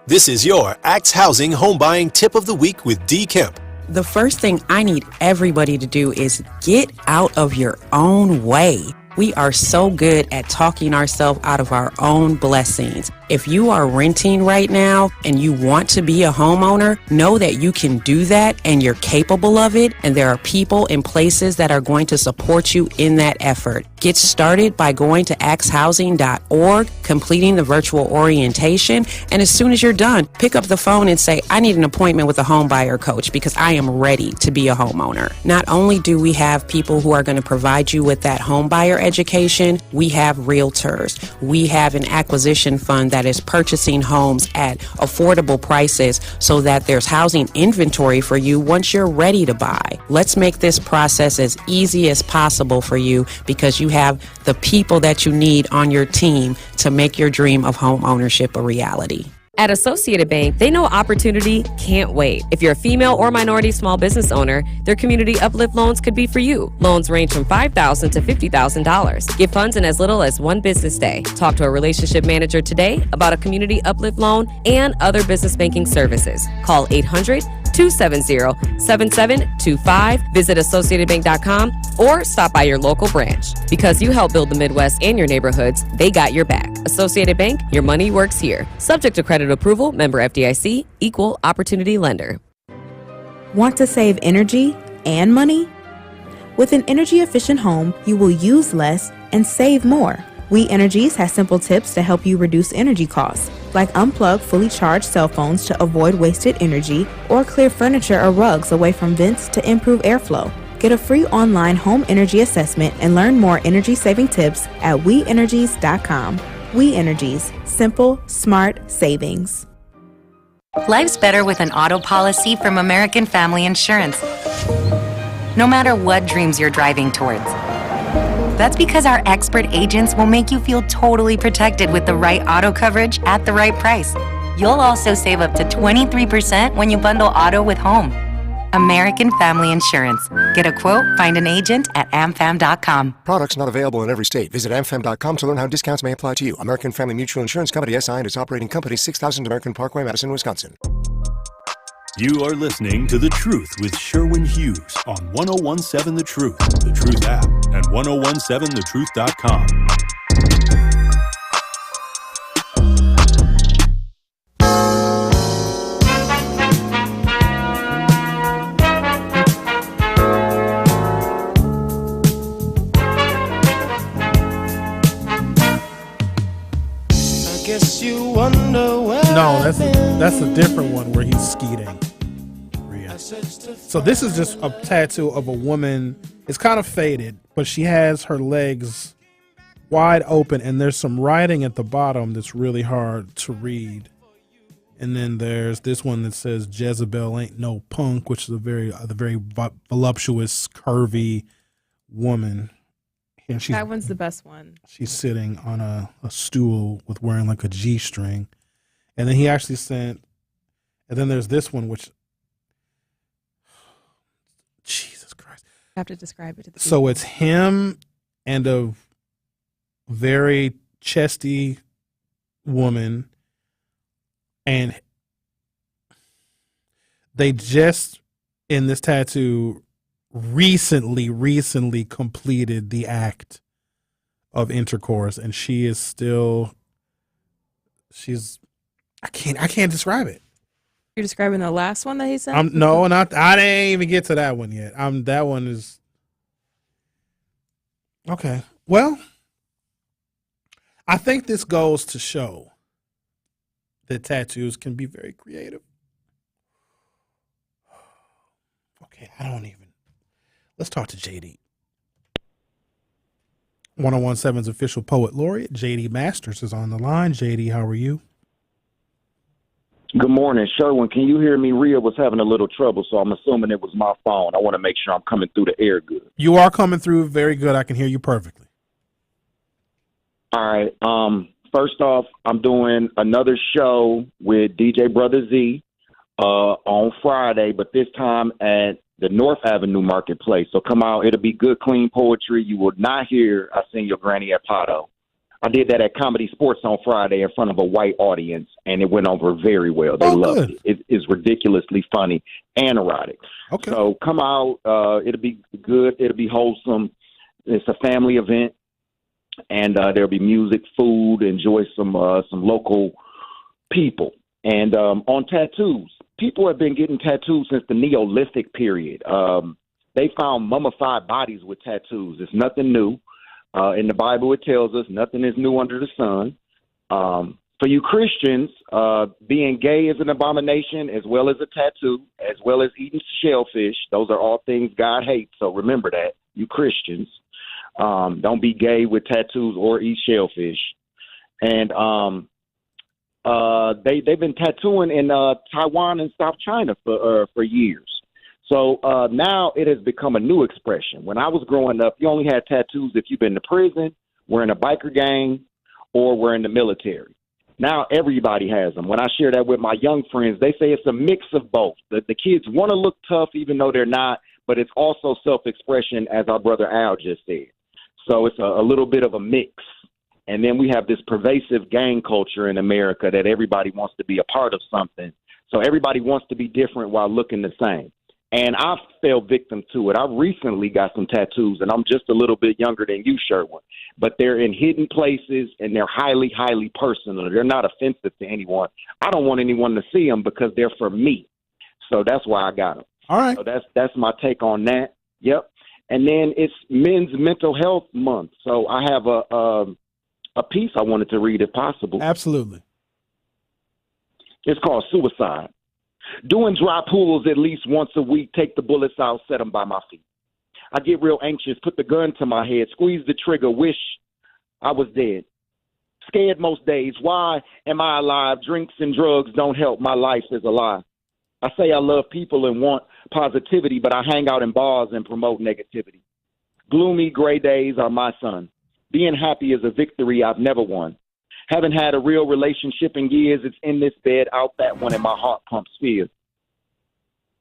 This is your Axe Housing Home Buying Tip of the Week with D. Kemp. The first thing I need everybody to do is get out of your own way. We are so good at talking ourselves out of our own blessings. If you are renting right now and you want to be a homeowner, know that you can do that and you're capable of it, and there are people and places that are going to support you in that effort. Get started by going to axhousing.org, completing the virtual orientation, and as soon as you're done, pick up the phone and say, I need an appointment with a home buyer coach because I am ready to be a homeowner. Not only do we have people who are going to provide you with that home buyer education, we have realtors. We have an acquisition fund that is purchasing homes at affordable prices so that there's housing inventory for you once you're ready to buy. Let's make this process as easy as possible for you because you have the people that you need on your team to make your dream of home ownership a reality. At Associated Bank, they know opportunity can't wait. If you're a female or minority small business owner, their community uplift loans could be for you. Loans range from $5,000 to $50,000. Get funds in as little as one business day. Talk to a relationship manager today about a community uplift loan and other business banking services. Call 800-270-7725. Visit AssociatedBank.com or stop by your local branch. Because you help build the Midwest and your neighborhoods, they got your back. Associated Bank, your money works here. Subject to credit approval, member FDIC, equal opportunity lender. Want to save energy and money? With an energy-efficient home, you will use less and save more. We Energies has simple tips to help you reduce energy costs, like unplug fully charged cell phones to avoid wasted energy or clear furniture or rugs away from vents to improve airflow. Get a free online home energy assessment and learn more energy-saving tips at WeEnergies.com. We Energies. Simple, smart savings. Life's better with an auto policy from American Family Insurance. No matter what dreams you're driving towards. That's because our expert agents will make you feel totally protected with the right auto coverage at the right price. You'll also save up to 23% when you bundle auto with home. American Family Insurance. Get a quote, find an agent at amfam.com. Products not available in every state. Visit amfam.com to learn how discounts may apply to you. American Family Mutual Insurance Company, SI, and its operating company, 6000 American Parkway, Madison, Wisconsin. You are listening to The Truth with Sherwin Hughes on 1017 The Truth, The Truth app, and 1017thetruth.com. makes you wonder where No, that's a different one where he's skeeting. So this is just a tattoo of a woman. It's kind of faded, but she has her legs wide open, and there's some writing at the bottom that's really hard to read. And then there's this one that says Jezebel ain't no punk, which is a very voluptuous, curvy woman. And That one's the best one. she's sitting on a stool with wearing like a G-string. And then he actually sent, and then there's this one, which, Jesus Christ. I have to describe it to the So people. it's him and a very chesty woman, and they just, in this tattoo, recently completed the act of intercourse, and she's I can't describe it. You're describing the last one that he sent? No, I didn't even get to that one yet. That one is okay. Well, I think this goes to show that tattoos can be very creative. Okay, let's talk to JD. 1017's official poet laureate, JD Masters, is on the line. JD, how are you? Good morning, Sherwin. Can you hear me? Rhea was having a little trouble, so I'm assuming it was my phone. I want to make sure I'm coming through the air good. You are coming through very good. I can hear you perfectly. All right. First off, I'm doing another show with DJ Brother Z on Friday, but this time at the North Avenue Marketplace. So come out. It'll be good, clean poetry. You will not hear I Sing Your Granny at Pato. I did that at Comedy Sports on Friday in front of a white audience, and it went over very well. They loved it. It's ridiculously funny and erotic. Okay. So come out. It'll be good. It'll be wholesome. It's a family event, and there'll be music, food. Enjoy some local people. And on tattoos, people have been getting tattoos since the Neolithic period. They found mummified bodies with tattoos. It's nothing new. In the Bible, it tells us nothing is new under the sun. For you Christians, being gay is an abomination as well as a tattoo, as well as eating shellfish. Those are all things God hates. So remember that, you Christians. Don't be gay with tattoos or eat shellfish. And they've been tattooing in Taiwan and South China for years. So now it has become a new expression. When I was growing up, you only had tattoos if you've been to prison, were in a biker gang, or were in the military. Now everybody has them. When I share that with my young friends, they say it's a mix of both. The kids want to look tough even though they're not, but it's also self-expression, as our brother Al just said. So it's a little bit of a mix. And then we have this pervasive gang culture in America that everybody wants to be a part of something. So everybody wants to be different while looking the same. And I fell victim to it. I recently got some tattoos, and I'm just a little bit younger than you, Sherwin. But they're in hidden places, and they're highly, highly personal. They're not offensive to anyone. I don't want anyone to see them because they're for me. So that's why I got them. All right. So that's my take on that. Yep. And then it's Men's Mental Health Month. So I have a piece I wanted to read if possible. Absolutely. It's called Suicide. Doing dry pulls at least once a week, take the bullets out, set them by my feet. I get real anxious, put the gun to my head, squeeze the trigger, wish I was dead. Scared most days, why am I alive? Drinks and drugs don't help, my life is a lie. I say I love people and want positivity, but I hang out in bars and promote negativity. Gloomy gray days are my son. Being happy is a victory I've never won. Haven't had a real relationship in years. It's in this bed, out that one, and my heart pumps fear.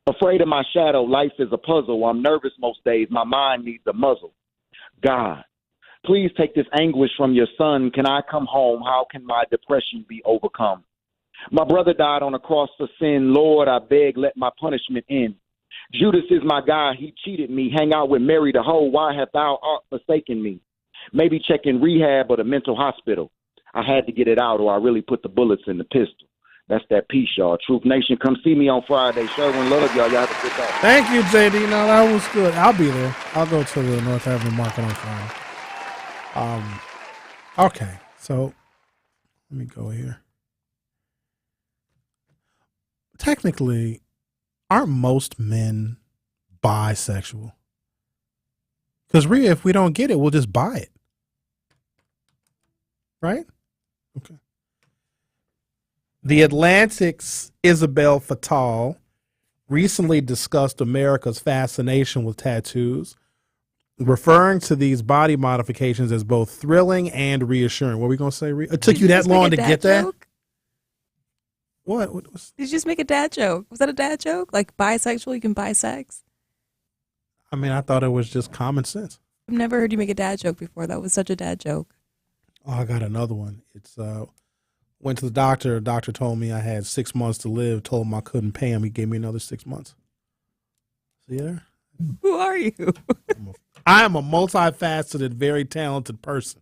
Afraid of my shadow, life is a puzzle. I'm nervous most days. My mind needs a muzzle. God, please take this anguish from your son. Can I come home? How can my depression be overcome? My brother died on a cross for sin. Lord, I beg, let my punishment end. Judas is my guy. He cheated me. Hang out with Mary the hoe. Why have thou art forsaken me? Maybe check in rehab or the mental hospital. I had to get it out or I really put the bullets in the pistol. That's that piece, y'all. Truth Nation, come see me on Friday. Sherwin, love y'all. Y'all have a good day. Thank you, JD. No, that was good. I'll be there. I'll go to the North Avenue Market on Friday. Okay, so let me go here. technically, aren't most men bisexual? Because really, if we don't get it, we'll just buy it. Right? Okay. The Atlantic's Isabel Fattal recently discussed America's fascination with tattoos, referring to these body modifications as both thrilling and reassuring. What were we going to say? It took you that long to get that? What? Did you just make a dad joke? Was that a dad joke? Like bisexual, you can buy sex? I mean, I thought it was just common sense. I've never heard you make a dad joke before. That was such a dad joke. Oh, I got another one. It's went to the doctor. The doctor told me I had 6 months to live. Told him I couldn't pay him. He gave me another 6 months. See there? Who are you? I am a multifaceted, very talented person.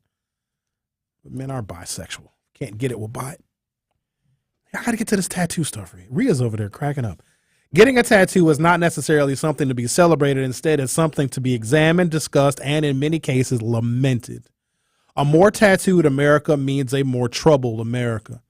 But men are bisexual. Can't get it, we'll buy it. I got to get to this tattoo stuff. Rhea's over there cracking up. Getting a tattoo is not necessarily something to be celebrated. Instead, it's something to be examined, discussed, and in many cases, lamented. A more tattooed America means a more troubled America.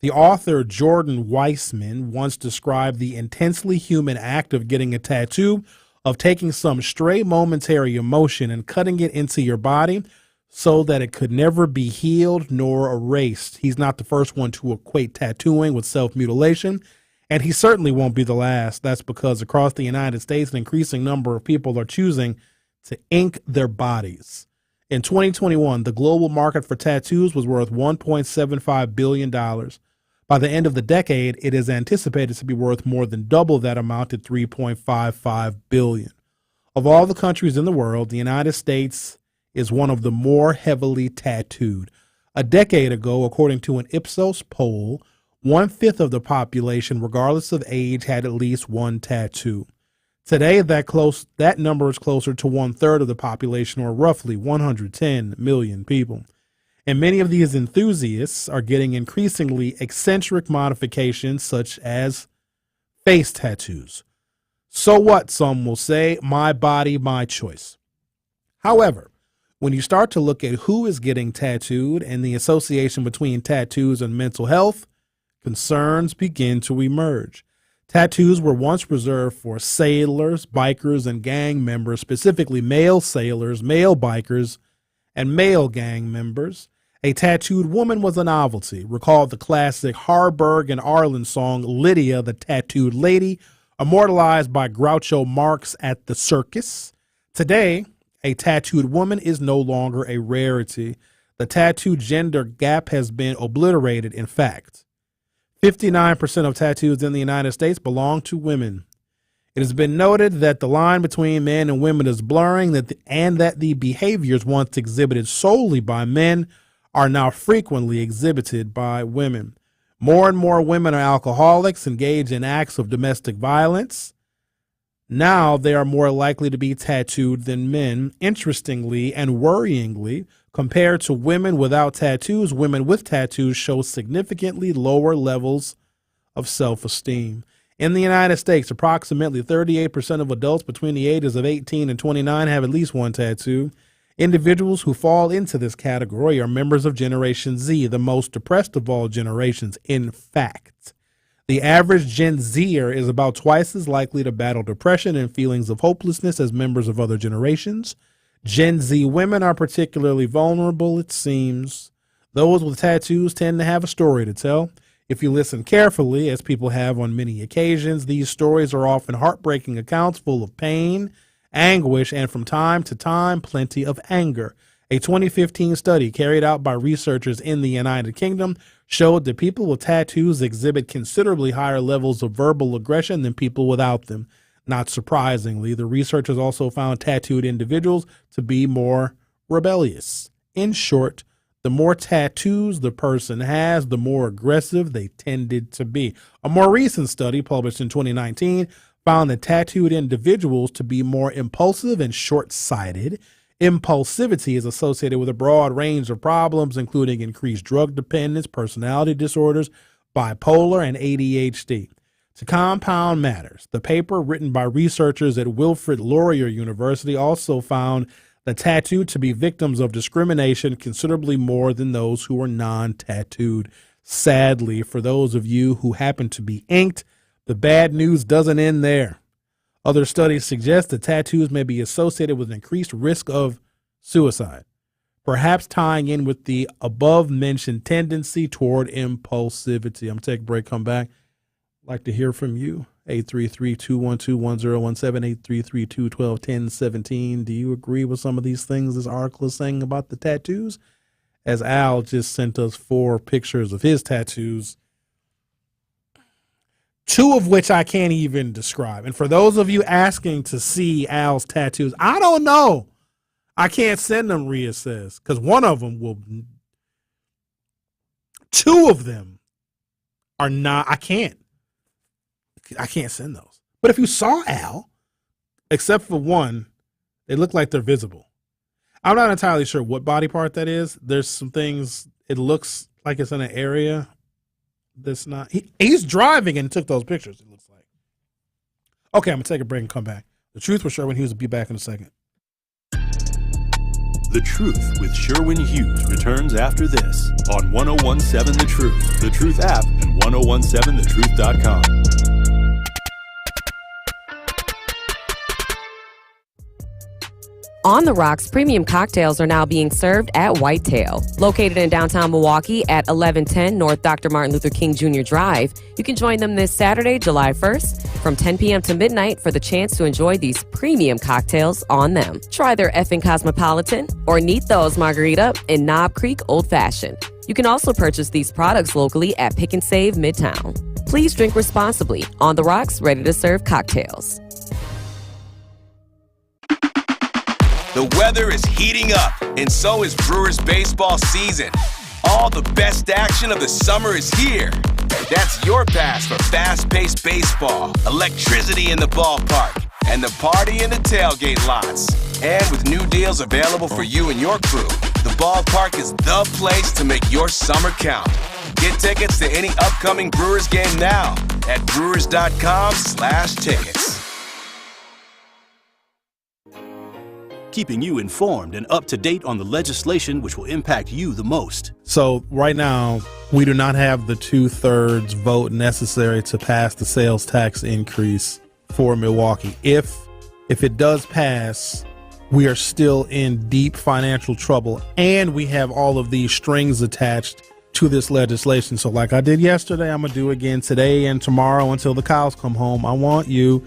The author Jordan Weissman once described the intensely human act of getting a tattoo, of taking some stray momentary emotion and cutting it into your body so that it could never be healed nor erased. He's not the first one to equate tattooing with self-mutilation, and he certainly won't be the last. That's because across the United States, an increasing number of people are choosing to ink their bodies. In 2021, the global market for tattoos was worth $1.75 billion. By the end of the decade, it is anticipated to be worth more than double that amount at $3.55 billion. Of all the countries in the world, the United States is one of the more heavily tattooed. A decade ago, according to an Ipsos poll, 1/5 of the population, regardless of age, had at least one tattoo. Today, that number is closer to 1/3 of the population, or roughly 110 million people. And many of these enthusiasts are getting increasingly eccentric modifications, such as face tattoos. So what, some will say, my body, my choice. However, when you start to look at who is getting tattooed and the association between tattoos and mental health, concerns begin to emerge. Tattoos were once reserved for sailors, bikers, and gang members, specifically male sailors, male bikers, and male gang members. A tattooed woman was a novelty. Recall the classic Harburg and Arlen song, Lydia, the Tattooed Lady, immortalized by Groucho Marx at the circus. Today, a tattooed woman is no longer a rarity. The tattoo gender gap has been obliterated. In fact, 59% of tattoos in the United States belong to women. It has been noted that the line between men and women is blurring, and that the behaviors once exhibited solely by men are now frequently exhibited by women. More and more women are alcoholics, engaged in acts of domestic violence. Now they are more likely to be tattooed than men. Interestingly and worryingly, compared to women without tattoos, women with tattoos show significantly lower levels of self-esteem. In the United States, approximately 38% of adults between the ages of 18 and 29 have at least one tattoo. Individuals who fall into this category are members of Generation Z, the most depressed of all generations. In fact, the average Gen Zer is about twice as likely to battle depression and feelings of hopelessness as members of other generations. Gen Z women are particularly vulnerable, it seems. Those with tattoos tend to have a story to tell. If you listen carefully, as people have on many occasions, these stories are often heartbreaking accounts full of pain, anguish, and from time to time, plenty of anger. A 2015 study carried out by researchers in the United Kingdom showed that people with tattoos exhibit considerably higher levels of verbal aggression than people without them. Not surprisingly, the researchers also found tattooed individuals to be more rebellious. In short, the more tattoos the person has, the more aggressive they tended to be. A more recent study published in 2019 found that tattooed individuals to be more impulsive and short-sighted. Impulsivity is associated with a broad range of problems, including increased drug dependence, personality disorders, bipolar, and ADHD. To compound matters, the paper written by researchers at Wilfrid Laurier University also found the tattooed to be victims of discrimination considerably more than those who are non-tattooed. Sadly, for those of you who happen to be inked, The bad news doesn't end there. Other studies suggest that tattoos may be associated with an increased risk of suicide, perhaps tying in with the above-mentioned tendency toward impulsivity. I'm going to take a break, come back. I'd like to hear from you. 833-212-1017, 833-212-1017. Do you agree with some of these things this article is saying about the tattoos? As Al just sent us 4 pictures of his tattoos, 2 of which I can't even describe. And for those of you asking to see Al's tattoos, I don't know. I can't send them, Rhea says, because one of them will. 2 of them are not. I can't send those. But if you saw Al, except for one, they look like they're visible. I'm not entirely sure what body part that is. There's some things, it looks like it's in an area that's not. He's driving and took those pictures, it looks like. Okay, I'm going to take a break and come back. The Truth with Sherwin Hughes will be back in a second. The Truth with Sherwin Hughes returns after this on 1017 The Truth, The Truth app, and 1017thetruth.com. On the Rocks, premium cocktails are now being served at Whitetail. Located in downtown Milwaukee at 1110 North Dr. Martin Luther King Jr. Drive, you can join them this Saturday, July 1st, from 10 p.m. to midnight for the chance to enjoy these premium cocktails on them. Try their effing Cosmopolitan or Nito's Margarita in Knob Creek Old Fashioned. You can also purchase these products locally at Pick and Save Midtown. Please drink responsibly. On the Rocks, ready to serve cocktails. The weather is heating up, and so is Brewers baseball season. All the best action of the summer is here. That's your pass for fast-paced baseball, electricity in the ballpark, and the party in the tailgate lots. And with new deals available for you and your crew, the ballpark is the place to make your summer count. Get tickets to any upcoming Brewers game now at brewers.com/tickets. Keeping you informed and up to date on the legislation which will impact you the most. So right now, we do not have the 2/3 vote necessary to pass the sales tax increase for Milwaukee. If it does pass, we are still in deep financial trouble, and we have all of these strings attached to this legislation. So like I did yesterday, I'm gonna do again today and tomorrow until the cows come home. I want you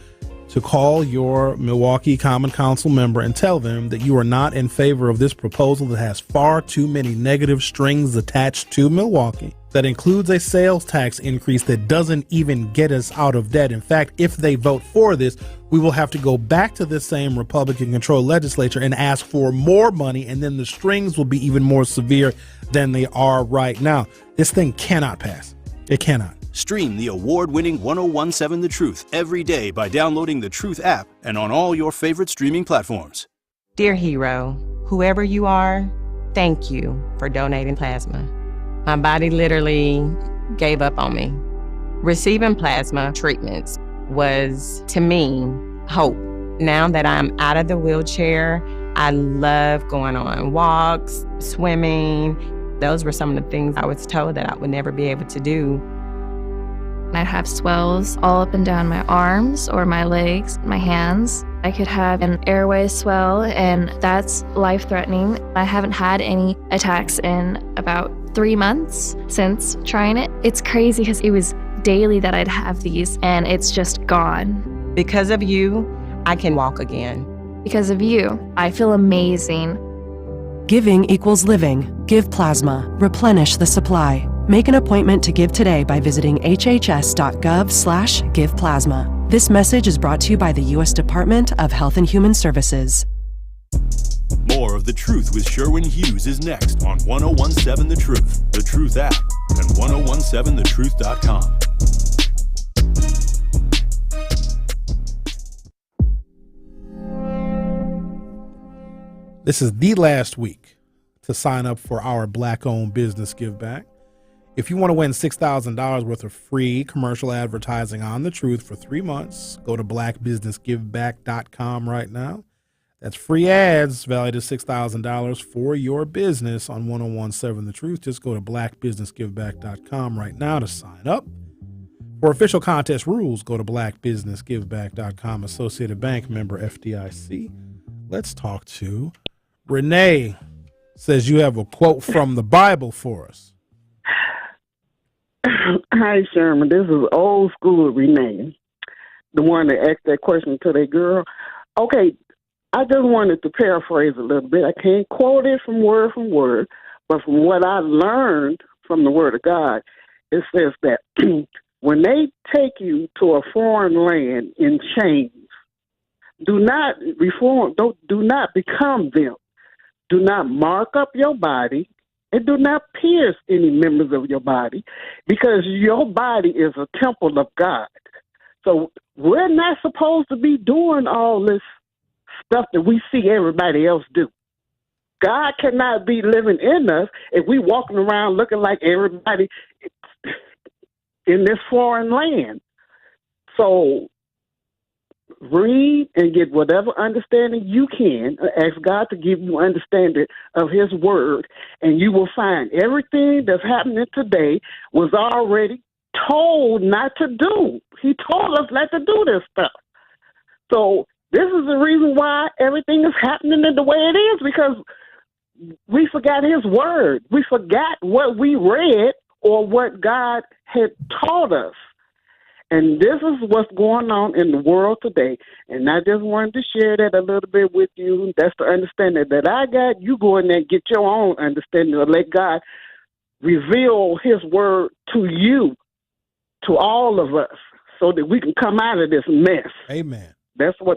to call your Milwaukee Common Council member and tell them that you are not in favor of this proposal that has far too many negative strings attached to Milwaukee, that includes a sales tax increase that doesn't even get us out of debt. In fact, if they vote for this, we will have to go back to the same Republican-controlled legislature and ask for more money, and then the strings will be even more severe than they are right now. This thing cannot pass. It cannot. Stream the award-winning 1017 The Truth every day by downloading the Truth app and on all your favorite streaming platforms. Dear hero, whoever you are, thank you for donating plasma. My body literally gave up on me. Receiving plasma treatments was, to me, hope. Now that I'm out of the wheelchair, I love going on walks, swimming. Those were some of the things I was told that I would never be able to do. I'd have swells all up and down my arms or my legs, my hands. I could have an airway swell, and that's life-threatening. I haven't had any attacks in about 3 months since trying it. It's crazy because it was daily that I'd have these, and it's just gone. Because of you, I can walk again. Because of you, I feel amazing. Giving equals living. Give plasma. Replenish the supply. Make an appointment to give today by visiting hhs.gov/giveplasma. This message is brought to you by the U.S. Department of Health and Human Services. More of The Truth with Sherwin Hughes is next on 1017 The Truth, The Truth app, and 1017thetruth.com. This is the last week to sign up for our Black-owned business give back. If you want to win $6,000 worth of free commercial advertising on The Truth for 3 months, go to blackbusinessgiveback.com right now. That's free ads valued at $6,000 for your business on 1017 The Truth. Just go to blackbusinessgiveback.com right now to sign up. For official contest rules, go to blackbusinessgiveback.com. Associated Bank, member FDIC. Let's talk to Renee. Says you have a quote from the Bible for us. Hi, Sherman. This is old school Renee, the one that asked that question to that girl. Okay, I just wanted to paraphrase a little bit. I can't quote it from word, but from what I learned from the Word of God, it says that when they take you to a foreign land in chains, do not become them. Do not mark up your body, and do not pierce any members of your body, because your body is a temple of God. So we're not supposed to be doing all this stuff that we see everybody else do. God cannot be living in us if we walking around looking like everybody in this foreign land. So read and get whatever understanding you can. Ask God to give you understanding of His Word, and you will find everything that's happening today was already told not to do. He told us not to do this stuff. So this is the reason why everything is happening in the way it is, because we forgot His Word. We forgot what we read or what God had taught us. And this is what's going on in the world today. And I just wanted to share that a little bit with you. That's the understanding that I got. You go in there and get your own understanding, or let God reveal His Word to you, to all of us, so that we can come out of this mess. Amen. That's all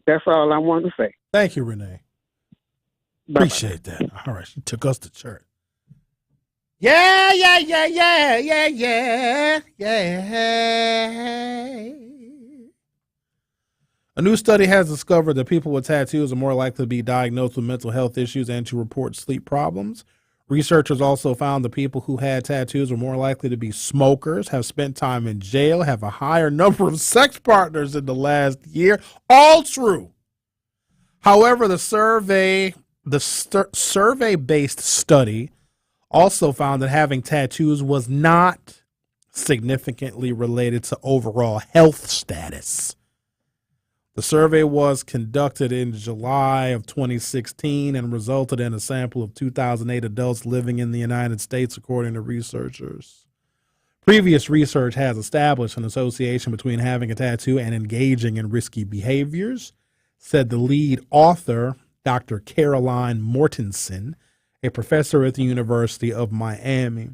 I want to say. Thank you, Renee. Bye-bye. Appreciate that. All right, she took us to church. Yeah. A new study has discovered that people with tattoos are more likely to be diagnosed with mental health issues and to report sleep problems. Researchers also found that people who had tattoos were more likely to be smokers, have spent time in jail, have a higher number of sex partners in the last year. All true. However, the survey-based study also found that having tattoos was not significantly related to overall health status. The survey was conducted in July of 2016 and resulted in a sample of 2,008 adults living in the United States, according to researchers. Previous research has established an association between having a tattoo and engaging in risky behaviors, said the lead author, Dr. Caroline Mortensen, a professor at the University of Miami.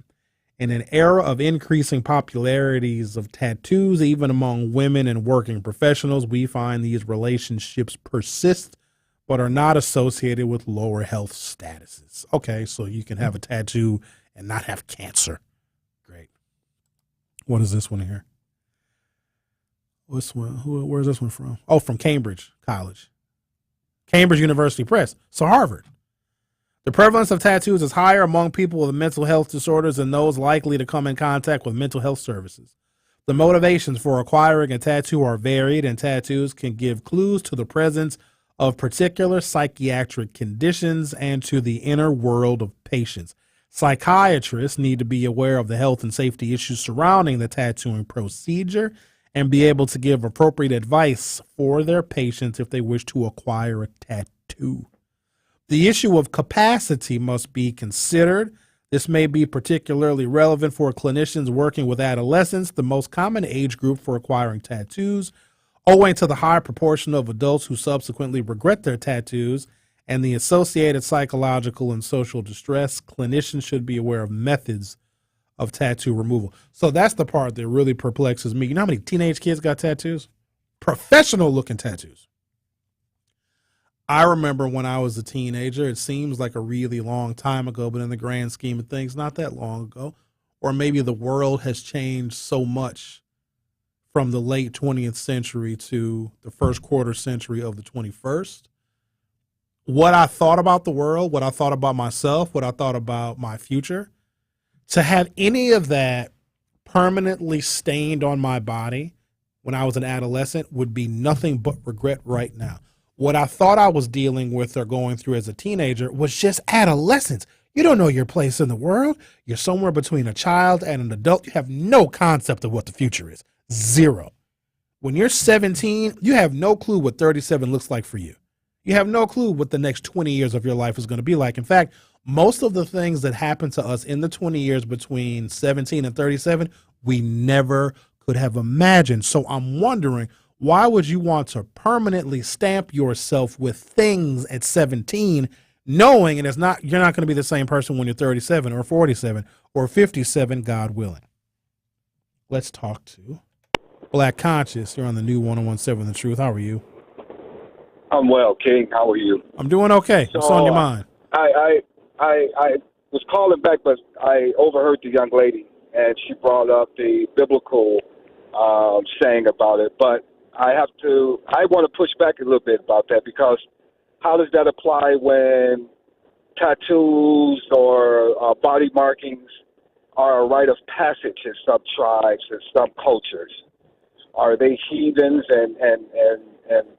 In an era of increasing popularities of tattoos, even among women and working professionals, we find these relationships persist but are not associated with lower health statuses. Okay, so you can have a tattoo and not have cancer. Great. What is this one here? What's one? Where's this one from? Oh, from Cambridge College. Cambridge University Press. So Harvard. The prevalence of tattoos is higher among people with mental health disorders than those likely to come in contact with mental health services. The motivations for acquiring a tattoo are varied, and tattoos can give clues to the presence of particular psychiatric conditions and to the inner world of patients. Psychiatrists need to be aware of the health and safety issues surrounding the tattooing procedure and be able to give appropriate advice for their patients if they wish to acquire a tattoo. The issue of capacity must be considered. This may be particularly relevant for clinicians working with adolescents, the most common age group for acquiring tattoos. Owing to the high proportion of adults who subsequently regret their tattoos and the associated psychological and social distress, clinicians should be aware of methods of tattoo removal. So that's the part that really perplexes me. You know how many teenage kids got tattoos? Professional-looking tattoos. I remember when I was a teenager, it seems like a really long time ago, but in the grand scheme of things, not that long ago. Or maybe the world has changed so much from the late 20th century to the first quarter century of the 21st. What I thought about the world, what I thought about myself, what I thought about my future, to have any of that permanently stained on my body when I was an adolescent would be nothing but regret right now. What I thought I was dealing with or going through as a teenager was just adolescence. You don't know your place in the world. You're somewhere between a child and an adult. You have no concept of what the future is. Zero. When you're 17, you have no clue what 37 looks like for you. You have no clue what the next 20 years of your life is going to be like. In fact, most of the things that happen to us in the 20 years between 17 and 37, we never could have imagined. So I'm wondering, why would you want to permanently stamp yourself with things at 17, knowing you're not going to be the same person when you're 37 or 47 or 57, God willing? Let's talk to Black Conscious. You're on the new 101.7 The Truth. How are you? I'm well, King. How are you? I'm doing okay. What's on your mind? I was calling back, but I overheard the young lady, and she brought up the biblical saying about it. But I want to push back a little bit about that, because how does that apply when tattoos or body markings are a rite of passage in some tribes and some cultures? Are they heathens and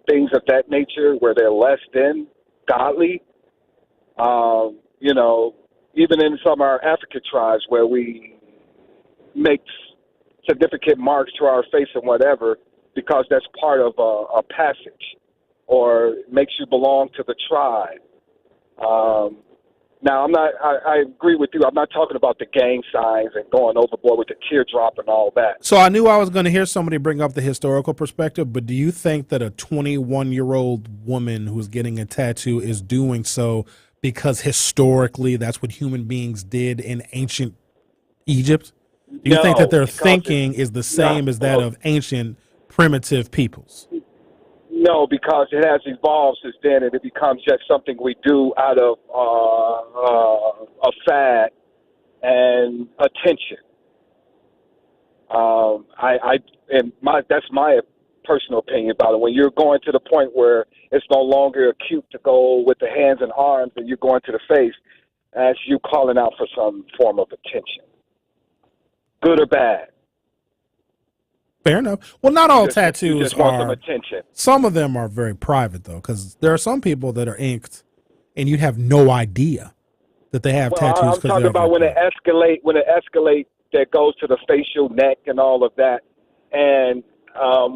things of that nature where they're less than godly? Even in some of our African tribes where we make significant marks to our face and whatever, because that's part of a passage or makes you belong to the tribe. Now, I agree with you. I'm not talking about the gang signs and going overboard with the teardrop and all that. So I knew I was going to hear somebody bring up the historical perspective, but do you think that a 21-year-old woman who's getting a tattoo is doing so because historically that's what human beings did in ancient Egypt? Do you think that their thinking is the same as that of ancient primitive peoples? No, because it has evolved since then, and it becomes just something we do out of a fad and attention. That's my personal opinion about it. When you're going to the point where it's no longer cute to go with the hands and arms, and you're going to the face, as you calling out for some form of attention, good or bad. Fair enough. Well, not all tattoos just want some are. attention. Some of them are very private, though, because there are some people that are inked, and you'd have no idea that they have tattoos. I'm talking about when it escalate that goes to the facial, neck, and all of that, and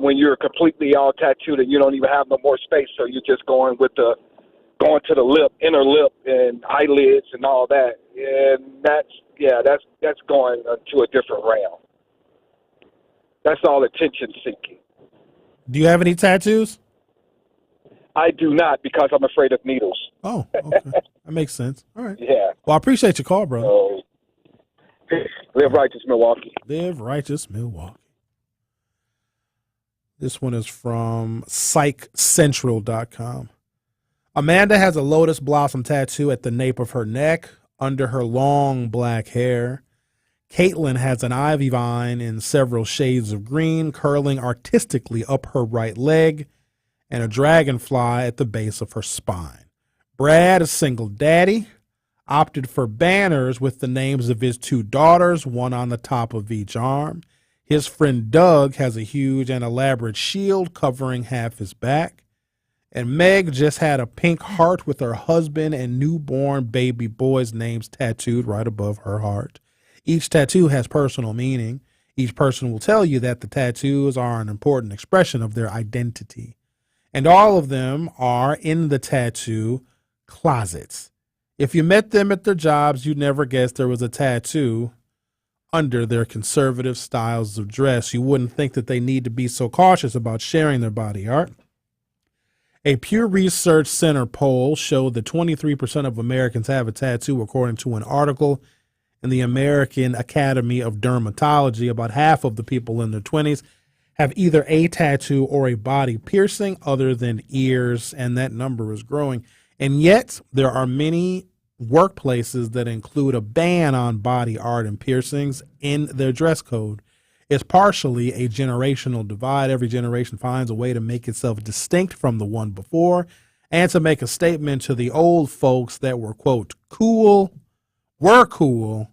when you're completely all tattooed and you don't even have no more space, so you're just going to the lip, inner lip, and eyelids and all that, and that's going to a different realm. That's all attention seeking. Do you have any tattoos? I do not, because I'm afraid of needles. Oh, okay. That makes sense. All right. Yeah. Well, I appreciate your call, brother. Live righteous, Milwaukee. Live righteous, Milwaukee. This one is from PsychCentral.com. Amanda has a lotus blossom tattoo at the nape of her neck under her long black hair. Caitlin has an ivy vine in several shades of green curling artistically up her right leg, and a dragonfly at the base of her spine. Brad, a single daddy, opted for banners with the names of his two daughters, one on the top of each arm. His friend Doug has a huge and elaborate shield covering half his back. And Meg just had a pink heart with her husband and newborn baby boy's names tattooed right above her heart. Each tattoo has personal meaning. Each person will tell you that the tattoos are an important expression of their identity. And all of them are in the tattoo closets. If you met them at their jobs, you'd never guess there was a tattoo under their conservative styles of dress. You wouldn't think that they need to be so cautious about sharing their body art. A Pew Research Center poll showed that 23% of Americans have a tattoo, according to an article in the American Academy of Dermatology. About half of the people in their 20s have either a tattoo or a body piercing other than ears, and that number is growing. And yet, there are many workplaces that include a ban on body art and piercings in their dress code. It's partially a generational divide. Every generation finds a way to make itself distinct from the one before and to make a statement to the old folks that were, quote, cool. We're cool,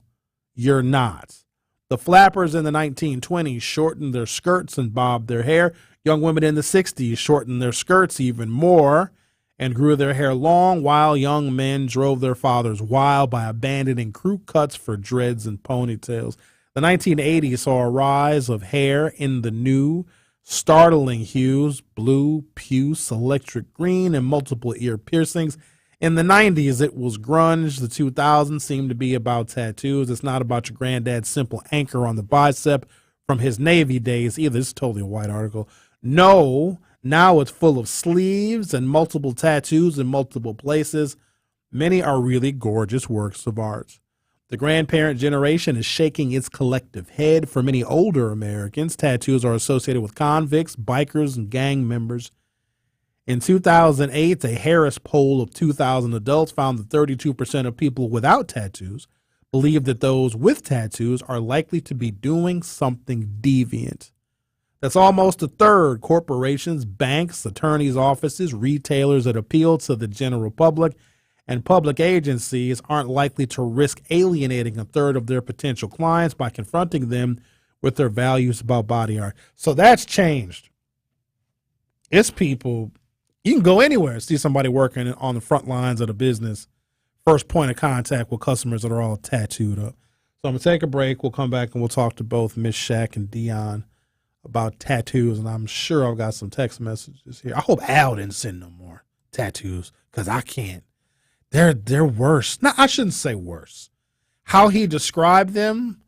you're not. The flappers in the 1920s shortened their skirts and bobbed their hair. Young women in the 60s shortened their skirts even more and grew their hair long, while young men drove their fathers wild by abandoning crew cuts for dreads and ponytails. The 1980s saw a rise of hair in the new, startling hues: blue, puce, electric green, and multiple ear piercings. In the 90s, it was grunge. The 2000s seemed to be about tattoos. It's not about your granddad's simple anchor on the bicep from his Navy days either. This is totally a white article. No, now it's full of sleeves and multiple tattoos in multiple places. Many are really gorgeous works of art. The grandparent generation is shaking its collective head. For many older Americans, tattoos are associated with convicts, bikers, and gang members. In 2008, a Harris poll of 2,000 adults found that 32% of people without tattoos believe that those with tattoos are likely to be doing something deviant. That's almost a third. Corporations, banks, attorneys' offices, retailers that appeal to the general public, and public agencies aren't likely to risk alienating a third of their potential clients by confronting them with their values about body art. So that's changed. It's people, you can go anywhere and see somebody working on the front lines of the business, first point of contact with customers that are all tattooed up. So I'm going to take a break. We'll come back and we'll talk to both Miss Shaq and Dion about tattoos, and I'm sure I've got some text messages here. I hope Al didn't send no more tattoos, because I can't. They're worse. No, I shouldn't say worse. How he described them,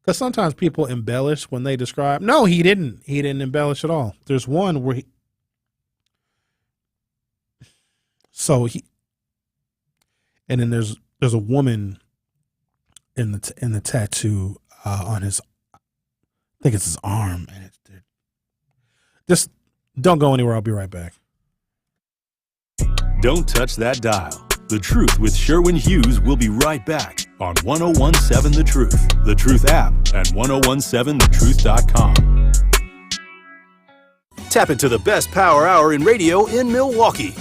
because sometimes people embellish when they describe. No, he didn't. He didn't embellish at all. There's one where and then there's a woman in the tattoo on his, I think it's his arm, and just don't go anywhere. I'll be right back. Don't touch that dial. The Truth with Sherwin Hughes will be right back on 101.7 The Truth, The Truth app, and 101.7thetruth.com. Tap into the best power hour in radio in Milwaukee.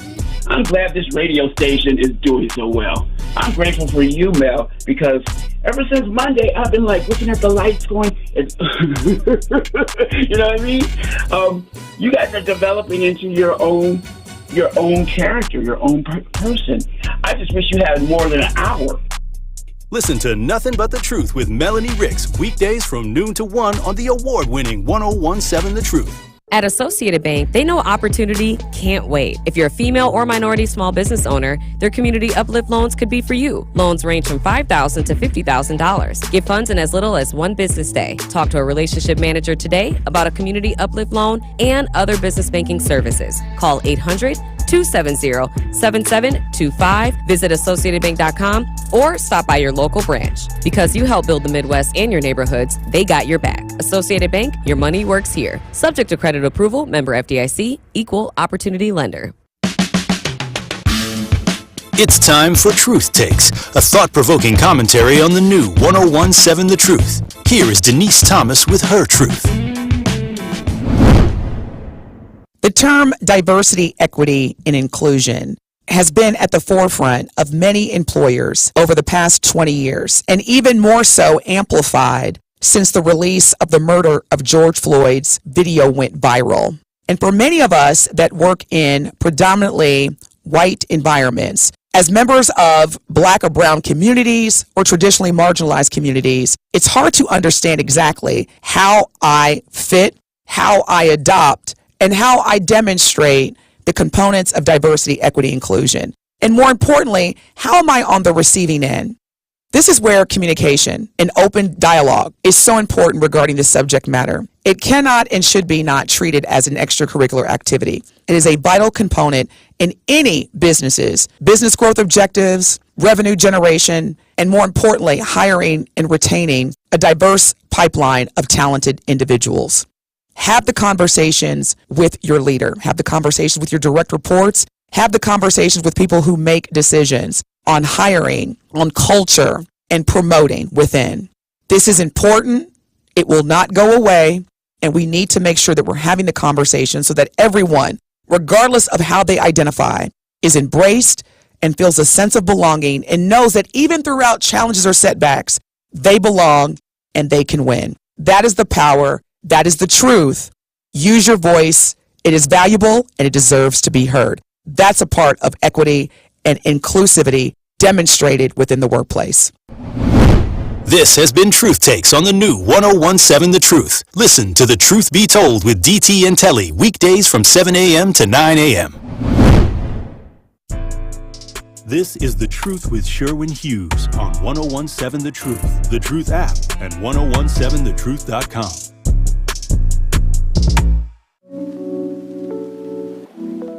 I'm glad this radio station is doing so well. I'm grateful for you, Mel, because ever since Monday, I've been like looking at the lights going, you know what I mean? You guys are developing into your own character, your own person. I just wish you had more than an hour. Listen to Nothing But the Truth with Melanie Ricks, weekdays from noon to 1 on the award-winning 101.7 The Truth. At Associated Bank, they know opportunity can't wait. If you're a female or minority small business owner, their Community Uplift loans could be for you. Loans range from $5,000 to $50,000. Get funds in as little as one business day. Talk to a relationship manager today about a Community Uplift loan and other business banking services. Call 800-270-7725. Visit AssociatedBank.com or stop by your local branch. Because you help build the Midwest and your neighborhoods, they got your back. Associated Bank, your money works here. Subject to credit approval, member FDIC, equal opportunity lender. It's time for Truth Takes, a thought-provoking commentary on the new 101.7 The Truth. Here is Denise Thomas with her truth. The term diversity, equity, and inclusion has been at the forefront of many employers over the past 20 years, and even more so amplified since the release of the murder of George Floyd's video went viral. And for many of us that work in predominantly white environments, as members of Black or brown communities or traditionally marginalized communities, it's hard to understand exactly how I fit, how I adopt, and how I demonstrate the components of diversity, equity, inclusion. And more importantly, how am I on the receiving end? This is where communication and open dialogue is so important regarding the subject matter. It cannot and should be not treated as an extracurricular activity. It is a vital component in any business growth objectives, revenue generation, and more importantly, hiring and retaining a diverse pipeline of talented individuals. Have the conversations with your leader. Have the conversations with your direct reports. Have the conversations with people who make decisions on hiring, on culture, and promoting within. This is important. It will not go away. And we need to make sure that we're having the conversation so that everyone, regardless of how they identify, is embraced and feels a sense of belonging and knows that even throughout challenges or setbacks, they belong and they can win. That is the power. That is the truth. Use your voice. It is valuable and it deserves to be heard. That's a part of equity and inclusivity demonstrated within the workplace. This has been Truth Takes on the new 1017 The Truth. Listen to The Truth Be Told with DT and Telly weekdays from 7 a.m. to 9 a.m. This is The Truth with Sherwin Hughes on 1017 The Truth, The Truth app, and 1017thetruth.com.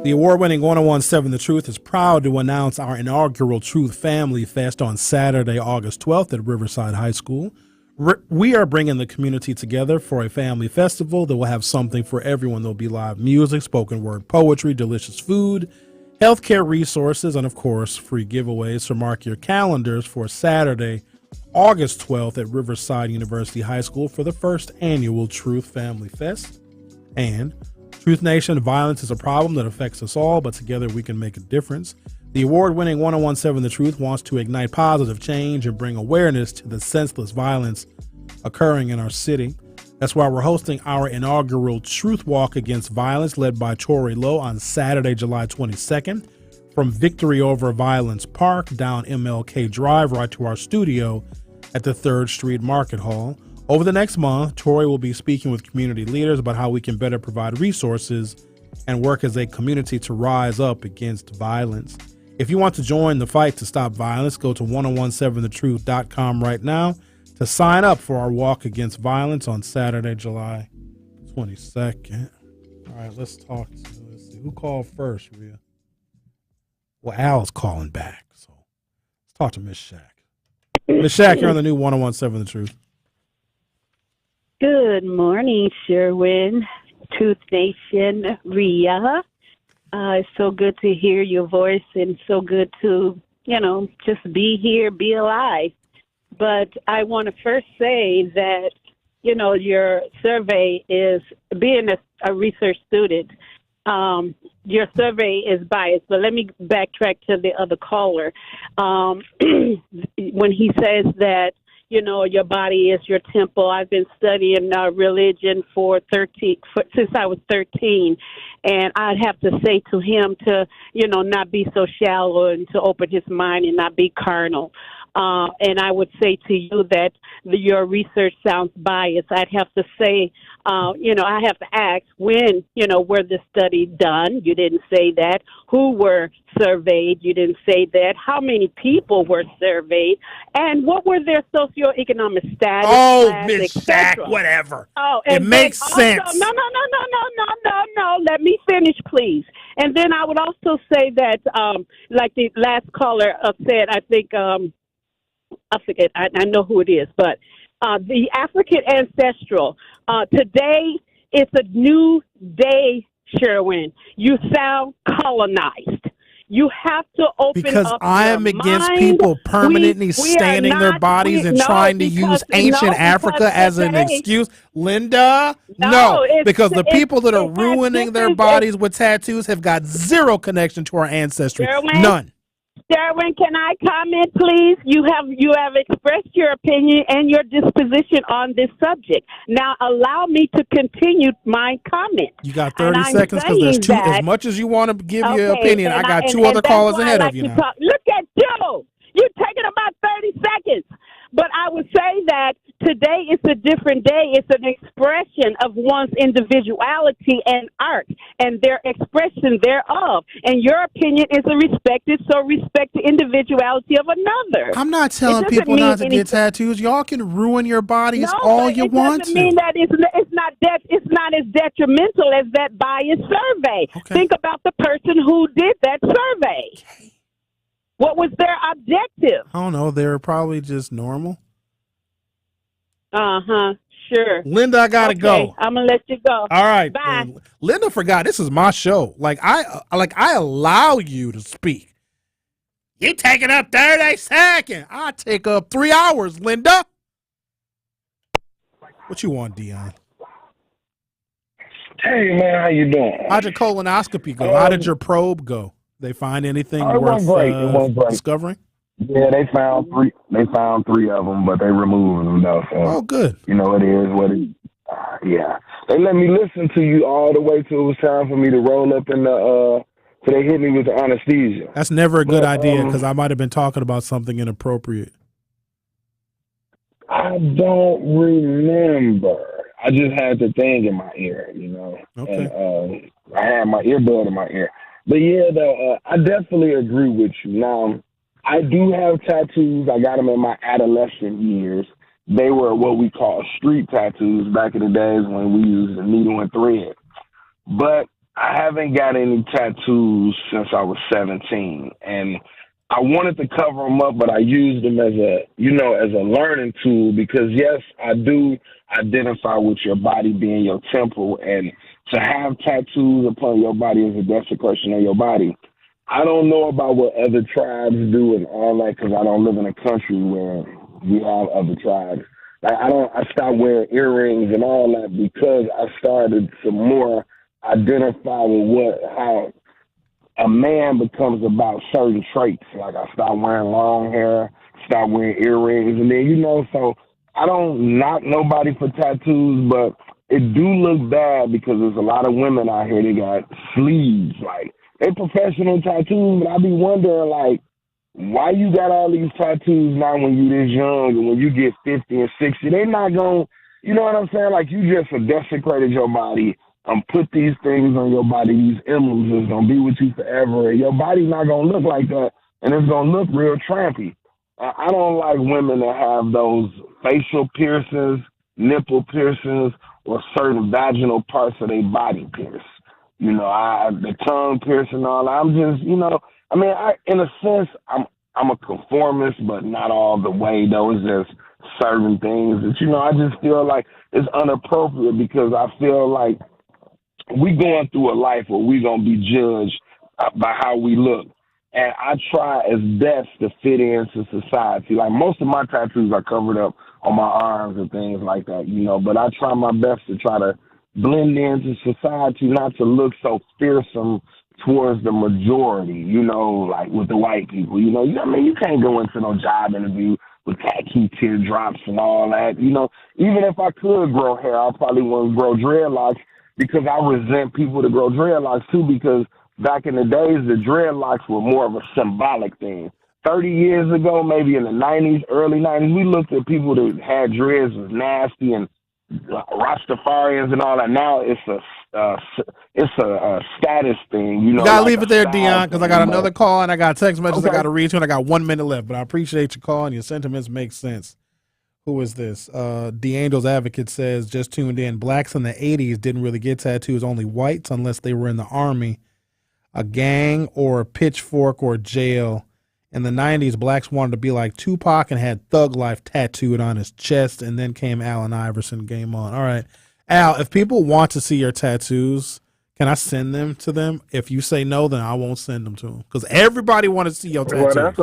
The award-winning 1017 The Truth is proud to announce our inaugural Truth Family Fest on Saturday, August 12th at Riverside High School. We are bringing the community together for a family festival that will have something for everyone. There'll be live music, spoken word poetry, delicious food, healthcare resources, and of course, free giveaways. So mark your calendars for Saturday, August 12th at Riverside University High School for the first annual Truth Family Fest. And Truth Nation, violence is a problem that affects us all, but together we can make a difference. The award-winning 1017 The Truth wants to ignite positive change and bring awareness to the senseless violence occurring in our city. That's why we're hosting our inaugural Truth Walk Against Violence led by Tory Lowe on Saturday, July 22nd from Victory Over Violence Park down MLK Drive right to our studio at the 3rd Street Market Hall. Over the next month, Tory will be speaking with community leaders about how we can better provide resources and work as a community to rise up against violence. If you want to join the fight to stop violence, go to 1017thetruth.com right now to sign up for our walk against violence on Saturday, July 22nd. All right, let's see. Who called first, Rhea? Well, Al's calling back, so let's talk to Miss Shack. Miss Shack, you're on the new 1017 The Truth. Good morning, Sherwin, Truth Nation, Rhea. It's so good to hear your voice and so good to, just be here, be alive. But I want to first say that, your survey is, being a research student, your survey is biased. But let me backtrack to the other caller. When he says that, your body is your temple. I've been studying religion since I was 13. And I'd have to say to him to, not be so shallow and to open his mind and not be carnal. And I would say to you that your research sounds biased. I'd have to say, I have to ask when, were the study done? You didn't say that. Who were surveyed? You didn't say that. How many people were surveyed? And what were their socioeconomic status? Oh, Miss Shack, whatever. Oh, it makes sense. No. Let me finish, please. And then I would also say that, like the last caller said, I think, I forget, I know who it is, but the African ancestral. Today, it's a new day, Sherwin. You sound colonized. You have to open because up I am your against mind. people permanently We standing are their not- bodies and no, trying to because- use ancient no, Africa because as an today- excuse. Linda, No, no, it's- because the it's- people that are it has ruining their different- bodies with tattoos have got zero connection to our ancestry. Sherwin? None. Sherwin, can I comment, please? You have expressed your opinion and your disposition on this subject. Now, allow me to continue my comment. You got And 30 I'm seconds because there's saying two. that- As much as you want to give your Okay, opinion, I and got two and other that's callers why I ahead like of you to now. talk. Look at you. You're taking about 30 seconds. But I would say that today is a different day. It's an expression of one's individuality and art and their expression thereof. And your opinion is respected, so respect the individuality of another. I'm not telling It doesn't people not to mean get anything. tattoos. Y'all can ruin your bodies No, all but you it want doesn't to. mean that it's not as detrimental as that biased survey. Think about the person who did that survey. What was their objective? I don't know. They're probably just normal. Sure. Linda, I gotta go. I'm gonna let you go. All right. Bye. Linda forgot this is my show. I allow you to speak. You taking up 30 seconds. I take up 3 hours, Linda. What you want, Dion? Hey man, how you doing? How'd your colonoscopy go? How did your probe go? They find anything it worth went great. It went great. discovering? Yeah, they found three. They found 3 of them, but they removed them though. So, oh, good. You know, it is what it. Yeah, they let me listen to you all the way till it was time for me to roll up in the So they hit me with the anesthesia. That's never a good idea because I might have been talking about something inappropriate. I don't remember. I just had the thing in my ear, you know. Okay. And I had my earbud in my ear. But yeah, though, I definitely agree with you. Now, I do have tattoos. I got them in my adolescent years. They were what we call street tattoos back in the days when we used a needle and thread. But I haven't got any tattoos since I was 17. And I wanted to cover them up, but I used them as a learning tool because, yes, I do identify with your body being your temple, and to have tattoos upon your body is a desecration of your body. I don't know about what other tribes do and all that because I don't live in a country where we have other tribes. Like I stopped wearing earrings and all that because I started to more identify with how a man becomes about certain traits. Like I stopped wearing long hair, stopped wearing earrings, and then, so I don't knock nobody for tattoos, but it do look bad because there's a lot of women out here that got sleeves. Like, they professional tattoos, but I be wondering, like, why you got all these tattoos now when you this young and when you get 50 and 60? They not going, you know what I'm saying? Like, you just desecrated your body. Put these things on your body, these emblems is going to be with you forever. And your body's not going to look like that, and it's going to look real trampy. I don't like women that have those facial piercings, nipple piercings, or certain vaginal parts of their body pierced. The tongue piercing and all that. I'm just, in a sense, I'm a conformist, but not all the way, though. It's just certain things that, I just feel like it's inappropriate because I feel like we going through a life where we going to be judged by how we look. And I try as best to fit into society. Like, most of my tattoos are covered up on my arms and things like that, but I try my best to try to blend into society, not to look so fearsome towards the majority, like with the white people. You can't go into no job interview with tattoo teardrops and all that. Even if I could grow hair, I probably wouldn't grow dreadlocks because I resent people that grow dreadlocks too, because back in the days, the dreadlocks were more of a symbolic thing. 30 years ago, maybe in the 90s, early 90s, we looked at people that had dreads as nasty and Rastafarians and all that. Now it's a status thing. You gotta leave it there, Dion, because I got another call and I got text messages I got to read to, and I got 1 minute left. But I appreciate your call and your sentiments make sense. Who is this? The Angel's Advocate says, just tuned in. Blacks in the 80s didn't really get tattoos, only whites, unless they were in the army, a gang, or a pitchfork, or jail. In the 90s, blacks wanted to be like Tupac and had Thug Life tattooed on his chest, and then came Allen Iverson, game on. All right. Al, if people want to see your tattoos, can I send them to them? If you say no, then I won't send them to them. Because everybody wants to see your tattoos.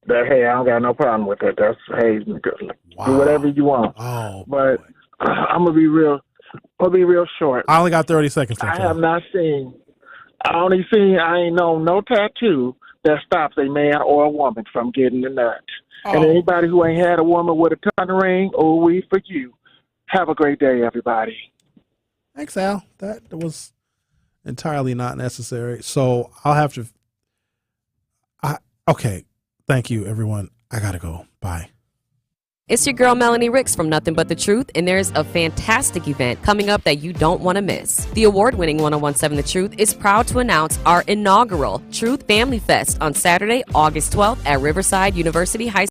Hey, I don't got no problem with that. That's, hey, do whatever you want. Oh, but I'm gonna be real short. I only got 30 seconds left. I ain't known no tattoo that stops a man or a woman from getting the nut. Oh. And anybody who ain't had a woman with a tongue ring, we for you. Have a great day, everybody. Thanks, Al. That was entirely not necessary. So I'll have to. Okay. Thank you, everyone. I gotta go. Bye. It's your girl Melanie Ricks from Nothing But the Truth, and there's a fantastic event coming up that you don't want to miss. The award-winning 1017 The Truth is proud to announce our inaugural Truth Family Fest on Saturday, August 12th at Riverside University High School.